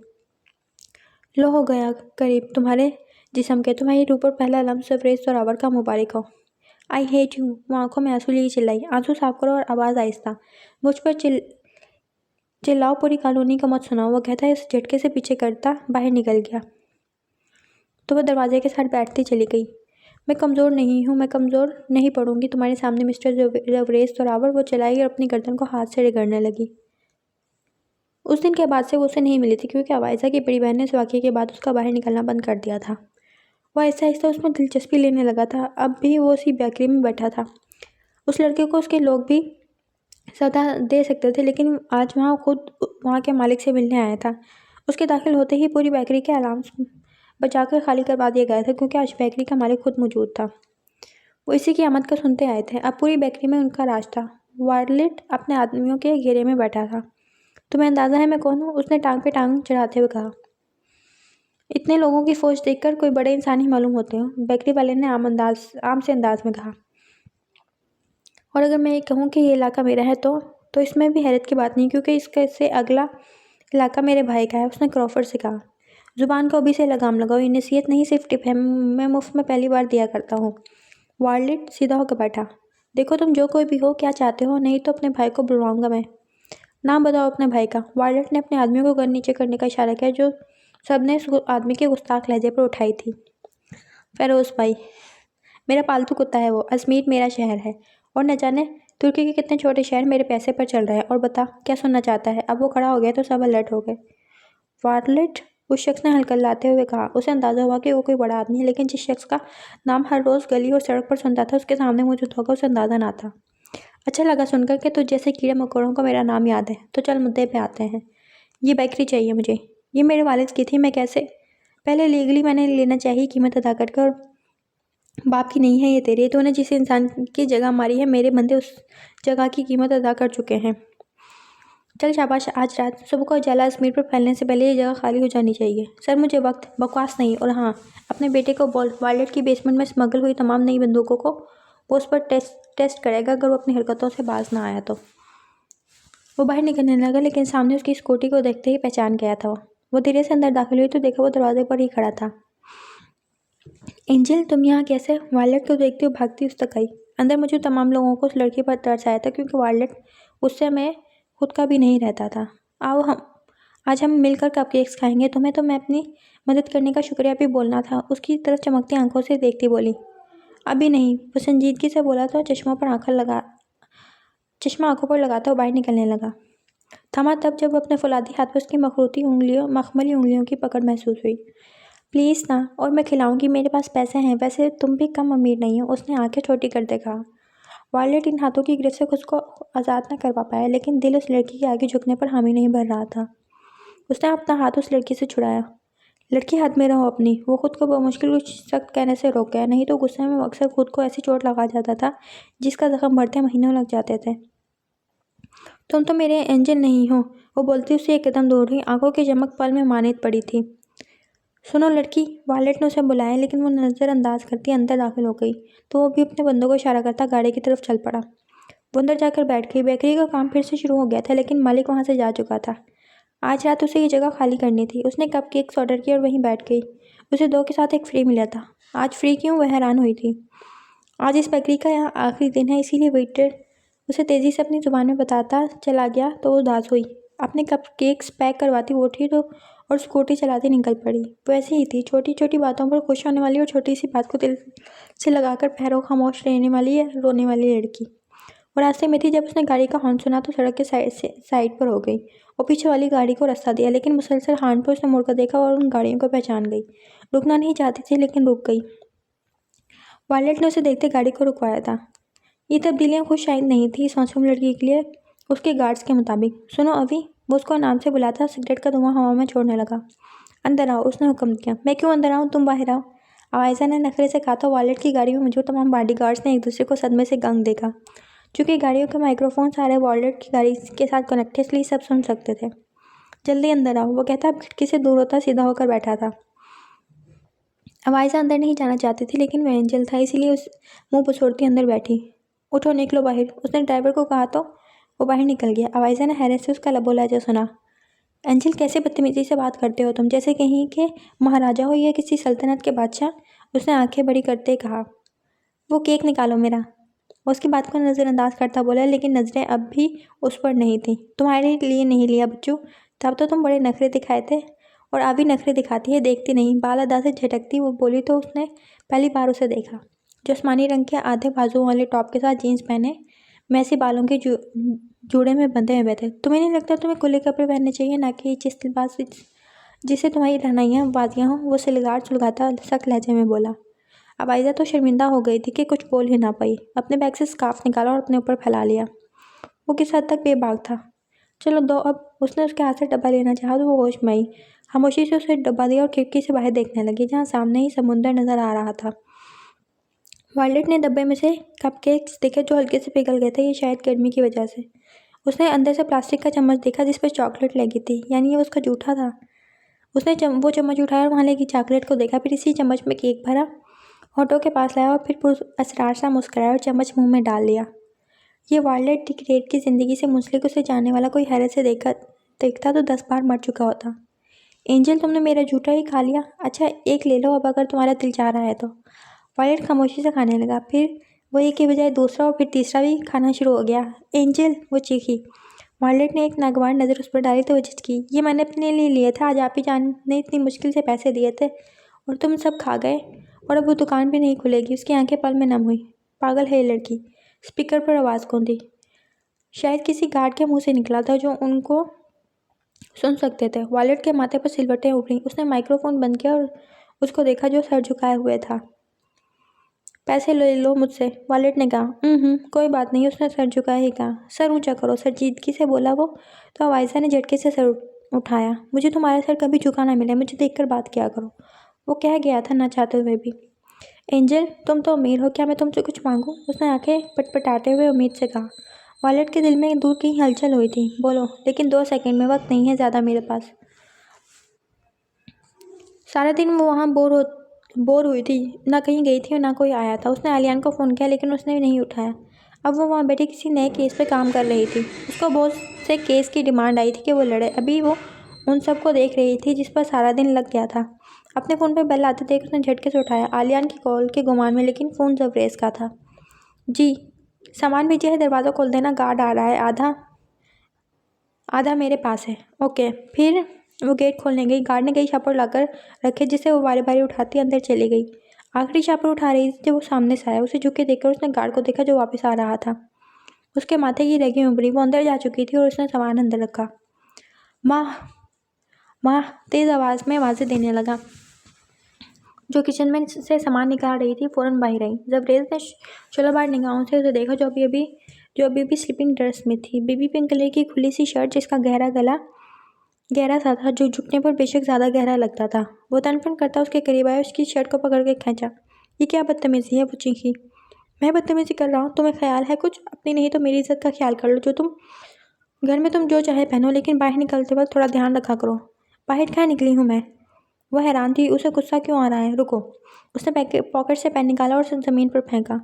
लो हो गया करीब तुम्हारे जिस्म के। तुम्हारी रूह पर पहला लम्स जबरेज जोरावर का मुबारक हो। I hate you. वो आंखों में आंसू लिए चिल्लाई। आंसू साफ करो और आवाज़ आहिस्ता। मुझ पर चिल्लाओ, पूरी कॉलोनी का मत सुनाओ। वो कहता है इस झटके से पीछे करता बाहर निकल गया तो वह दरवाजे के साथ बैठती चली गई। मैं कमज़ोर नहीं हूँ, मैं कमज़ोर नहीं पड़ूंगी तुम्हारे सामने मिस्टर जबरेज जोरावर। वो चलाई और अपनी गर्दन को हाथ से रगड़ने लगी। उस दिन के बाद से वो उसे नहीं मिली थी, क्योंकि अवाइजा की बड़ी बहन ने इस वाक़ये के बाद उसका बाहर निकलना बंद कर दिया था। वो आहिस्ता आहिस्ता उसमें दिलचस्पी लेने लगा था। अब भी वो उसी बेकरी में बैठा था। उस लड़के को उसके लोग भी सौदा दे सकते थे, लेकिन आज वहाँ खुद वहाँ के मालिक से मिलने आया था। उसके दाखिल होते ही पूरी बेकरी के अलार्म्स बजाकर खाली करवा दिया गया था, क्योंकि आज बेकरी का मालिक खुद मौजूद था। वो इसी की आमद का सुनते आए थे। अब पूरी बेकरी में उनका राज था। वार्लेट अपने आदमियों के घेरे में बैठा था। तुम्हें अंदाज़ा है मैं कौन हूँ? उसने टांग पे टांग चढ़ाते हुए कहा। इतने लोगों की फौज देखकर कोई बड़े इंसान ही मालूम होते हो, बेकरी वाले ने आम से अंदाज में कहा। और अगर मैं ये कहूँ कि ये इलाका मेरा है तो इसमें भी हैरत की बात नहीं, क्योंकि इससे अगला इलाका मेरे भाई का है, उसने क्रॉफर्ड से कहा। ज़ुबान को अभी से लगाम लगाओ, ये नसीहत नहीं सिर्फ टिप है, मैं मुफ्त में पहली बार दिया करता हूँ। वार्लेट सीधा होकर बैठा। देखो तुम जो कोई भी हो, क्या चाहते हो, नहीं तो अपने भाई को बुलवाऊंगा मैं। नाम बताओ अपने भाई का। वार्लेट ने अपने आदमियों को गन नीचे करने का इशारा किया, जो सबने उस आदमी के गुस्ताख लहजे पर उठाई थी। फेरोज भाई। मेरा पालतू कुत्ता है वो। अजमीर मेरा शहर है और न जाने तुर्की के कितने छोटे शहर मेरे पैसे पर चल रहे हैं। और बता क्या सुनना चाहता है? अब वो खड़ा हो गया तो सब अलर्ट हो गए। वार्लेट, उस शख्स ने हलकलाते हुए कहा। उसे अंदाजा हुआ कि वो कोई बड़ा आदमी है, लेकिन जिस शख्स का नाम हर रोज़ गली और सड़क पर सुनता था उसके सामने मौजूद होगा उसे अंदाजा ना था। अच्छा लगा सुनकर कि तुझ जैसे कीड़े मकोड़ों को मेरा नाम याद है। तो चल मुद्दे पे आते हैं। ये बेकरी चाहिए मुझे। ये मेरे वालिद की थी। मैं कैसे पहले लीगली मैंने लेना चाहिए कीमत अदा करके, और बाप की नहीं है ये तेरी। तूने जिस इंसान की जगह मारी है, मेरे बंदे उस जगह की कीमत अदा कर चुके हैं। चल शाबाश, आज रात सुबह को उजाला अजमेर पर फैलने से पहले ये जगह खाली हो जानी चाहिए। सर मुझे वक्त बकवास नहीं। और हाँ, अपने बेटे को बोल वायलेट की बेसमेंट में स्मगल हुई तमाम नई बंदूकों को वो उस पर टेस्ट करेगा अगर वो अपनी हरकतों से बाज ना आया तो। वो बाहर निकलने लगा, लेकिन सामने उसकी स्कूटी को देखते ही पहचान गया था। वो धीरे से अंदर दाखिल हुई तो देखा वो दरवाजे पर ही खड़ा था। एंजल, तुम यहाँ कैसे? वायलेट को देखते हुए भागती उस तक आई। अंदर मुझे तमाम लोगों को उस लड़की पर तरस आया था, क्योंकि वायलेट उससे मैं खुद का भी नहीं रहता था। आओ, आज हम मिलकर कपकेक्स खाएंगे। तुम्हें तो मैं अपनी मदद करने का शुक्रिया भी बोलना था। उसकी तरफ चमकती आंखों से देखती बोली। अभी नहीं, वो संजीदगी से बोला तो चश्मा आंखों पर लगाता हुआ बाहर निकलने लगा। थमा तब जब अपने फौलादी हाथ पर उसकी मखमली उंगलियों की पकड़ महसूस हुई। प्लीज़ ना, और मैं खिलाऊंगी, मेरे पास पैसे हैं, वैसे तुम भी कम अमीर नहीं हो। उसने आंखें छोटी करते कहा। वायलेट इन हाथों की गिरफ्त से खुद को आज़ाद न कर पा, लेकिन दिल उस लड़की के आगे झुकने पर हामी नहीं भर रहा था। उसने अपना हाथ उस लड़की से छुड़ाया। लड़की हाथ में रहो अपनी। वो खुद को बमुश्किल कुछ सख्त कहने से रोक गया, नहीं तो गुस्से में अक्सर खुद को ऐसी चोट लगा जाता था जिसका जख्म बढ़ते महीनों लग जाते थे। तुम तो मेरे एंजल नहीं हो, वो बोलती उससे एक कदम दूर हुई। आंखों की चमक पल में मानित पड़ी थी। सुनो लड़की, वायलेट ने उसे बुलाया, लेकिन वो नज़रअंदाज करती अंदर दाखिल हो गई तो वो भी अपने बंदों को इशारा करता गाड़ी की तरफ चल पड़ा। वो अंदर जाकर बैठ गई। बेकरी का काम फिर से शुरू हो गया था, लेकिन मालिक वहाँ से जा चुका था। आज रात उसे ये जगह खाली करनी थी। उसने कपकेक्स ऑर्डर किए और वहीं बैठ गई। उसे 2 के साथ एक फ्री मिला था। आज फ्री क्यों? वह हैरान हुई थी। आज इस बेकरी का यहाँ आखिरी दिन है, इसीलिए वेटर उसे तेज़ी से अपनी ज़ुबान में बताता चला गया तो वो उदास हुई। अपने कपकेक्स पैक करवाती वो उठी तो और स्कूटी चलाती निकल पड़ी। वो ऐसी ही थी, छोटी छोटी बातों पर खुश होने वाली और छोटी सी बात को दिल से लगाकर पैरों खामोश रहने वाली या रोने वाली लड़की। वो रास्ते में थी जब उसने गाड़ी का हॉर्न सुना तो सड़क के साइड पर हो गई और पीछे वाली गाड़ी को रास्ता दिया, लेकिन मुसलसल हॉर्न पर उसने मुड़कर देखा और उन गाड़ियों को पहचान गई। रुकना नहीं चाहती थी, लेकिन रुक गई। वायलेट ने उसे देखते गाड़ी को रुकवाया था। ये तब्दीलियाँ खुश शायद नहीं थी इस मासूम लड़की के लिए, उसके गार्ड्स के मुताबिक। सुनो अभी, वो उसको नाम से बुलाता सिगरेट का धुआं हवा में छोड़ने लगा। अंदर आओ, उसने हुक्म दिया। मैं क्यों अंदर आऊँ? तुम बाहर आओ, आवाज़ा ने नखरे से कहा था। वायलेट की गाड़ी में मौजूद तमाम बॉडीगार्ड्स ने एक दूसरे को सदमे से गंग देखा। चूंकि गाड़ियों के माइक्रोफोन सारे वायलेट की गाड़ी के साथ कनेक्ट थे, इसलिए सब सुन सकते थे। जल्दी अंदर आओ, वो कहता खिड़की से दूर होता सीधा होकर बैठा था। अवाइजा अंदर नहीं जाना चाहती थी, लेकिन वह एंजल था, इसीलिए उस मुंह पछोड़ती अंदर बैठी। उठो, निकलो बाहर, उसने ड्राइवर को कहा तो वो बाहर निकल गया। अवाइजा ने हैरत से उसका लबो लहजा सुना। एंजल, कैसे बदतमीजी से बात करते हो तुम, जैसे कहीं के महाराजा हो या किसी सल्तनत के बादशाह, उसने आंखें बड़ी करते कहा। वो केक निकालो मेरा, वो उसकी बात को नज़रअंदाज करता बोला, लेकिन नज़रें अब भी उस पर नहीं थी। तुम्हारे लिए नहीं लिया बच्चू, तब तो तुम बड़े नखरे दिखाए थे और अभी नखरे दिखाती है, देखती नहीं। बाल अदा से झटकती वो बोली तो उसने पहली बार उसे देखा, जो आसमानी रंग के आधे बाजुओं वाले टॉप के साथ जीन्स पहने मैसी बालों के जूड़े में बंधे हुए थे। तुम्हें नहीं लगता तुम्हें खुले कपड़े पहनने चाहिए, ना कि जिस लिबास जिससे तुम्हारी रहनाइयाँ बाजियाँ हों? वो सिलगार सुलगाता सख्त लहजे में बोला। अब आयजा तो शर्मिंदा हो गई थी कि कुछ बोल ही ना पाई। अपने बैग से स्कार्फ निकाला और अपने ऊपर फैला लिया। वो किस हद तक बेबाक था। चलो दो अब, उसने उसके हाथ से डब्बा लेना चाहा तो वो होश में आई। खामोशी से उसे डब्बा दिया और खिड़की से बाहर देखने लगी, जहाँ सामने ही समुंदर नजर आ रहा था। वायलेट ने डब्बे में से कपकेक्स देखे जो हल्के से पिघल गए थे, ये शायद गर्मी की वजह से। उसने अंदर से प्लास्टिक का चम्मच देखा जिस पर चॉकलेट लगी थी, यानी ये उसका जूठा था। उसने वो चम्मच उठाया और वहाँ लगी चॉकलेट को देखा, फिर इसी चम्मच में केक भरा, होठों के पास लाया और फिर पुरअसरार सा मुस्कुराया और चम्मच मुंह में डाल लिया। ये वायलेट डिक्रेट की ज़िंदगी से मुंसलिक उसे जानने वाला कोई हैरत से देखता तो 10 बार मर चुका होता। एंजल, तुमने मेरा जूठा ही खा लिया। अच्छा, एक ले लो अब, अगर तुम्हारा दिल चाह रहा है तो। वायलेट खामोशी से खाने लगा, फिर वो एक के बजाय दूसरा और फिर तीसरा भी खाना शुरू हो गया। एंजल, वो चीखी। वायलेट ने एक नागवार नज़र उस पर डाली तो वो झिझकी। ये मैंने अपने लिए लिए थे, आज आप ही जान ने इतनी मुश्किल से पैसे दिए थे और तुम सब खा गए, और अब वो दुकान भी नहीं खुलेगी। उसकी आंखें पल में नम हुई। पागल है ये लड़की। स्पीकर पर आवाज़ कौन दी? शायद किसी गार्ड के मुंह से निकला था जो उनको सुन सकते थे। वायलेट के माथे पर सिलवटें उभरी। उसने माइक्रोफोन बंद किया और उसको देखा जो सर झुकाए हुए था। पैसे ले लो मुझसे, वायलेट ने कहा। कोई बात नहीं, उसने सर झुकाए ही कहा। सर ऊंचा करो, संजीदगी से बोला वो तो अवाइजा ने झटके से सर उठाया। मुझे तुम्हारा सर कभी झुका ना मिले, मुझे देखकर बात किया करो, वो कह गया था ना चाहते हुए भी। एंजल, तुम तो अमीर हो, क्या मैं तुमसे कुछ मांगूं? उसने आंखें पटपटाते हुए उम्मीद से कहा। वायलट के दिल में दूर कहीं हलचल हुई थी। बोलो, लेकिन 2 सेकंड में, वक्त नहीं है ज़्यादा मेरे पास। सारा दिन वो वहाँ बोर हुई थी, ना कहीं गई थी और ना कोई आया था। उसने आलियान को फ़ोन किया लेकिन उसने नहीं उठाया। अब वो वहाँ बैठी किसी नए केस पे काम कर रही थी। उसको बहुत से केस की डिमांड आई थी कि वो लड़े। अभी वो उन सबको देख रही थी जिस पर सारा दिन लग गया था। अपने फ़ोन पे बेल आते देख उसने झटके से उठाया, आलियान की कॉल के गुमान में, लेकिन फ़ोन जबरेज़ का था। जी, सामान भेजिए है, दरवाज़ा खोल देना, गार्ड आ रहा है, आधा आधा मेरे पास है। ओके। फिर वो गेट खोलने गई। गार्ड ने कई शापर लाकर रखे जिसे वो बारी बारी उठाती अंदर चली गई। आखिरी शापर उठा रही थी जब वो सामने से आया। उसे झुक के देखकर उसने गार्ड को देखा जो वापस आ रहा था। उसके माथे की रगी उभरी। वो अंदर जा चुकी थी और उसने सामान अंदर रखा। माँ, माँ, तेज़ आवाज़ में आवाज़ें देने लगा। जो किचन में से सामान निकाल रही थी फ़ौरन बाहर आई। जबरेज़ ने शोलाबार निगाहों से उसे देखा जो अभी भी स्लीपिंग ड्रेस में थी। बेबी पिंक कलर की खुली सी शर्ट जिसका गहरा गला गहरा सा था, जो झुकने पर बेशक ज़्यादा गहरा लगता था। वो तनपन करता उसके करीब आया, उसकी शर्ट को पकड़ के खींचा। ये क्या बदतमीज़ी है? वो चीखी। मैं बदतमीज़ी कर रहा हूँ? तुम्हें ख्याल है कुछ? अपनी नहीं तो मेरी इज्जत का ख्याल कर लो। घर में तुम जो चाहे पहनो, लेकिन बाहर निकलते वक्त थोड़ा ध्यान रखा करो। बाहर क्या निकली हूँ मैं? वह हैरान थी, उसे गुस्सा क्यों आ रहा है। रुको। उसने पॉकेट से पेन निकाला और उसे ज़मीन पर फेंका।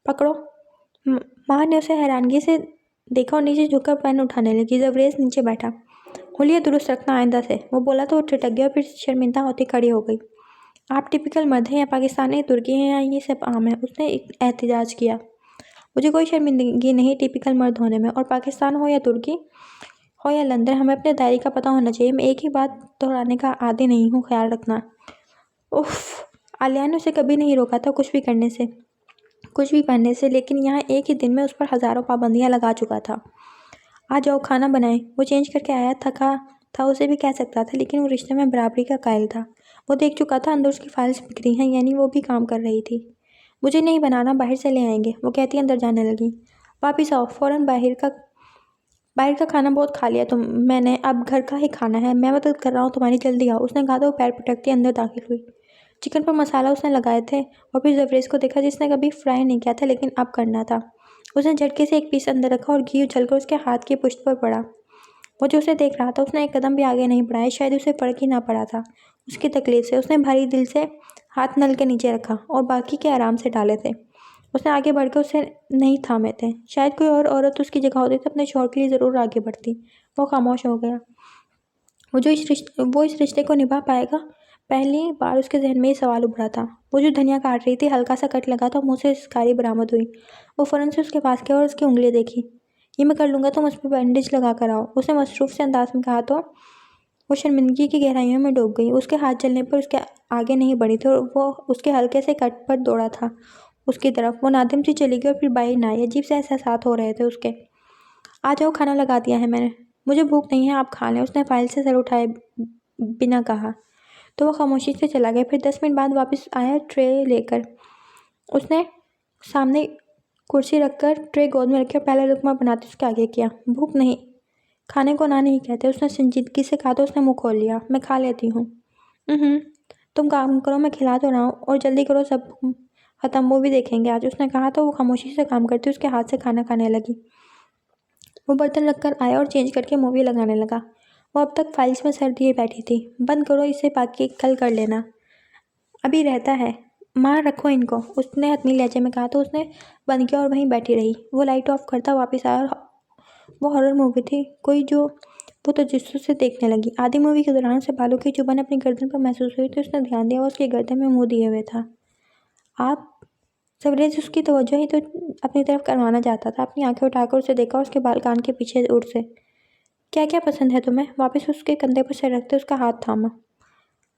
पकड़ो। माँ ने उसे हैरानगी से देखा और नीचे झुककर पेन उठाने लगी। जबरेज़ नीचे बैठा। हुलिया दुरुस्त रखना आइंदा से, वो बोला तो वो ठिठक गया और फिर शर्मिंदा होती खड़ी हो गई। आप टिपिकल मर्द हैं या पाकिस्तानी तुर्की हैं या ये सब आम है? उसने एहतजाज किया। मुझे कोई शर्मिंदगी नहीं टिपिकल मर्द होने में, और पाकिस्तान हो या तुर्की हो या लंदन, हमें अपने दायरे का पता होना चाहिए। मैं एक ही बात दोहराने का आदी नहीं हूँ, ख्याल रखना। उफ। आलिया ने उसे कभी नहीं रोका था कुछ भी करने से, कुछ भी पहनने से, लेकिन यहाँ एक ही दिन में उस पर हज़ारों पाबंदियाँ लगा चुका था। आ जाओ, खाना बनाएं। वो चेंज करके आया, थका था उसे भी कह सकता था, लेकिन वो रिश्ते में बराबरी का कायल था। वो देख चुका था अंदर उसकी फाइल्स बिखरी हैं, यानी वो भी काम कर रही थी। मुझे नहीं बनाना, बाहर से ले आएंगे, वो कहती अंदर जाने लगी। वापिस आओ फ़ौरन। बाहर का खाना बहुत खा लिया मैंने, अब घर का ही खाना है। मैं मदद कर रहा हूँ तुम्हारी, जल्दी आओ, उसने कहा तो वो पैर पटकती अंदर दाखिल हुई। चिकन पर मसाला उसने लगाए थे और फिर जबरेज़ को देखा जिसने कभी फ्राई नहीं किया था, लेकिन अब करना था। उसने झटके से एक पीस अंदर रखा और घी उछलकर उसके हाथ की पुष्ट पर पड़ा। वो जो उसे देख रहा था उसने एक कदम भी आगे नहीं बढ़ाया। शायद उसे फर्क ही ना पड़ा था उसकी तकलीफ से। उसने भारी दिल से हाथ नल के नीचे रखा और बाकी के आराम से डाले थे। उसने आगे बढ़कर उसे नहीं थामे थे। शायद कोई और औरत उसकी जगह होती तो अपने शौहर के लिए ज़रूर आगे बढ़ती। वो खामोश हो गया। वो इस रिश्ते को निभा पाएगा? पहली बार उसके जहन में ये सवाल उभरा था। वो जो धनिया काट रही थी, हल्का सा कट लगा तो मुँह से शिकारी बरामद हुई। वो फ़ौरन से उसके पास गया और उसकी उंगलियाँ देखी। ये मैं कर लूँगा, तुम उस पर बैंडेज लगा कर आओ, उसने मसरूफ़ से अंदाज में कहा तो वो शर्मिंदगी की गहराइयों में डूब गई। उसके हाथ चलने पर उसके आगे नहीं बढ़ी थी और वो उसके हल्के से कट पर दौड़ा था उसकी तरफ। वो नादिम सी चली गई और फिर बाहर ना आई। अजीब से एहसास हो रहे थे उसके। आ जाओ, खाना लगा दिया है मैंने। मुझे भूख नहीं है, आप खा लें, उसने फाइल से सर उठाए बिना कहा। तो वो खामोशी से चला गया। फिर 10 मिनट बाद वापस आया ट्रे लेकर। उसने सामने कुर्सी रखकर ट्रे गोद में रखी और पहला लुकमा बनाते उसके आगे किया। भूख नहीं, खाने को ना नहीं कहते, उसने संजीदगी से कहा तो उसने मुंह खोल लिया। मैं खा लेती हूँ। तुम काम करो, मैं खिला तो रहा हूँ, और जल्दी करो, सब ख़त्म, मूवी देखेंगे आज, उसने कहा तो वो खामोशी से काम करती उसके हाथ से खाना खाने लगी। वो बर्तन रखकर आया और चेंज करके मूवी लगाने लगा। वो अब तक फाइल्स में सर दिए बैठी थी। बंद करो इसे, बाकी कल कर लेना, अभी रहता है। माँ, रखो इनको, उसने हतमी लहजे में कहा तो उसने बंद किया और वहीं बैठी रही। वो लाइट ऑफ करता वापस आया और वो हॉरर मूवी थी कोई जो वो तजस्सुस से देखने लगी। आधी मूवी के दौरान उसे बालों की चुभन अपनी गर्दन पर महसूस हुई तो उसने ध्यान दिया वो उसकी गर्दन में मुंह दिए हुए था। आप? जबरेज़ उसकी तवज्जो ही तो अपनी तरफ करवाना चाहता था। अपनी आंखें उठाकर उसे देखा और उसके बाल कान के पीछे उड़ से। क्या क्या पसंद है तुम्हें? वापस उसके कंधे पर सिर रखते उसका हाथ थामा।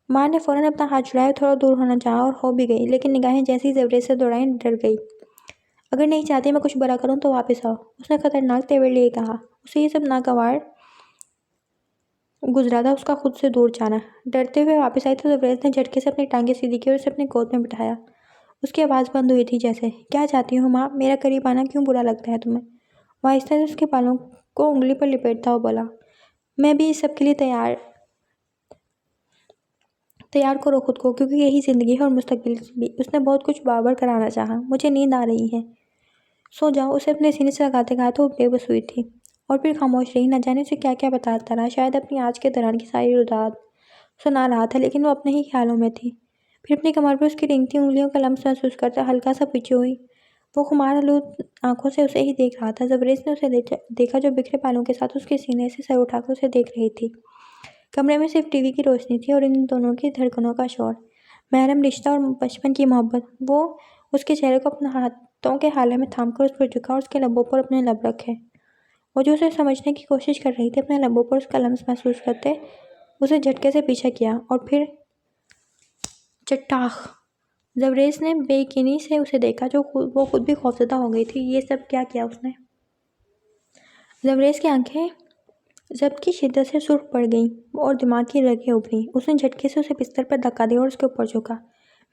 माँ ने फ़ौरन अपना हाथ छुड़ाया, थोड़ा दूर होना चाहा और हो भी गई, लेकिन निगाहें जैसी जबरेज़ से दौड़ाई, डर गई। अगर नहीं चाहती मैं कुछ बुरा करूँ तो वापस आओ, उसने खतरनाक तेवर लिए कहा। उसे ये सब नागवार गुजरा था, उसका खुद से दूर जाना। डरते हुए वापस आई तो जबरेज़ ने झटके से अपनी टांगें सीधी की और उसे अपनी गोद में बिठाया। उसकी आवाज़ बंद हुई थी जैसे। क्या चाहती हो माँ? मेरा करीब आना क्यों बुरा लगता है तुम्हें? वह आहिस्ता से उसके बालों को उंगली पर लिपेटता हुआ बोला। मैं भी इस सब के लिए तैयार करो खुद को, क्योंकि यही ज़िंदगी है और मुस्तकबिल भी। उसने बहुत कुछ बाबर कराना चाहा। मुझे नींद आ रही है। सो जाओ, उसे अपने सीने से लगाते कहा तो वो बेबस हुई थी और फिर खामोश रही। न जाने उसे क्या क्या बताता रहा, शायद अपनी आज के दौरान की सारी रुदात सुना रहा था, लेकिन वो अपने ही ख्यालों में थी। फिर अपनी कमर पर उसकी रेंगती उंगलियों का लम्स महसूस करता हल्का सा पीछे हुई। वो खुमार आलूद आंखों से उसे ही देख रहा था। जबरेज ने उसे देखा, जो बिखरे बालों के साथ उसके सीने से सर उठाकर उसे देख रही थी। कमरे में सिर्फ टीवी की रोशनी थी और इन दोनों की धड़कनों का शोर। महरम रिश्ता और बचपन की मोहब्बत। वो उसके चेहरे को अपने हाथों के हाले में थामकर उस पर झुका और उसके लबों पर अपने लब रखे। वो जो उसे समझने की कोशिश कर रही थी, अपने लबों पर उसका लम्स महसूस करते उसे झटके से पीछे किया और फिर चट्टाख। जबरेज ने बेयकीनी से उसे देखा, जो वो खुद भी खौफजदा हो गई थी। ये सब क्या किया उसने? जबरेज की आंखें जबकि शिद्दत से सुर्ख पड़ गईं और दिमाग की रगें उभरी। उसने झटके से उसे बिस्तर पर धक्का दिया और उसके ऊपर झुका।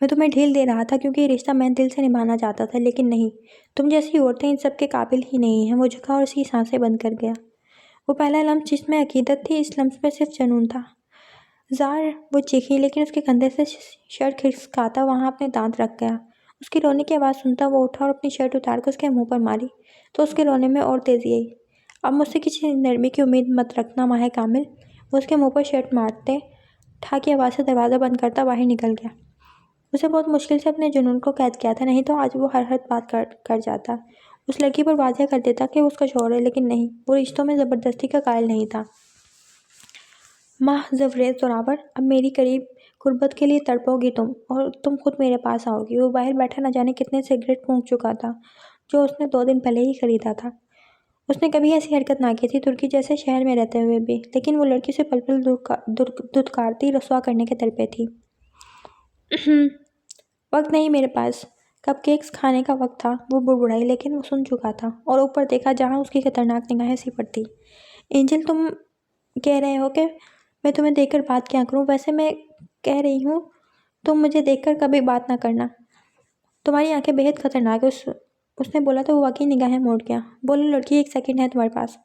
मैं तुम्हें ढील दे रहा था क्योंकि ये रिश्ता मैं दिल से निभाना चाहता था, लेकिन नहीं, तुम जैसी औरतें इन सब के काबिल ही नहीं हैं। वो झुका और उसकी सांसें बंद कर गया। वो पहला लम्स जिसमें अकीदत थी, इस लम्स में सिर्फ जुनून था। जार, वो चीखी, लेकिन उसके कंधे से शर्ट खिसकाता वहां अपने दांत रख गया। उसकी रोने की आवाज़ सुनता वो उठा और अपनी शर्ट उतारकर उसके मुंह पर मारी, तो उसके रोने में और तेजी आई। अब मुझसे किसी नरमी की उम्मीद मत रखना माहे कामिल। वो उसके मुंह पर शर्ट मारते ठा की आवाज़ से दरवाज़ा बंद करता बाहर निकल गया। उसे बहुत मुश्किल से अपने जुनून को कैद किया था, नहीं तो आज वो हर बात कर जाता। उस लड़की पर वाज़ेह कर देता कि वो उसका शौहर है, लेकिन नहीं, वो रिश्तों में ज़बरदस्ती का कायल नहीं था। माह जबरेज जोरावर, अब मेरी करीब गुर्बत के लिए तड़पोगी तुम, और तुम खुद मेरे पास आओगी। वो बाहर बैठा न जाने कितने सिगरेट फूंक चुका था, जो उसने 2 दिन पहले ही खरीदा था। उसने कभी ऐसी हरकत ना की थी तुर्की जैसे शहर में रहते हुए भी, लेकिन वो लड़की से पल पल धुतकारती रसवा करने के तल पे थी। वक्त नहीं मेरे पास, कपकेक्स खाने का वक्त था, वो बुड़बुड़ाई, लेकिन वो सुन चुका था और ऊपर देखा जहाँ उसकी खतरनाक निगाहें सी पड़ती। एंजल, तुम कह रहे हो कि मैं तुम्हें देखकर बात क्या करूं? वैसे मैं कह रही हूँ, तुम मुझे देखकर कभी बात ना करना। तुम्हारी आंखें बेहद खतरनाक है। उसने बोला तो वो वाकई निगाहें मोड़ गया। बोलो लड़की, 1 सेकंड है तुम्हारे पास।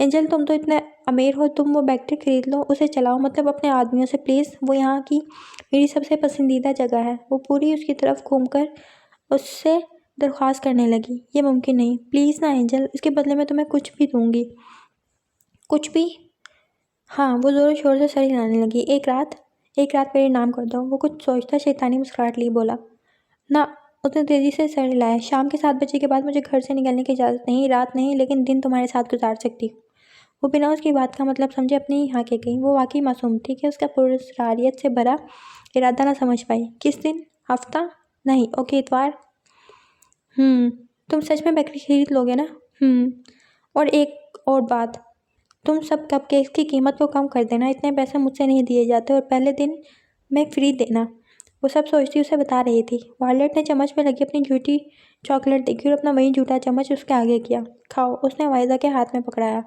एंजल, तुम तो इतने अमीर हो, तुम वो बैटरी खरीद लो, उसे चलाओ, मतलब अपने आदमियों से प्लीज़। वो यहाँ की मेरी सबसे पसंदीदा जगह है। वो पूरी उसकी तरफ घूमकर उससे दरख्वास्त करने लगी। ये मुमकिन नहीं, प्लीज़ ना एंजल, इसके बदले में तुम्हें कुछ भी दूंगी। कुछ भी? हाँ, वो ज़ोरों शोर से सर हिलाने लगी। एक रात मेरे नाम कर दो। वो कुछ सोचता शैतानी मुस्कुराहट लिए बोला। ना। उसने तेजी से सर हिलाया। शाम के 7 बजे के बाद मुझे घर से निकलने की इजाज़त नहीं। रात नहीं, लेकिन दिन तुम्हारे साथ गुजार सकती हूँ। वो बिना उसकी बात का मतलब समझे अपनी ही हाँकें गई। वो वाकई मासूम थी कि उसका पुरस्कारियत से भरा इरादा ना समझ पाई। किस दिन? हफ्ता? नहीं, ओके, इतवार। तुम सच में बैकरी खरीद लोगे ना? और एक और बात, तुम सब कपकेक्स की कीमत को कम कर देना। इतने पैसे मुझसे नहीं दिए जाते, और पहले दिन में फ्री देना। वो सब सोचती उसे बता रही थी। वायलेट ने चम्मच में लगी अपनी झूठी चॉकलेट देखी और अपना वही झूठा चम्मच उसके आगे किया। खाओ, उसने वाइजा के हाथ में पकड़ाया।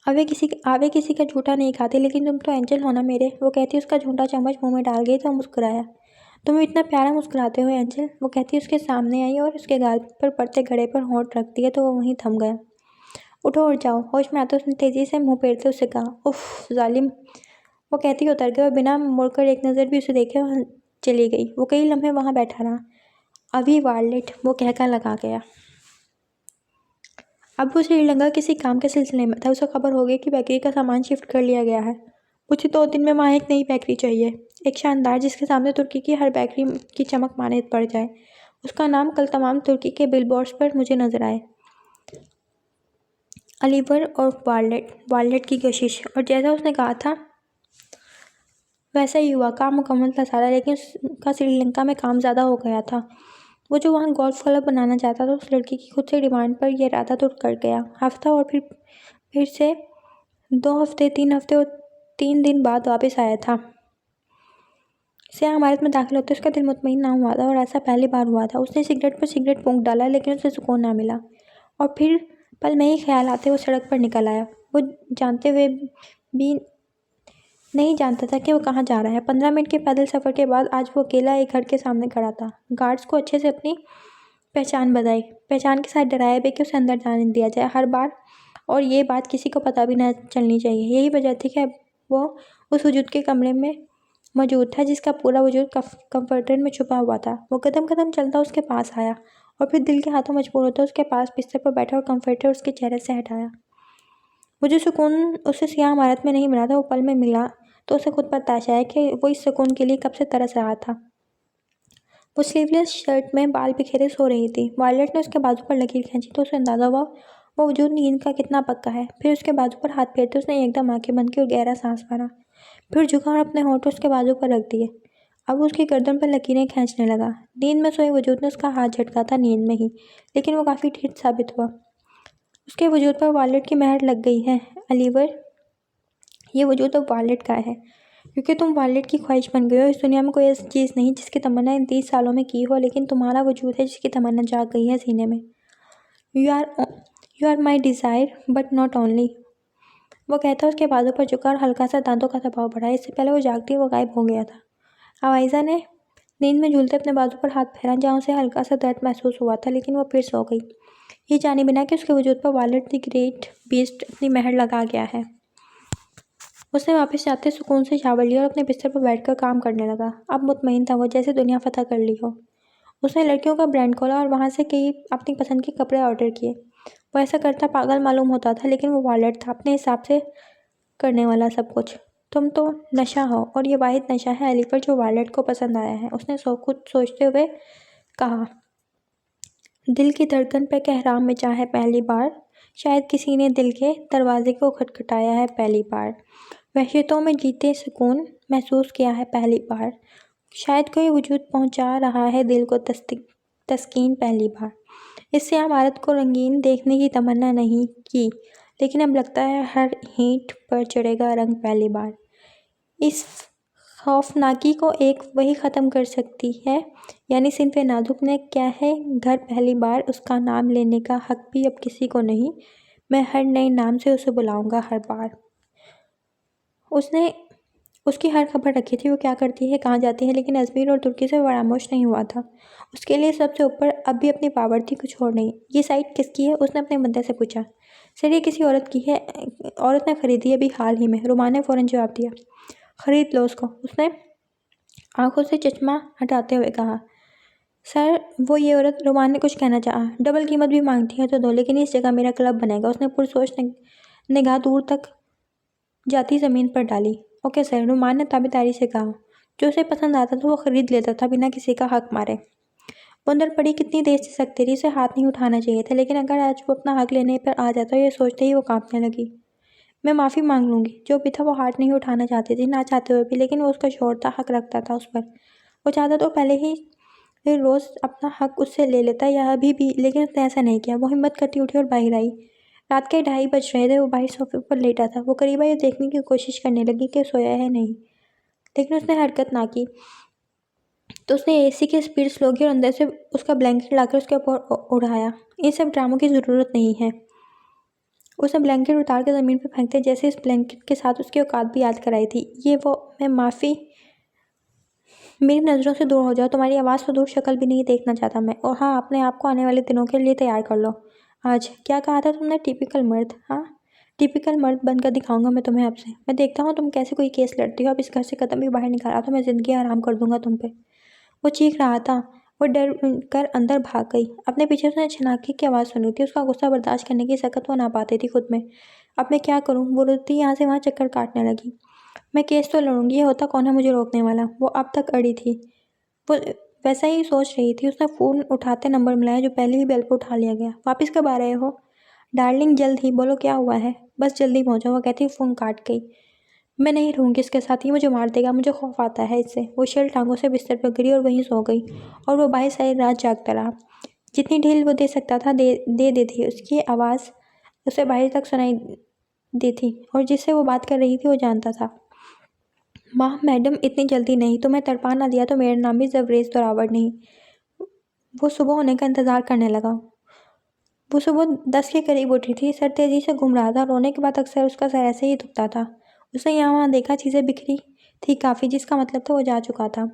आवे किसी का झूठा नहीं खाते, लेकिन तुम तो एंजल हो ना मेरे। वो कहती उसका झूठा चम्मच मुंह में डाल गई तो मुस्कुराया। तुम इतना प्यारा मुस्कुराते हो एंजल। वो कहती उसके सामने आई और उसके गाल पर पड़ते घड़े पर होंठ रख दिया तो वो वहीं थम गया। उठो और जाओ। होश में आते उसने तेजी से मुंह फेरते उससे कहा। उफ जालिम। वो कहती उतर गई और बिना मुड़कर एक नज़र भी उसे देखे वहाँ चली गई। वो कई लम्हे वहाँ बैठा रहा। अभी वार्लेट, वो कहकर लगा गया। अब वो श्रीलंका किसी काम के सिलसिले में था। उसे खबर हो गई कि बेकरी का सामान शिफ्ट कर लिया गया है। मुझे 2 दिन में वहाँ एक नई बेकरी चाहिए, एक शानदार, जिसके सामने तुर्की की हर बेकरी की चमक माने पड़ जाए। उसका नाम कल तमाम तुर्की के बिलबोर्ड्स पर मुझे नजर आए। अलीवर और वार्लेट की कोशिश। और जैसा उसने कहा था वैसा ही हुआ। काम मुकम्मल था सारा, लेकिन उसका श्रीलंका में काम ज़्यादा हो गया था। वो जो वहाँ गोल्फ क्लब बनाना चाहता था, उस लड़की की खुद से डिमांड पर यह इरादा तो कर गया। हफ्ता और फिर से 2 हफ्ते, 3 हफ्ते और 3 दिन बाद वापस आया था। स्याह इमारत में दाखिल होते उसका दिल मुतमईन ना हुआ था, और ऐसा पहली बार हुआ था। उसने सिगरेट पर सिगरेट फूंक डाला, लेकिन उसे सुकून ना मिला। और फिर पल में ही ख्याल आते वो सड़क पर निकल आया। वो जानते हुए भी नहीं जानता था कि वो कहाँ जा रहा है। 15 मिनट के पैदल सफ़र के बाद आज वो अकेला एक घर के सामने खड़ा था। गार्ड्स को अच्छे से अपनी पहचान बताई, पहचान के साथ डराया भी कि उसे अंदर जाने दिया जाए हर बार, और ये बात किसी को पता भी ना चलनी चाहिए। यही वजह थी कि वो उस वजूद के कमरे में मौजूद था जिसका पूरा वजूद कंफर्टर में छुपा हुआ था। वो कदम कदम चलता उसके पास आया और फिर दिल के हाथों मजबूर होता उसके पास बिस्तर पर बैठा और कंफर्टर उसके चेहरे से हटाया। मुझे सुकून उसे सियाह इमारत में नहीं मिला था, वो पल में मिला तो उसे खुद पर ताश आया कि वो इस सुकून के लिए कब से तरस रहा था। वो स्लीवलेस शर्ट में बाल बिखेरे सो रही थी। वायलेट ने उसके बाजू पर लकीर खींची तो उसे अंदाजा हुआ वो वजूद नींद का कितना पक्का है। फिर उसके बाजू पर हाथ फेरते उसने एकदम आंखें बंद की और गहरा सांस भरा। फिर झुका और अपने होंठ उसके बाजू पर रख दिए। अब वो उसकी गर्दन पर लकीरें खींचने लगा। नींद में सोए वजूद ने उसका हाथ झटका था नींद में ही, लेकिन वो काफ़ी ठीक साबित हुआ। उसके वजूद पर वायलेट की मेहर लग गई है। अलीवर, ये वजूद अब वायलेट का है, क्योंकि तुम वायलेट की ख्वाहिश बन गई हो। इस दुनिया में कोई ऐसी चीज़ नहीं जिसकी तमन्ना इन 30 सालों में की हो, लेकिन तुम्हारा वजूद है जिसकी तमन्ना जाग गई है सीने में। You are my desire but not only, वो कहता उसके बाजू पर झुका और हल्का सा दांतों का दबाव बढ़ा। इससे पहले वो जागती वो गायब हो गया था। अवाइजा ने नींद में झूलते अपने बाजू पर हाथ फेरा जहाँ उसे हल्का सा दर्द महसूस हुआ था, लेकिन वो फिर सो गई, ये जाने बिना कि उसके वजूद पर वायलेट द ग्रेट बीस्ट अपनी मेहर लगा गया है। उसने वापस जाते सुकून से शावर लिया और अपने बिस्तर पर बैठकर काम करने लगा। अब मुतमईन था वो, जैसे दुनिया फतह कर ली हो। उसने लड़कियों का ब्रांड खोला और वहाँ से कई अपनी पसंद के कपड़े ऑर्डर किए। वो ऐसा करता पागल मालूम होता था, लेकिन वो वायलेट था, अपने हिसाब से करने वाला सब कुछ। तुम तो नशा हो, और ये वाहिद नशा है अली पर जो वायलेट को पसंद आया है, उसने कुछ सोचते हुए कहा। दिल की धड़कन पे कहराम मचा है पहली बार, शायद किसी ने दिल के दरवाजे को खटखटाया है पहली बार, वहशतों में जीते सुकून महसूस किया है पहली बार, शायद कोई वजूद पहुंचा रहा है दिल को तस्कीन पहली बार। इससे इमारत को रंगीन देखने की तमन्ना नहीं की, लेकिन अब लगता है हर ईंट पर चढ़ेगा रंग पहली बार। इस खौफनाकी को एक वही ख़त्म कर सकती है, यानी सिंफ नाजुक ने क्या है घर पहली बार, उसका नाम लेने का हक भी अब किसी को नहीं। मैं हर नए नाम से उसे बुलाऊंगा हर बार। उसने उसकी हर खबर रखी थी, वो क्या करती है, कहाँ जाती है, लेकिन अजमेर और तुर्की से फरामोश नहीं हुआ था। उसके लिए सबसे ऊपर अब भी अपनी पावर थी, कुछ और नहीं। ये साइट किसकी है, उसने अपने बंदे से पूछा। सर ये किसी औरत की है, औरत ने खरीदी अभी हाल ही में, रुमान ने फ़ौरन जवाब दिया। खरीद लो उसको, उसने आंखों से चश्मा हटाते हुए कहा। सर वो ये औरत, रुमान ने कुछ कहना चाहा। डबल कीमत भी मांगती है तो दो, लेकिन इस जगह मेरा क्लब बनेगा। उसने पुरसोच निगाह दूर तक जाती ज़मीन पर डाली। ओके सर, रुमान ने ताबेदारी से कहा। जो उसे पसंद आता था वो खरीद लेता था बिना किसी का हक मारे। वो अंदर पड़ी कितनी देर से सकती रही, उसे हाथ नहीं उठाना चाहिए था, लेकिन अगर आज वो अपना हक लेने पर आ जाता, ये सोचते ही वो कांपने लगी। मैं माफ़ी मांग लूँगी। जो भी था वो हाथ नहीं उठाना चाहती थी, ना चाहते हुए भी, लेकिन वो उसका शोर था, हक रखता था उस पर। वो चाहता तो पहले ही रोज़ अपना हक उससे ले लेता, या अभी भी, लेकिन उसने ऐसा नहीं किया। वो हिम्मत करती उठी और बाहर आई। रात के 2:30 बज रहे थे। वो बाहर सोफे पर लेटा था। वो करीब आई और देखने की कोशिश करने लगी कि सोया है नहीं, लेकिन उसने हरकत ना की। तो उसने एसी की स्पीड स्लो की और अंदर से उसका ब्लैंकेट लाकर उसके ऊपर उड़ाया। इन सब ड्रामों की ज़रूरत नहीं है। उसने ब्लैंकेट उतार कर ज़मीन पर फेंकते जैसे इस ब्लैंकेट के साथ उसकी औकात भी याद कराई थी। ये वो, मैं माफ़ी, मेरी नज़रों से दूर हो जाओ, तुम्हारी आवाज़ तो दूर, शक्ल भी नहीं देखना चाहता मैं। और हाँ, अपने आप को आने वाले दिनों के लिए तैयार कर लो। आज क्या कहा था तुमने, टिपिकल मर्द? हाँ, टिपिकल मर्द बनकर दिखाऊंगा मैं तुम्हें आपसे। मैं देखता हूँ तुम कैसे कोई केस लड़ती हो। अब इस घर से कदम भी बाहर निकाला तो मैं ज़िंदगी आराम कर दूंगा तुम पे। वो चीख रहा था। वो डर कर अंदर भाग गई। अपने पीछे उसने छनाके की आवाज़ सुनी थी। उसका गुस्सा बर्दाश्त करने की सकत वो ना पाती थी खुद में। अब मैं क्या करूँ, वो रोती यहाँ से वहाँ चक्कर काटने लगी। मैं केस तो लड़ूंगी, ये होता कौन है मुझे रोकने वाला। वो अब तक अड़ी थी। वो वैसा ही सोच रही थी। उसने फ़ोन उठाते नंबर मिलाया जो पहले ही बेल पर उठा लिया गया। वापस कब आ रहे हो? डार्लिंग जल्द ही, बोलो क्या हुआ है? बस जल्दी पहुँचो, वो कहती फ़ोन काट गई। मैं नहीं रहूँगी इसके साथ, ही मुझे मार देगा, मुझे खौफ आता है इससे। वो शेल टांगों से बिस्तर पर गिरी और वहीं सो गई। और वो बाहर सारी रात जागता रहा। जितनी ढील वो दे सकता था दे दी। उसकी आवाज़ उसे बाहर तक सुनाई दी थी, और जिससे वो बात कर रही थी वो जानता था। माँ मैडम, इतनी जल्दी नहीं, तुम्हें तड़पा ना दिया तो मेरा नाम भी जबरेज तोरावर नहीं। वो सुबह होने का इंतज़ार करने लगा। वो सुबह 10 के करीब उठी थी। सर तेज़ी से घूम रहा था। रोने के बाद अक्सर उसका सर ऐसे ही दुखता था। उसने यहाँ वहाँ देखा, चीज़ें बिखरी थी काफ़ी, जिसका मतलब था वो जा चुका था।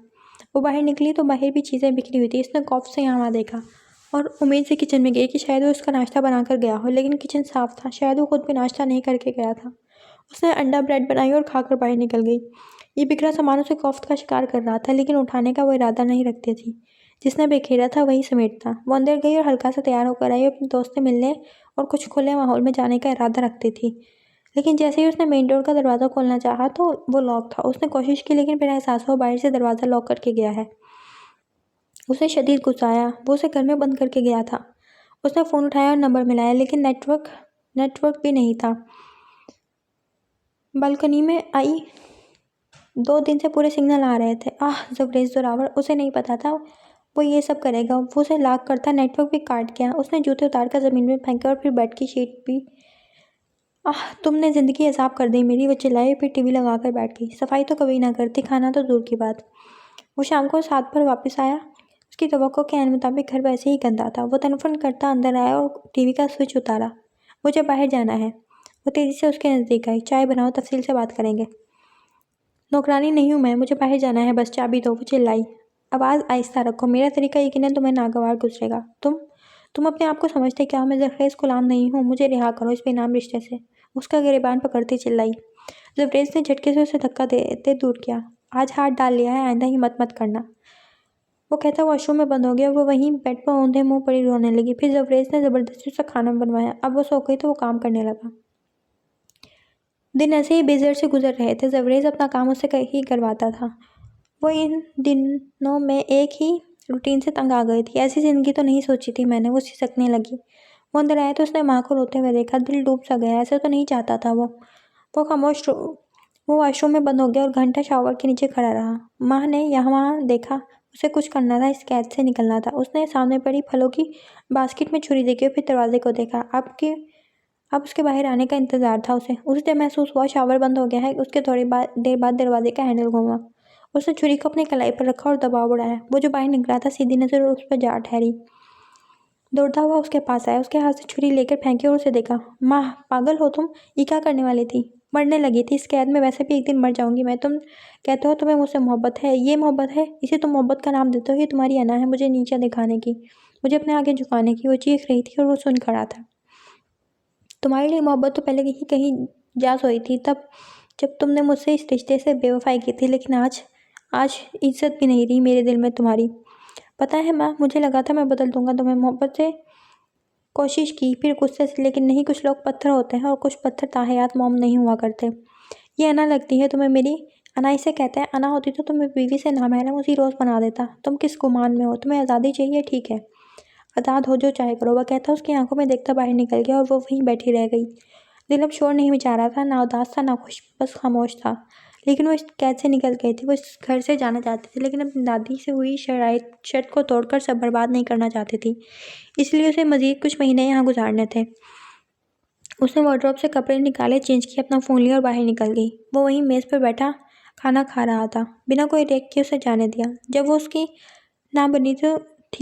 वो बाहर निकली तो बाहर भी चीज़ें बिखरी हुई थी। इसने खौफ से यहाँ वहाँ देखा और उम्मीद से किचन में गई कि शायद वो उसका नाश्ता बना कर गया हो, लेकिन किचन साफ़ था। शायद वो खुद भी नाश्ता नहीं करके गया था। उसने अंडा ब्रेड बनाई और खाकर बाहर निकल गई। ये बिखरा सामान उसे खौफ का शिकार कर रहा था, लेकिन उठाने का वो इरादा नहीं रखती थी। जिसने बिखेरा था वही समेटता। वो अंदर गई और हल्का सा तैयार होकर आई। अपने दोस्त से मिलने और कुछ खुले माहौल में जाने का इरादा रखती थी, लेकिन जैसे ही उसने मेन डोर का दरवाज़ा खोलना चाहा तो वो लॉक था। उसने कोशिश की, लेकिन फिर एहसास हुआ बाहर से दरवाज़ा लॉक करके गया है। उसे शदीद गुस्सा आया। वो उसे घर में बंद करके गया था। उसने फ़ोन उठाया और नंबर मिलाया, लेकिन नेटवर्क भी नहीं था। बालकनी में आई 2 दिन से पूरे सिग्नल आ रहे थे। ज़बरेज़ ज़ोरावर। उसे नहीं पता था वो ये सब करेगा। वो उसे लाख करता, नेटवर्क भी काट गया। उसने जूते उतार कर ज़मीन में फेंके और फिर बेड की शीट भी। तुमने ज़िंदगी अज़ाब कर दी मेरी, वो चिल्लाई। फिर टीवी लगा कर बैठ गई। सफाई तो कभी ना करती, खाना तो दूर की बात। वो शाम को 7 पर वापस आया। उसकी तवक्को के ऐन मुताबिक घर वैसे ही गंदा था। वो तनफन करता अंदर आया और टीवी का स्विच उतारा। मुझे बाहर जाना है। वो तेज़ी से उसके नज़दीक आई। चाय बनाओ, तफसील से बात करेंगे। नौकरानी नहीं हूँ मैं, मुझे बाहर जाना है, बस चाबी दो, वो चिल्लाई। आवाज़ आहिस्ता रखो, मेरा तरीका यकीनन तुम्हें नागवार गुजरेगा। तुम अपने आप को समझते क्या हो? मैं ज़रख़ेज़ गुलाम नहीं हूँ, मुझे रिहा करो इस बेनाम रिश्ते से। उसका गिरेबान पकड़ती चिल्लाई। ज़बरेज़ ने झटके से उसे धक्का देते दूर किया। आज हाथ डाल लिया है, आइंदा हिम्मत मत करना। वो कहता वॉशरूम में बंद हो गया। वो वहीं बेड पर औंधे मुंह पड़ी रोने लगी। फिर ज़बरेज़ ने ज़बरदस्ती उसे खाना बनवाया। अब वो सो गई तो वो काम करने लगा। दिन ऐसे ही बेज़र से गुजर रहे थे। ज़बरेज़ अपना काम उससे ही करवाता था। वो इन दिनों में एक ही रूटीन से तंग आ गई थी। ऐसी ज़िंदगी तो नहीं सोची थी मैंने, वो सिसकने लगी। वो अंदर आया तो उसने माँ को रोते हुए देखा। दिल डूब सा गया। ऐसा तो नहीं चाहता था वो खामोश। वो वॉशरूम में बंद हो गया और घंटा शावर के नीचे खड़ा रहा। माँ ने यहाँ वहाँ देखा। उसे कुछ करना था, इस कैद से निकलना था। उसने सामने पड़ी फलों की बास्केट में छुरी देखी और फिर दरवाजे को देखा। अब उसके बाहर आने का इंतजार था उसे। उसे महसूस हुआ शावर बंद हो गया है। उसके थोड़ी देर बाद दरवाजे का हैंडल घूमा। उसने छुरी को अपनी कलाई पर रखा और दबाव बढ़ाया। वो जो बाहर निकला था सीधी नज़र उस पर जा ठहरी। दौड़ता हुआ उसके पास आया, उसके हाथ से छुरी लेकर फेंकी और उसे देखा। माँ, पागल हो तुम? ये क्या करने वाली थी? मरने लगी थी इस कैद में। वैसे भी एक दिन मर जाऊंगी मैं। तुम कहते हो तुम्हें मुझसे मोहब्बत है, ये मोहब्बत है? इसे तुम मोहब्बत का नाम देते हो? ये तुम्हारी अना है मुझे नीचा दिखाने की, मुझे अपने आगे झुकाने की। वो चीख रही थी और वो सुन खड़ा था। तुम्हारे लिए मोहब्बत तो पहले ही कहीं जा सोई थी, तब जब तुमने मुझसे इस रिश्ते से बेवफाई की थी। लेकिन आज इज्जत भी नहीं रही मेरे दिल में तुम्हारी। पता है माँ, मुझे लगा था मैं बदल दूंगा तुम्हें। मोहब्बत से कोशिश की, फिर गुस्से से, लेकिन नहीं। कुछ लोग पत्थर होते हैं और कुछ पत्थर ताहयात मोम नहीं हुआ करते। ये अना लगती है तुम्हें मेरी? अना इसे कहते हैं। अना होती तो तुम्हें बीवी से नामहरम उसी रोज़ बना देता। तुम किस गुमान में हो? तुम्हें आज़ादी चाहिए, ठीक है, आज़ाद हो, जो चाहे करो। वह कहता उसकी आंखों में देखता बाहर निकल गया और वो वहीं बैठी रह गई। दिल अब शोर नहीं मचा रहा था, ना उदास था, ना खुश, बस खामोश था। लेकिन वो इस कैद से निकल गई थी। वो इस घर से जाना चाहती थी, लेकिन अपनी दादी से हुई शर्त को तोड़कर सब बर्बाद नहीं करना चाहती थी। इसलिए उसे मज़ीद कुछ महीने यहाँ गुजारने थे। उसने वार्डरोब से कपड़े निकाले, चेंज किया, अपना फ़ोन लिया और बाहर निकल गई। वो वहीं मेज़ पर बैठा खाना खा रहा था, बिना कोई देख के उसे जाने दिया। जब वो उसकी ना बनी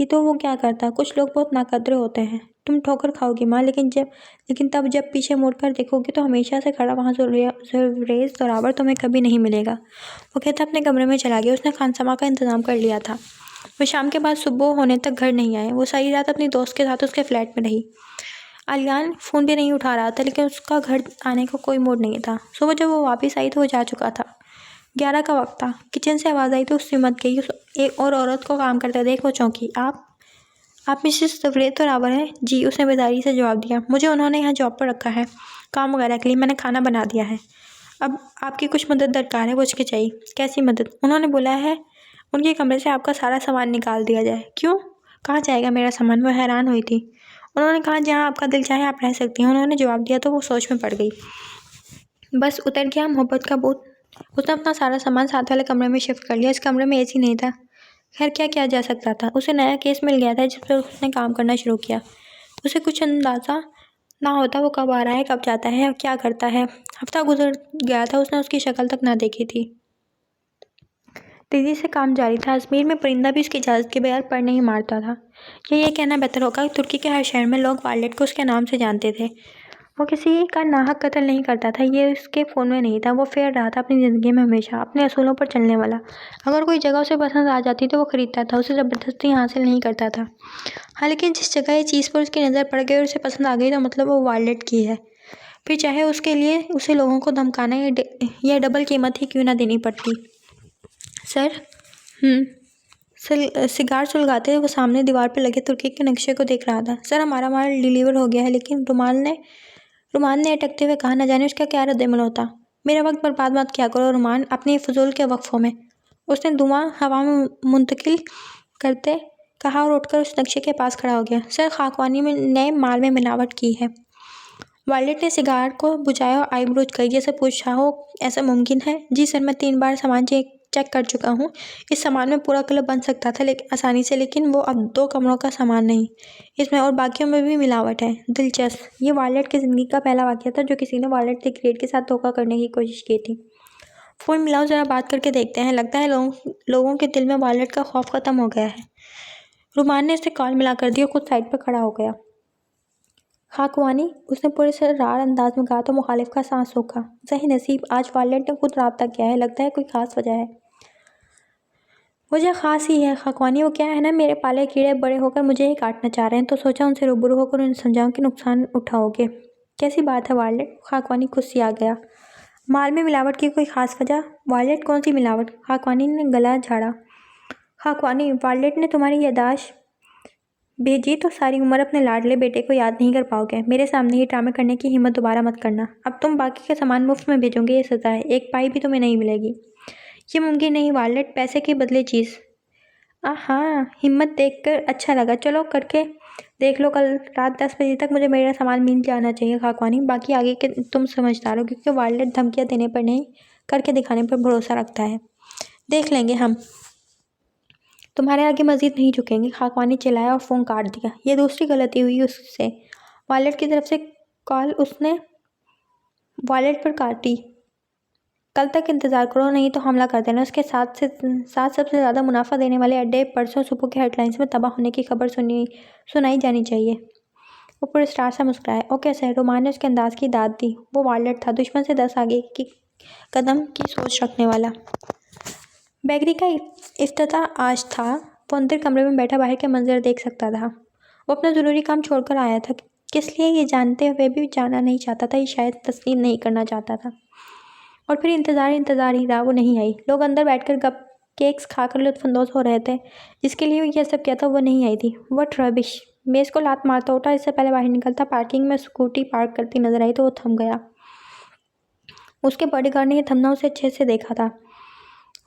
तो वो क्या करता? कुछ लोग बहुत नाकदरे होते हैं। तुम ठोकर खाओगी माँ, लेकिन तब जब पीछे मुड़कर देखोगी तो हमेशा से खड़ा वहाँ ज़बरेज़ ज़ोरावर तुम्हें कभी नहीं मिलेगा। वो कहता अपने कमरे में चला गया। उसने खानसमा का इंतज़ाम कर लिया था। वो शाम के बाद सुबह होने तक घर नहीं आए। वो सारी रात अपनी दोस्त के साथ उसके फ्लैट में रही। आलियान फ़ोन भी नहीं उठा रहा था, लेकिन उसका घर आने का कोई मूड नहीं था। सुबह जब वो वापस आई तो वो जा चुका था। 11 का वक्त था। किचन से आवाज़ आई तो उससे मत गई। एक और औरत को काम करते देख वो चौंकी। आप मिसेस ज़बरेज़ ज़ोरावर हैं? जी, उसने बेदारी से जवाब दिया। मुझे उन्होंने यहाँ जॉब पर रखा है, काम वगैरह के लिए। मैंने खाना बना दिया है। अब आपकी कुछ मदद दरकार है। वो हिचकिचाई। कैसी मदद? उन्होंने बोला है उनके कमरे से आपका सारा सामान निकाल दिया जाए। क्यों? कहाँ जाएगा मेरा सामान? वो हैरान हुई थी। उन्होंने कहा जहाँ आपका दिल चाहे आप रह सकती हैं। उन्होंने जवाब दिया तो वो सोच में पड़ गई। बस उतर गया मोहब्बत का भूत। उसने अपना सारा सामान साथ वाले कमरे में शिफ्ट कर लिया। इस कमरे में एसी नहीं था। खैर क्या किया जा सकता था? उसे नया केस मिल गया था जिस पर उसने काम करना शुरू किया। उसे कुछ अंदाज़ा ना होता वो कब आ रहा है, कब जाता है, क्या करता है। हफ्ता गुजर गया था, उसने उसकी शक्ल तक ना देखी थी। तेज़ी से काम जारी था। अजमेर में परिंदा भी उसकी इजाज़त के बगैर पर नहीं मारता था। ये कहना बेहतर होगा तुर्की के हर शहर में लोग वालेट को उसके नाम से जानते थे। वो किसी का नाहक कत्ल नहीं करता था, ये उसके फ़ोन में नहीं था। वो फेर रहा था अपनी ज़िंदगी में, हमेशा अपने असूलों पर चलने वाला। अगर कोई जगह उसे पसंद आ जाती तो वो ख़रीदता था, उसे ज़बरदस्ती हासिल नहीं करता था। हाँ, लेकिन जिस जगह ये चीज़ पर उसकी नज़र पड़ गई और उसे पसंद आ गई तो मतलब वो वालेट की है। फिर चाहे उसके लिए उसे लोगों को धमकाना या डबल कीमत ही क्यों ना देनी पड़ती। सर? सिगार सुलगाते हुए वो सामने दीवार पर लगे तुर्की के नक्शे को देख रहा था। सर, हमारा माल डिलीवर हो गया है, लेकिन रुमान ने अटकते हुए कहा, न जाने उसका क्या रद्दमल होता। मेरा वक्त बर्बाद मत किया करो रुमान, अपने फजूल के वक्फों में। उसने धुआं हवा में मुंतकिल करते कहा और उठकर उस नक्शे के पास खड़ा हो गया। सर, खाकवानी में नए माल में मिलावट की है। वायलेट ने सिगार को बुझाया और आईब्रोज करी जैसे पूछा हो, ऐसा मुमकिन है? जी सर, मैं 3 बार सामान चेक कर चुका हूँ। इस सामान में पूरा क्लब बन सकता था आसानी से, लेकिन वो अब 2 कमरों का सामान नहीं, इसमें और बाकियों में भी मिलावट है। दिलचस्प। ये वायलेट की ज़िंदगी का पहला वाक़या था जो किसी ने वायलेट द ग्रेट के साथ धोखा करने की कोशिश की थी। फ़ोन मिलाओ, ज़रा बात करके देखते हैं। लगता है लोगों के दिल में वायलेट का खौफ ख़त्म हो गया है। रुमान ने उसे कॉल मिला कर दी और खुद साइड पर खड़ा हो गया। खाकवानी, उसने पूरे से रार अंदाज में कहा तो मुखालिफ का सांस सूखा। सही नसीब, आज वायलेट ने खुद राब्ता किया है। लगता है कोई खास वजह है। वजह खास ही है खाकवानी। वो क्या है ना, मेरे पाले कीड़े बड़े होकर मुझे ही काटना चाह रहे हैं, तो सोचा उनसे रूबरू होकर उन्हें समझाऊं कि नुकसान उठाओगे। कैसी बात है वायलेट? खाकवानी खुद सी आ गया। माल में मिलावट की कोई खास वजह? वायलेट, कौन सी मिलावट? खाकवानी ने गला झाड़ा। खाकवानी, वायलेट ने तुम्हारी यादाश्त भेजी तो सारी उम्र अपने लाडले बेटे को याद नहीं कर पाओगे। मेरे सामने ही ड्रामे करने की हिम्मत दोबारा मत करना। अब तुम बाकी के सामान मुफ्त में भेजोगे, ये सजा है। 1 पाई भी तुम्हें नहीं मिलेगी। ये मुमकिन नहीं वायलेट, पैसे के बदले चीज़। हाँ, हिम्मत देखकर अच्छा लगा। चलो करके देख लो। कल रात 10 बजे तक मुझे मेरा सामान मिल जाना चाहिए खाकवानी। बाकी आगे के तुम समझदार हो, क्योंकि वायलेट धमकियाँ देने पर नहीं, करके दिखाने पर भरोसा रखता है। देख लेंगे हम, तुम्हारे आगे मजीद नहीं झुकेंगे। खाकवानी चिल्लाया और फ़ोन काट दिया। ये दूसरी गलती हुई उससे। वायलेट की तरफ से कॉल उसने वायलेट पर काटी। कल तक इंतज़ार करो, नहीं तो हमला कर देना। उसके साथ सबसे ज़्यादा मुनाफा देने वाले अड्डे परसों सुबह के हेडलाइंस में तबाह होने की खबर सुनाई जानी चाहिए। वो पूरे स्टार से मुस्कुराया। Okay sir. रोमान ने उसके अंदाज की दाद दी। वो वायलेट था, दुश्मन से 10 आगे की कदम की सोच रखने वाला। बेकरी का इफ्तिताह आज था। वो अंदर कमरे में बैठा बाहर के मंजर देख सकता था। वो अपना ज़रूरी काम छोड़कर आया था। किस लिए, ये जानते हुए भी जाना नहीं चाहता था। ये शायद तस्लीम नहीं करना चाहता था। और फिर इंतज़ार ही रहा। वो नहीं आई। लोग अंदर बैठकर कप केक्स खाकर लुत्फ़अंदोज़ हो रहे थे। जिसके लिए ये सब किया था वो नहीं आई थी। What rubbish. मेज़ को लात मारता उठा। इससे पहले बाहर निकलता पार्किंग में स्कूटी पार्क करती नजर आई तो वो थम गया। उसके बॉडीगार्ड ने यह थमना उसे अच्छे से देखा था।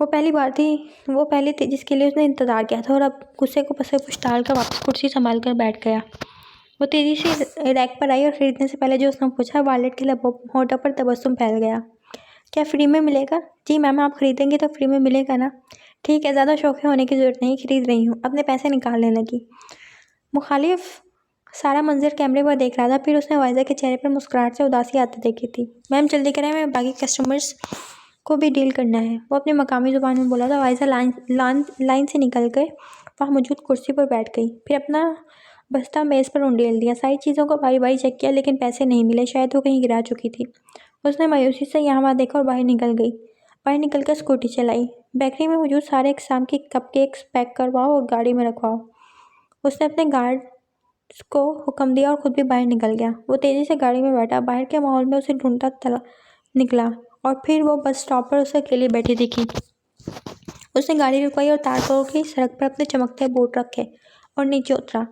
वो पहली थी जिसके लिए उसने इंतज़ार किया था, और अब गुस्से को पसे-पुश डालकर वापस कुर्सी संभाल कर बैठ गया। वो तेज़ी से रैक पर आई और खरीदने से पहले जो उसने पूछा, वायलेट के होठों पर तबस्सुम फैल गया। क्या फ्री में मिलेगा? जी मैम, आप खरीदेंगे तो फ्री में मिलेगा ना। ठीक है, ज़्यादा शौक़ी होने की ज़रूरत नहीं, खरीद रही हूँ। अपने पैसे निकालने लगी। मुखालिफ सारा मंजर कैमरे पर देख रहा था। फिर उसने वाइज़ा के चेहरे पर मुस्कुराहट से उदासी आती देखी थी। मैम जल्दी करें, मैं बाकी कस्टमर्स को भी डील करना है, वो अपनी मकामी ज़ुबान में बोला था। वाइज़ा लाइन से निकल कर वहाँ मौजूद कुर्सी पर बैठ गई। फिर अपना बस्ता मेज़ पर उंडेल दिया। सारी चीज़ों को बारी बारी चेक किया, लेकिन पैसे नहीं मिले। शायद वो कहीं गिरा चुकी थी। उसने मायूसी से यहाँ वहाँ देखा और बाहर निकल गई। बाहर निकलकर स्कूटी चलाई। बेकरी में मौजूद सारे शाम के कपकेक्स पैक करवाओ और गाड़ी में रखवाओ। उसने अपने गार्ड्स को हुक्म दिया और खुद भी बाहर निकल गया। वो तेज़ी से गाड़ी में बैठा। बाहर के माहौल में उसे ढूंढता निकला, और फिर वो बस स्टॉप पर उसे अकेली बैठी दिखी। उसने गाड़ी रुकवाई और तार की सड़क पर अपने चमकते बूट रखे और नीचे उतरा।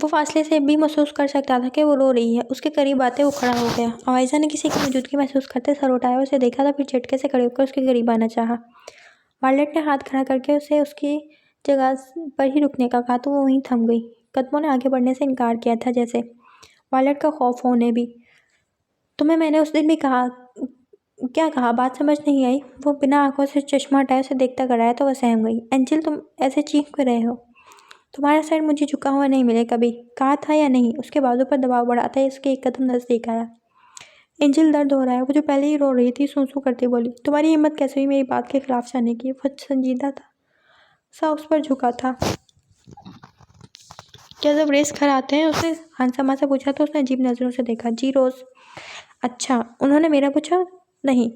वो फासले से भी महसूस कर सकता था कि वो रो रही है। उसके करीब आते वो खड़ा हो गया। वाइज़ा ने किसी की मौजूदगी महसूस करते सर उठाया, उसे देखा था, फिर झटके से खड़े होकर उसके करीब आना चाहा। वायलेट ने हाथ खड़ा करके उसे उसकी जगह पर ही रुकने का कहा तो वो वहीं थम गई। कदमों ने आगे बढ़ने से इनकार किया था, जैसे वायलेट का खौफ होने भी। तुम्हें मैंने उस दिन भी कहा। क्या कहा? बात समझ नहीं आई। वो बिना आंखों से चश्मा हटाए उसे देखता कराया तो वह सहम गई। एंजिल, तुम ऐसे चीख क्यों रहे हो? तुम्हारा सर मुझे झुका हुआ नहीं मिले कभी, कहा था या नहीं? उसके बाजू पर दबाव बढ़ाता है उसके एक कदम नजदीक आया। एंजिल, दर्द हो रहा है। वो जो पहले ही रो रही थी सूसू करती बोली। तुम्हारी हिम्मत कैसे हुई मेरी बात के खिलाफ जाने की? वो संजीदा था, सा उस पर झुका था। क्या जब रेस घर आते हैं? उसने हंसा से पूछा तो उसने अजीब नज़रों से देखा। जी रोज़। अच्छा, उन्होंने मेरा पूछा? नहीं,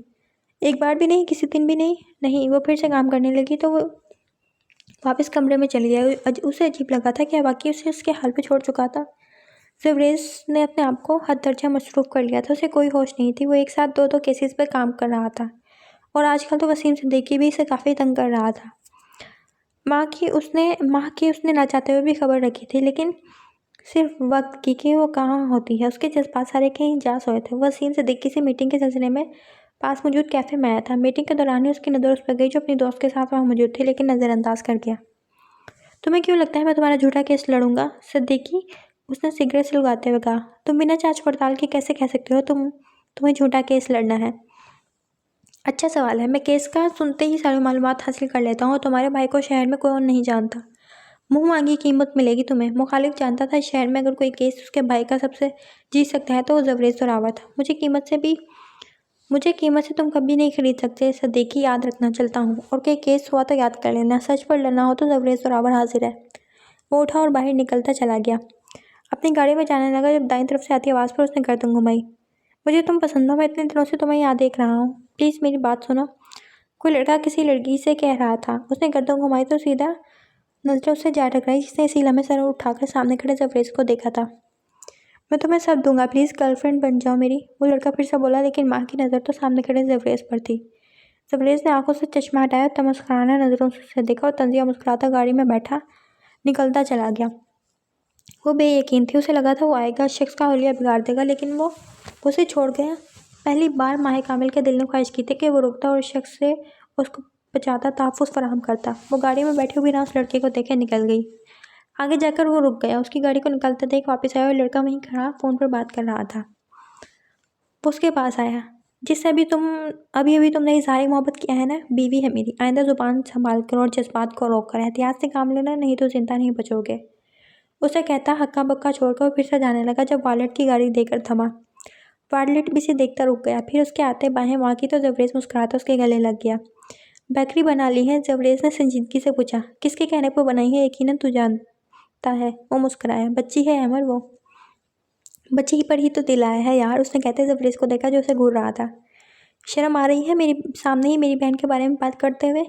एक बार भी नहीं, किसी दिन भी नहीं? नहीं। वो फिर से काम करने लगी तो वो वापस कमरे में चली गई। उसे अजीब लगा था कि बाकी उसे उसके हाल पे छोड़ चुका था। जबरेज ने अपने आप को हद दर्जा मसरूफ़ कर लिया था। उसे कोई होश नहीं थी। वो एक साथ दो केसेस पर काम कर रहा था, और आजकल तो वसीम सिद्दीकी भी इसे काफ़ी तंग कर रहा था। माँ की उसने ना चाहते हुए भी खबर रखी थी, लेकिन सिर्फ वक्त की कि वो कहाँ होती है। उसके जज्बात सारे कहीं जा सोए थे। वह सीन सिद्दीकी से मीटिंग के सिलसिले में पास मौजूद कैफे में आया था। मीटिंग के दौरान ही उसकी नज़र उस पर गई जो अपनी दोस्त के साथ वहाँ मौजूद थी, लेकिन नज़रअंदाज कर गया। तुम्हें क्यों लगता है मैं तुम्हारा झूठा केस लड़ूंगा सिद्दीकी? उसने सिगरेट सुलगाते हुए कहा। तुम बिना जांच पड़ताल के कैसे कह सकते हो तुम्हें झूठा केस लड़ना है? अच्छा सवाल है। मैं केस का सुनते ही सारी मालूमात हासिल कर लेता हूँ। तुम्हारे भाई को शहर में कोई और नहीं जानता। मुंह मांगी कीमत मिलेगी तुम्हें। मुखालिफ जानता था शहर में अगर कोई केस उसके भाई का सबसे जीत सकता है तो वो जवरेज जोरावर था। मुझे कीमत से तुम कभी नहीं खरीद सकते सद्दीकी, याद रखना। चलता हूँ, और कोई केस हुआ तो याद कर लेना। सच पर लड़ना हो तो जवरेज जोरावर हाजिर है। वो उठा और बाहर निकलता चला गया। अपनी गाड़ी में जाने लगा। जब दाईं तरफ से आती आवाज़ पर उसने गर्दन घुमाई। मुझे तुम पसंद हो। मैं इतने दिनों से तुम्हें यहाँ देख रहा हूँ। प्लीज़ मेरी बात सुनो। कोई लड़का किसी लड़की से कह रहा था। उसने गर्दन घुमाई तो सीधा नजरें उससे जा टकराई, जिसने इसी लम्हे सर उठाकर सामने खड़े जवरेज को देखा था। मैं तुम्हें सब दूंगा, प्लीज़ गर्लफ्रेंड बन जाओ मेरी, वो लड़का फिर से बोला, लेकिन माँ की नज़र तो सामने खड़े जवरेज पर थी। जवरेज ने आंखों से चश्मा हटाया, तब मुस्कुराना नजरों से देखा और तंजिया मुस्कुराता गाड़ी में बैठा निकलता चला गया। वो बेयकीन थी। उसे लगा था वो आएगा, उस शख्स का हुलिया बिगाड़ देगा, लेकिन वो उसे छोड़ गया। पहली बार माहे कामिल के दिल ने ख्वाहिश की थी कि वो रुकता और उस शख्स से उसको बचाता, तहफ़्फ़ुज़ फराहम करता। वो गाड़ी में बैठी हुई बिना उस लड़के को देखे निकल गई। आगे जाकर वो रुक गया। उसकी गाड़ी को निकलते देख वापस आया और लड़का वहीं खड़ा फ़ोन पर बात कर रहा था। वो उसके पास आया। जिससे अभी अभी तुमने इज़हार मोहब्बत किया है ना, बीवी है मेरी। आइंदा ज़ुबान संभाल कर और जज्बात को रोक कर एहतियात से काम लेना, नहीं तो ज़िंदा नहीं बचोगे। उसे कहता हक्का बक्का छोड़कर फिर से जाने लगा। जब वॉलेट की गाड़ी देकर थमा, वॉलेट भी से देखता रुक गया। फिर उसके आते बाहें वहाँ की तो जवरेज मुस्कुराता उसके गले लग गया। बेकरी बना ली है? जवरेज ने संजीदगी से पूछा। किसके कहने पर बनाई है? यकीनन तू जानता है। वो मुस्कुराया। बच्ची है अमर वो। बच्ची पर ही तो दिल आया है यार, उसने कहते जवरेज को देखा जो उसे घूर रहा था। शर्म आ रही है मेरे सामने ही मेरी बहन के बारे में बात करते हुए?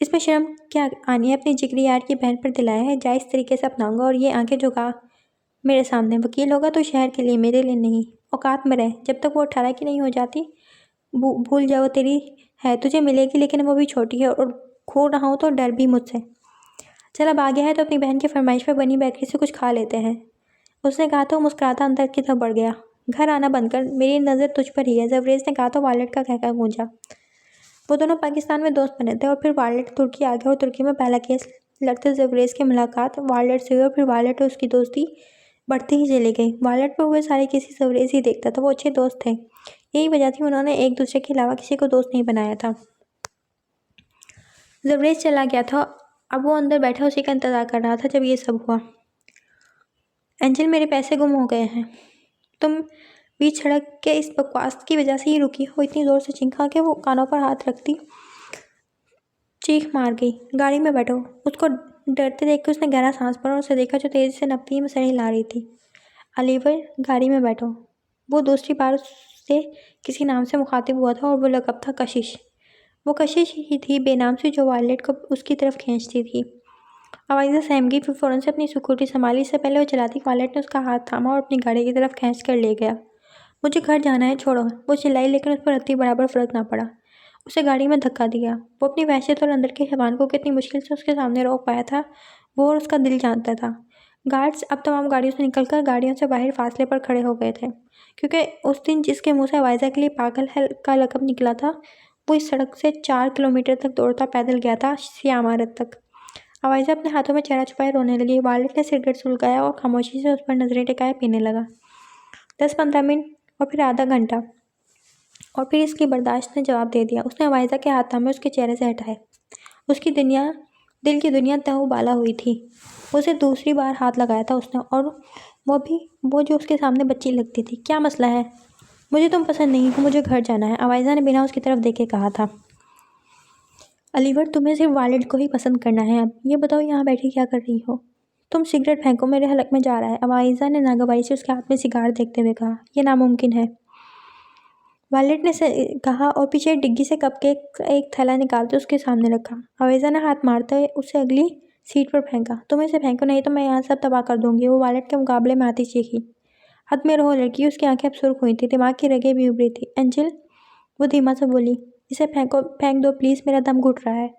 इसमें शर्म क्या आनी है? अपनी जिगरी यार की बहन पर दिलाया है, जायज़ तरीके से अपनाऊंगा। और ये आंखें झुका मेरे सामने। वकील होगा तो शहर के लिए, मेरे लिए नहीं। औकात में रहे। जब तक वो 18 की नहीं हो जाती भूल जाओ तेरी है, तुझे मिलेगी, लेकिन वो भी छोटी है और खो रहा हूँ तो डर भी मुझसे। चल अब आ गया है तो अपनी बहन की फरमाइश पर बनी बेकरी से कुछ खा लेते हैं, उसने कहा तो मुस्कुराता अंदर की तरफ बढ़ गया। घर आना बंद कर, मेरी नज़र तुझ पर ही है, जवरेज ने कहा तो वॉलेट का कहकर गूंजा। वो दोनों पाकिस्तान में दोस्त बने थे और फिर वॉलेट तुर्की आ गया और तुर्की में पहला केस लड़ते जवरेज की मुलाकात वॉलेट से हुई और फिर वॉलेट और उसकी दोस्ती बढ़ती ही चली गई। वॉलेट पर हुए सारे केसेस जवरेज ही देखता था। वो अच्छे दोस्त थे, यही वजह थी उन्होंने एक दूसरे के अलावा किसी को दोस्त नहीं बनाया था। जवरेज चला गया था। अब वो अंदर बैठा उसी का इंतज़ार कर रहा था जब ये सब हुआ। एंजल, मेरे पैसे गुम हो गए हैं। तुम बीच सड़क के इस बकवास की वजह से ही रुकी हो? इतनी ज़ोर से चीखा कि वो कानों पर हाथ रखती चीख मार गई। गाड़ी में बैठो। उसको डरते देख के उसने गहरा सांस भरा और उसे देखा जो तेज़ी से नपती में सर हिला रही थी। अलीवर, गाड़ी में बैठो। वो दूसरी बार उससे किसी नाम से मुखातिब हुआ था और वो लक़ब था कशिश। वो कशिश ही थी बेनाम सी जो वायलेट को उसकी तरफ खींचती थी। आवाज़ें सहम गई, फिर फ़ौरन से अपनी स्कूटी संभाली। इससे पहले वो चलाती वायलेट ने उसका हाथ थामा और अपनी गाड़ी की तरफ खींच कर ले गया। मुझे घर जाना है, छोड़ो, वो चिल्लाई, लेकिन उस पर रत्ती बराबर फ़र्क ना पड़ा। उसे गाड़ी में धक्का दिया। वो अपनी वहशत और अंदर के हैवान को कितनी मुश्किल से उसके सामने रोक पाया था, वो और उसका दिल जानता था। गार्ड्स अब तमाम गाड़ियों से निकलकर गाड़ियों से बाहर फासले पर खड़े हो गए थे, क्योंकि उस दिन जिसके मुंह से वाइजा के लिए पागल है का लक़ब निकला था, वो इस सड़क से 4 किलोमीटर तक दौड़ता पैदल गया था सिया इमारत तक। अवाइजा अपने हाथों में चेहरा छुपाए रोने लगी। वालेट ने सिगरेट सुलगाया और खामोशी से उस पर नजरें टिकाए पीने लगा। 10-15 मिनट और फिर आधा घंटा और फिर इसकी बर्दाश्त ने जवाब दे दिया। उसने अवाइजा के हाथ थामे उसके चेहरे से हटाए। उसकी दिल की दुनिया तहूबाला हुई थी। उसे दूसरी बार हाथ लगाया था उसने, और वो जो उसके सामने बच्ची लगती थी। क्या मसला है? मुझे तुम पसंद नहीं हो, मुझे घर जाना है, अवाइजा ने बिना उसकी तरफ देखे कहा था। अलीवर, तुम्हें सिर्फ वालिद को ही पसंद करना है। अब ये बताओ यहाँ बैठी क्या कर रही हो? तुम सिगरेट फेंको, मेरे हलक में जा रहा है, अवाइजा ने नागवाई से उसके हाथ में सिगार देखते हुए कहा। यह नामुमकिन है, वालिद ने कहा और पीछे डिग्गी से कपकेक का एक थैला निकालते उसके सामने रखा। अवाइजा ने हाथ मारते हुए उसे अगली सीट पर फेंका। तुम इसे फेंको, नहीं तो मैं यहाँ सब तबाह कर दूंगी, वो वालिद के मुकाबले में आती चीखी। हद में रहो लड़की। उसकी आंखें अब सुर्ख हुई थी, दिमाग की रगें भी उभरी थी। एंजल, वो धीमा से बोली, इसे फेंक दो प्लीज़, मेरा दम घुट रहा है।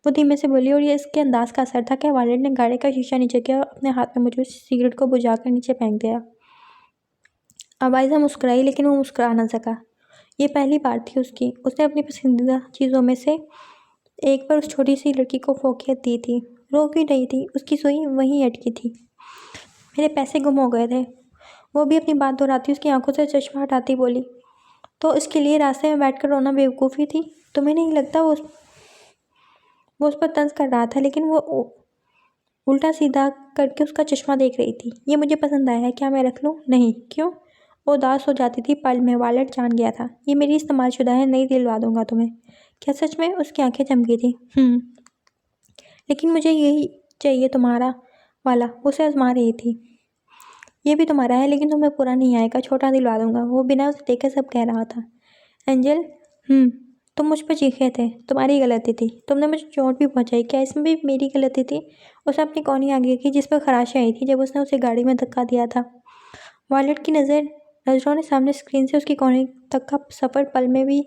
वो धीमे से बोली और ये इसके अंदाज का असर था कि वालिद ने गाड़ी का शीशा नीचे किया और अपने हाथ में मौजूद सिगरेट को बुझाकर नीचे फेंक दिया। अबाइज़ा मुस्कुराई, लेकिन वो मुस्कुरा ना सका। ये पहली बार थी उसकी। उसने अपनी पसंदीदा चीज़ों में से एक पर उस छोटी सी लड़की को फोकियत दी थी। रो क्यों रही थी? उसकी सुई वहीं अटकी थी। मेरे पैसे गुम हो गए थे। वो भी अपनी बात दोहराती उसकी आंखों से चश्मा हटाती बोली। तो इसके लिए रास्ते में बैठकर रोना बेवकूफ़ी थी? तुम्हें नहीं लगता वो उस पर तंज कर रहा था, लेकिन वो उल्टा सीधा करके उसका चश्मा देख रही थी। ये मुझे पसंद आया है, क्या मैं रख लूँ? नहीं। क्यों? वो उदास हो जाती थी पल में। वालेट जान गया था ये मेरी इस्तेमालशुदा है, नहीं दिलवा दूंगा तुम्हें। क्या सच में? उसकी आंखें चमकी थी। लेकिन मुझे यही चाहिए तुम्हारा वाला। उसे आजमा रही थी। ये भी तुम्हारा है, लेकिन तुम्हें पूरा नहीं आएगा, छोटा दिलवा दूंगा। वो बिना उसे देखे सब कह रहा था। एंजल, तुम मुझ पर चीखे थे। तुम्हारी गलती थी। तुमने मुझे चोट भी पहुंचाई। क्या इसमें भी मेरी गलती थी? उसने अपनी कोहनी आगे की, जिस पर खराशें आई थी जब उसने उसे गाड़ी में धक्का दिया था। वालेट की नज़रों ने सामने स्क्रीन से उसकी कोहनी तक का सफ़र पल में भी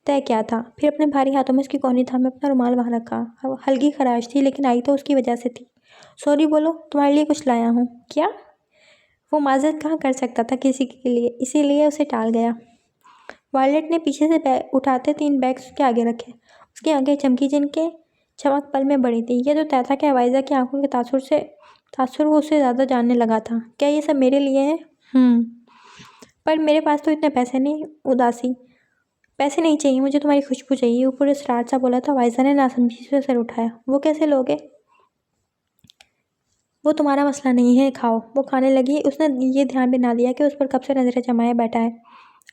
तय किया था। फिर अपने भारी हाथों में उसकी कोहनी थामे अपना रुमाल बाहर रखा। हल्की खराश थी, लेकिन आई तो उसकी वजह से थी। सॉरी बोलो, तुम्हारे लिए कुछ लाया हूँ। क्या? वो माजरत कहाँ कर सकता था किसी के लिए, इसीलिए उसे टाल गया। वालेट ने पीछे से बैग उठाते 3 बैग्स उसके आगे रखे। उसकी आंखें चमकी, जिनके चमक पल में बढ़ी थी। यह तो तय था कि अवाइजा की आंखों के तासुर वो उससे ज़्यादा जानने लगा था। क्या ये सब मेरे लिए है? पर मेरे पास तो इतने पैसे नहीं। उदासी। पैसे नहीं चाहिए, मुझे तुम्हारी खुशबू चाहिए। ऊपर इसरार सा बोला था। अवाइजा ने नासमझी से सर उठाया। वो कैसे लोगे? वो तुम्हारा मसला नहीं है, खाओ। वो खाने लगी। उसने ये ध्यान भी ना दिया कि उस पर कब से नजरें जमाए बैठा है।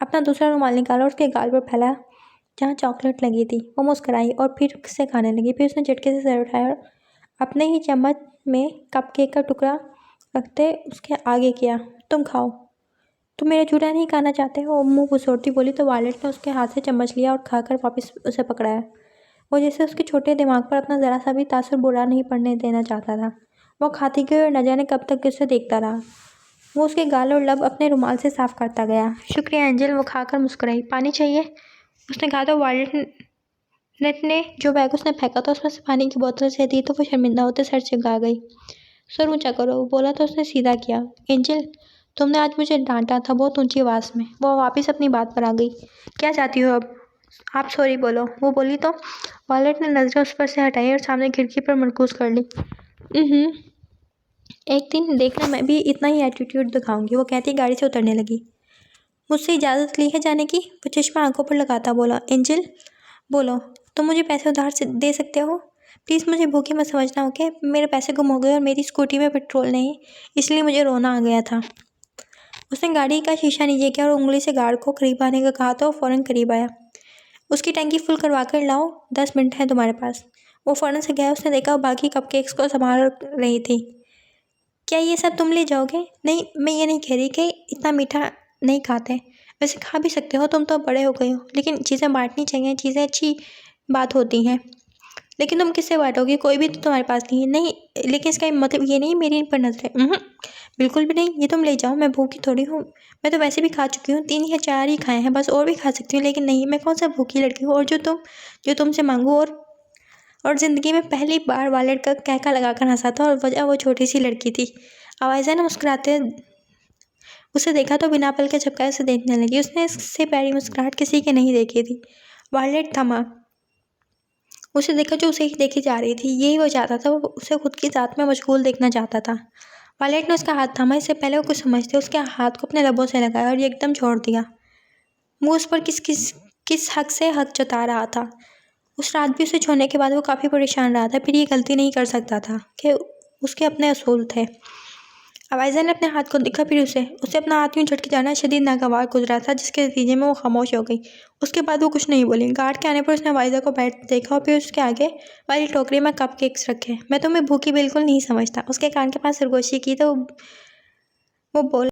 अपना दूसरा रुमाल निकाला और उसके गाल पर फैला जहाँ चॉकलेट लगी थी। वो मुस्कुराई और फिर से खाने लगी। फिर उसने झटके से सर उठाया और अपने ही चम्मच में कपकेक का टुकड़ा रखते उसके आगे किया। तुम खाओ। तुम मेरा जूठा नहीं खाना चाहते हो? मुंह फुसौड़ती बोली तो वालेट ने उसके हाथ से चम्मच लिया और खाकर वापस उसे पकड़ाया। वो जैसे उसके छोटे दिमाग पर अपना ज़रा सा भी तासुर बुरा नहीं पड़ने देना चाहता था। वो खाती गई और न जाने कब तक उसे देखता रहा। वो उसके गाल और लब अपने रुमाल से साफ करता गया। शुक्रिया एंजल, वो खाकर मुस्कुराई। पानी चाहिए? उसने कहा तो वालेट ने जो बैग उसने फेंका था उसमें से पानी की बोतल से दी तो वो शर्मिंदा होते सर चुका गई। सर ऊंचा करो, बोला तो उसने सीधा किया। एंजल, तुमने आज मुझे डांटा था, बहुत ऊंची आवाज़ में। वो वापस अपनी बात पर आ गई। क्या चाहती हो अब? आप सॉरी बोलो। वो बोली तो वालेट ने नजरें उस पर से हटाई और सामने खिड़की पर मरकूज कर ली। एक दिन देखना मैं भी इतना ही एटीट्यूड दिखाऊंगी, वो कहती गाड़ी से उतरने लगी। मुझसे इजाज़त ली है जाने की? वो चश्मा आंखों पर लगाता बोला। एंजल, बोलो, तुम मुझे पैसे उधार से दे सकते हो? प्लीज़ मुझे भूखी मत समझना, ओके? मेरे पैसे गुम हो गए और मेरी स्कूटी में पेट्रोल नहीं, इसलिए मुझे रोना आ गया था। उसने गाड़ी का शीशा नीचे किया और उंगली से गार्ड को करीब आने का कहा तो फ़ौरन करीब आया। उसकी टंकी फुल करवा कर लाओ, 10 मिनट है तुम्हारे पास। वो फ़ौरन से गया। उसने देखा बाकी कपकेक्स को संभाल रही थी। क्या ये सब तुम ले जाओगे? नहीं, मैं ये नहीं कह रही कि इतना मीठा नहीं खाते। वैसे खा भी सकते हो, तुम तो बड़े हो गए हो। लेकिन चीज़ें बांटनी चाहिए, चीज़ें अच्छी बात होती हैं। लेकिन तुम किससे बांटोगे? कोई भी तो तुम्हारे पास नहीं है। नहीं, लेकिन इसका मतलब ये नहीं मेरी इन पर नजरें। बिल्कुल भी नहीं। ये तुम ले जाओ, मैं भूखी थोड़ी हूँ। मैं तो वैसे भी खा चुकी हूँ, 3 या 4 ही खाए हैं बस, और भी खा सकती हूँ। लेकिन नहीं, मैं कौन सा भूखी लड़की हूँ और जो तुमसे मांगू। और ज़िंदगी में पहली बार वालेट का कहका लगाकर हंसा था और वजह वो छोटी सी लड़की थी। अवाइजा ने मुस्कुराते उसे देखा तो बिना पल के झपकाए उसे देखने लगी। उसने इससे प्यारी मुस्कुराहट किसी की नहीं देखी थी। वालेट थमा। उसे देखा जो उसे ही देखी जा रही थी। यही वो चाहता था। वो उसे खुद की ज़ात में मशगूल देखना चाहता था। वालेट ने उसका हाथ थामा। इससे पहले वो कुछ समझते उसके हाथ को अपने लबों से लगाया और ये एकदम छोड़ दिया। वो उस पर किस हक से हक जता रहा था। उस रात भी उसे छोड़ने के बाद वो काफ़ी परेशान रहा था। फिर ये गलती नहीं कर सकता था कि उसके अपने असूल थे। अवाइजा ने अपने हाथ को देखा, फिर उसे अपना हाथ यूँ झटके जाना शदीद नागवार गुजरा था, जिसके नतीजे में वो खामोश हो गई। उसके बाद वो कुछ नहीं बोली। गार्ड के आने पर उसने अवाइजा को बैठ देखा और फिर उसके आगे वाली टोकरी में कपकेक्स रखे। मैं तुम्हें भूखी बिल्कुल नहीं समझता। उसके कान के पास सरगोशी की तो वो बोल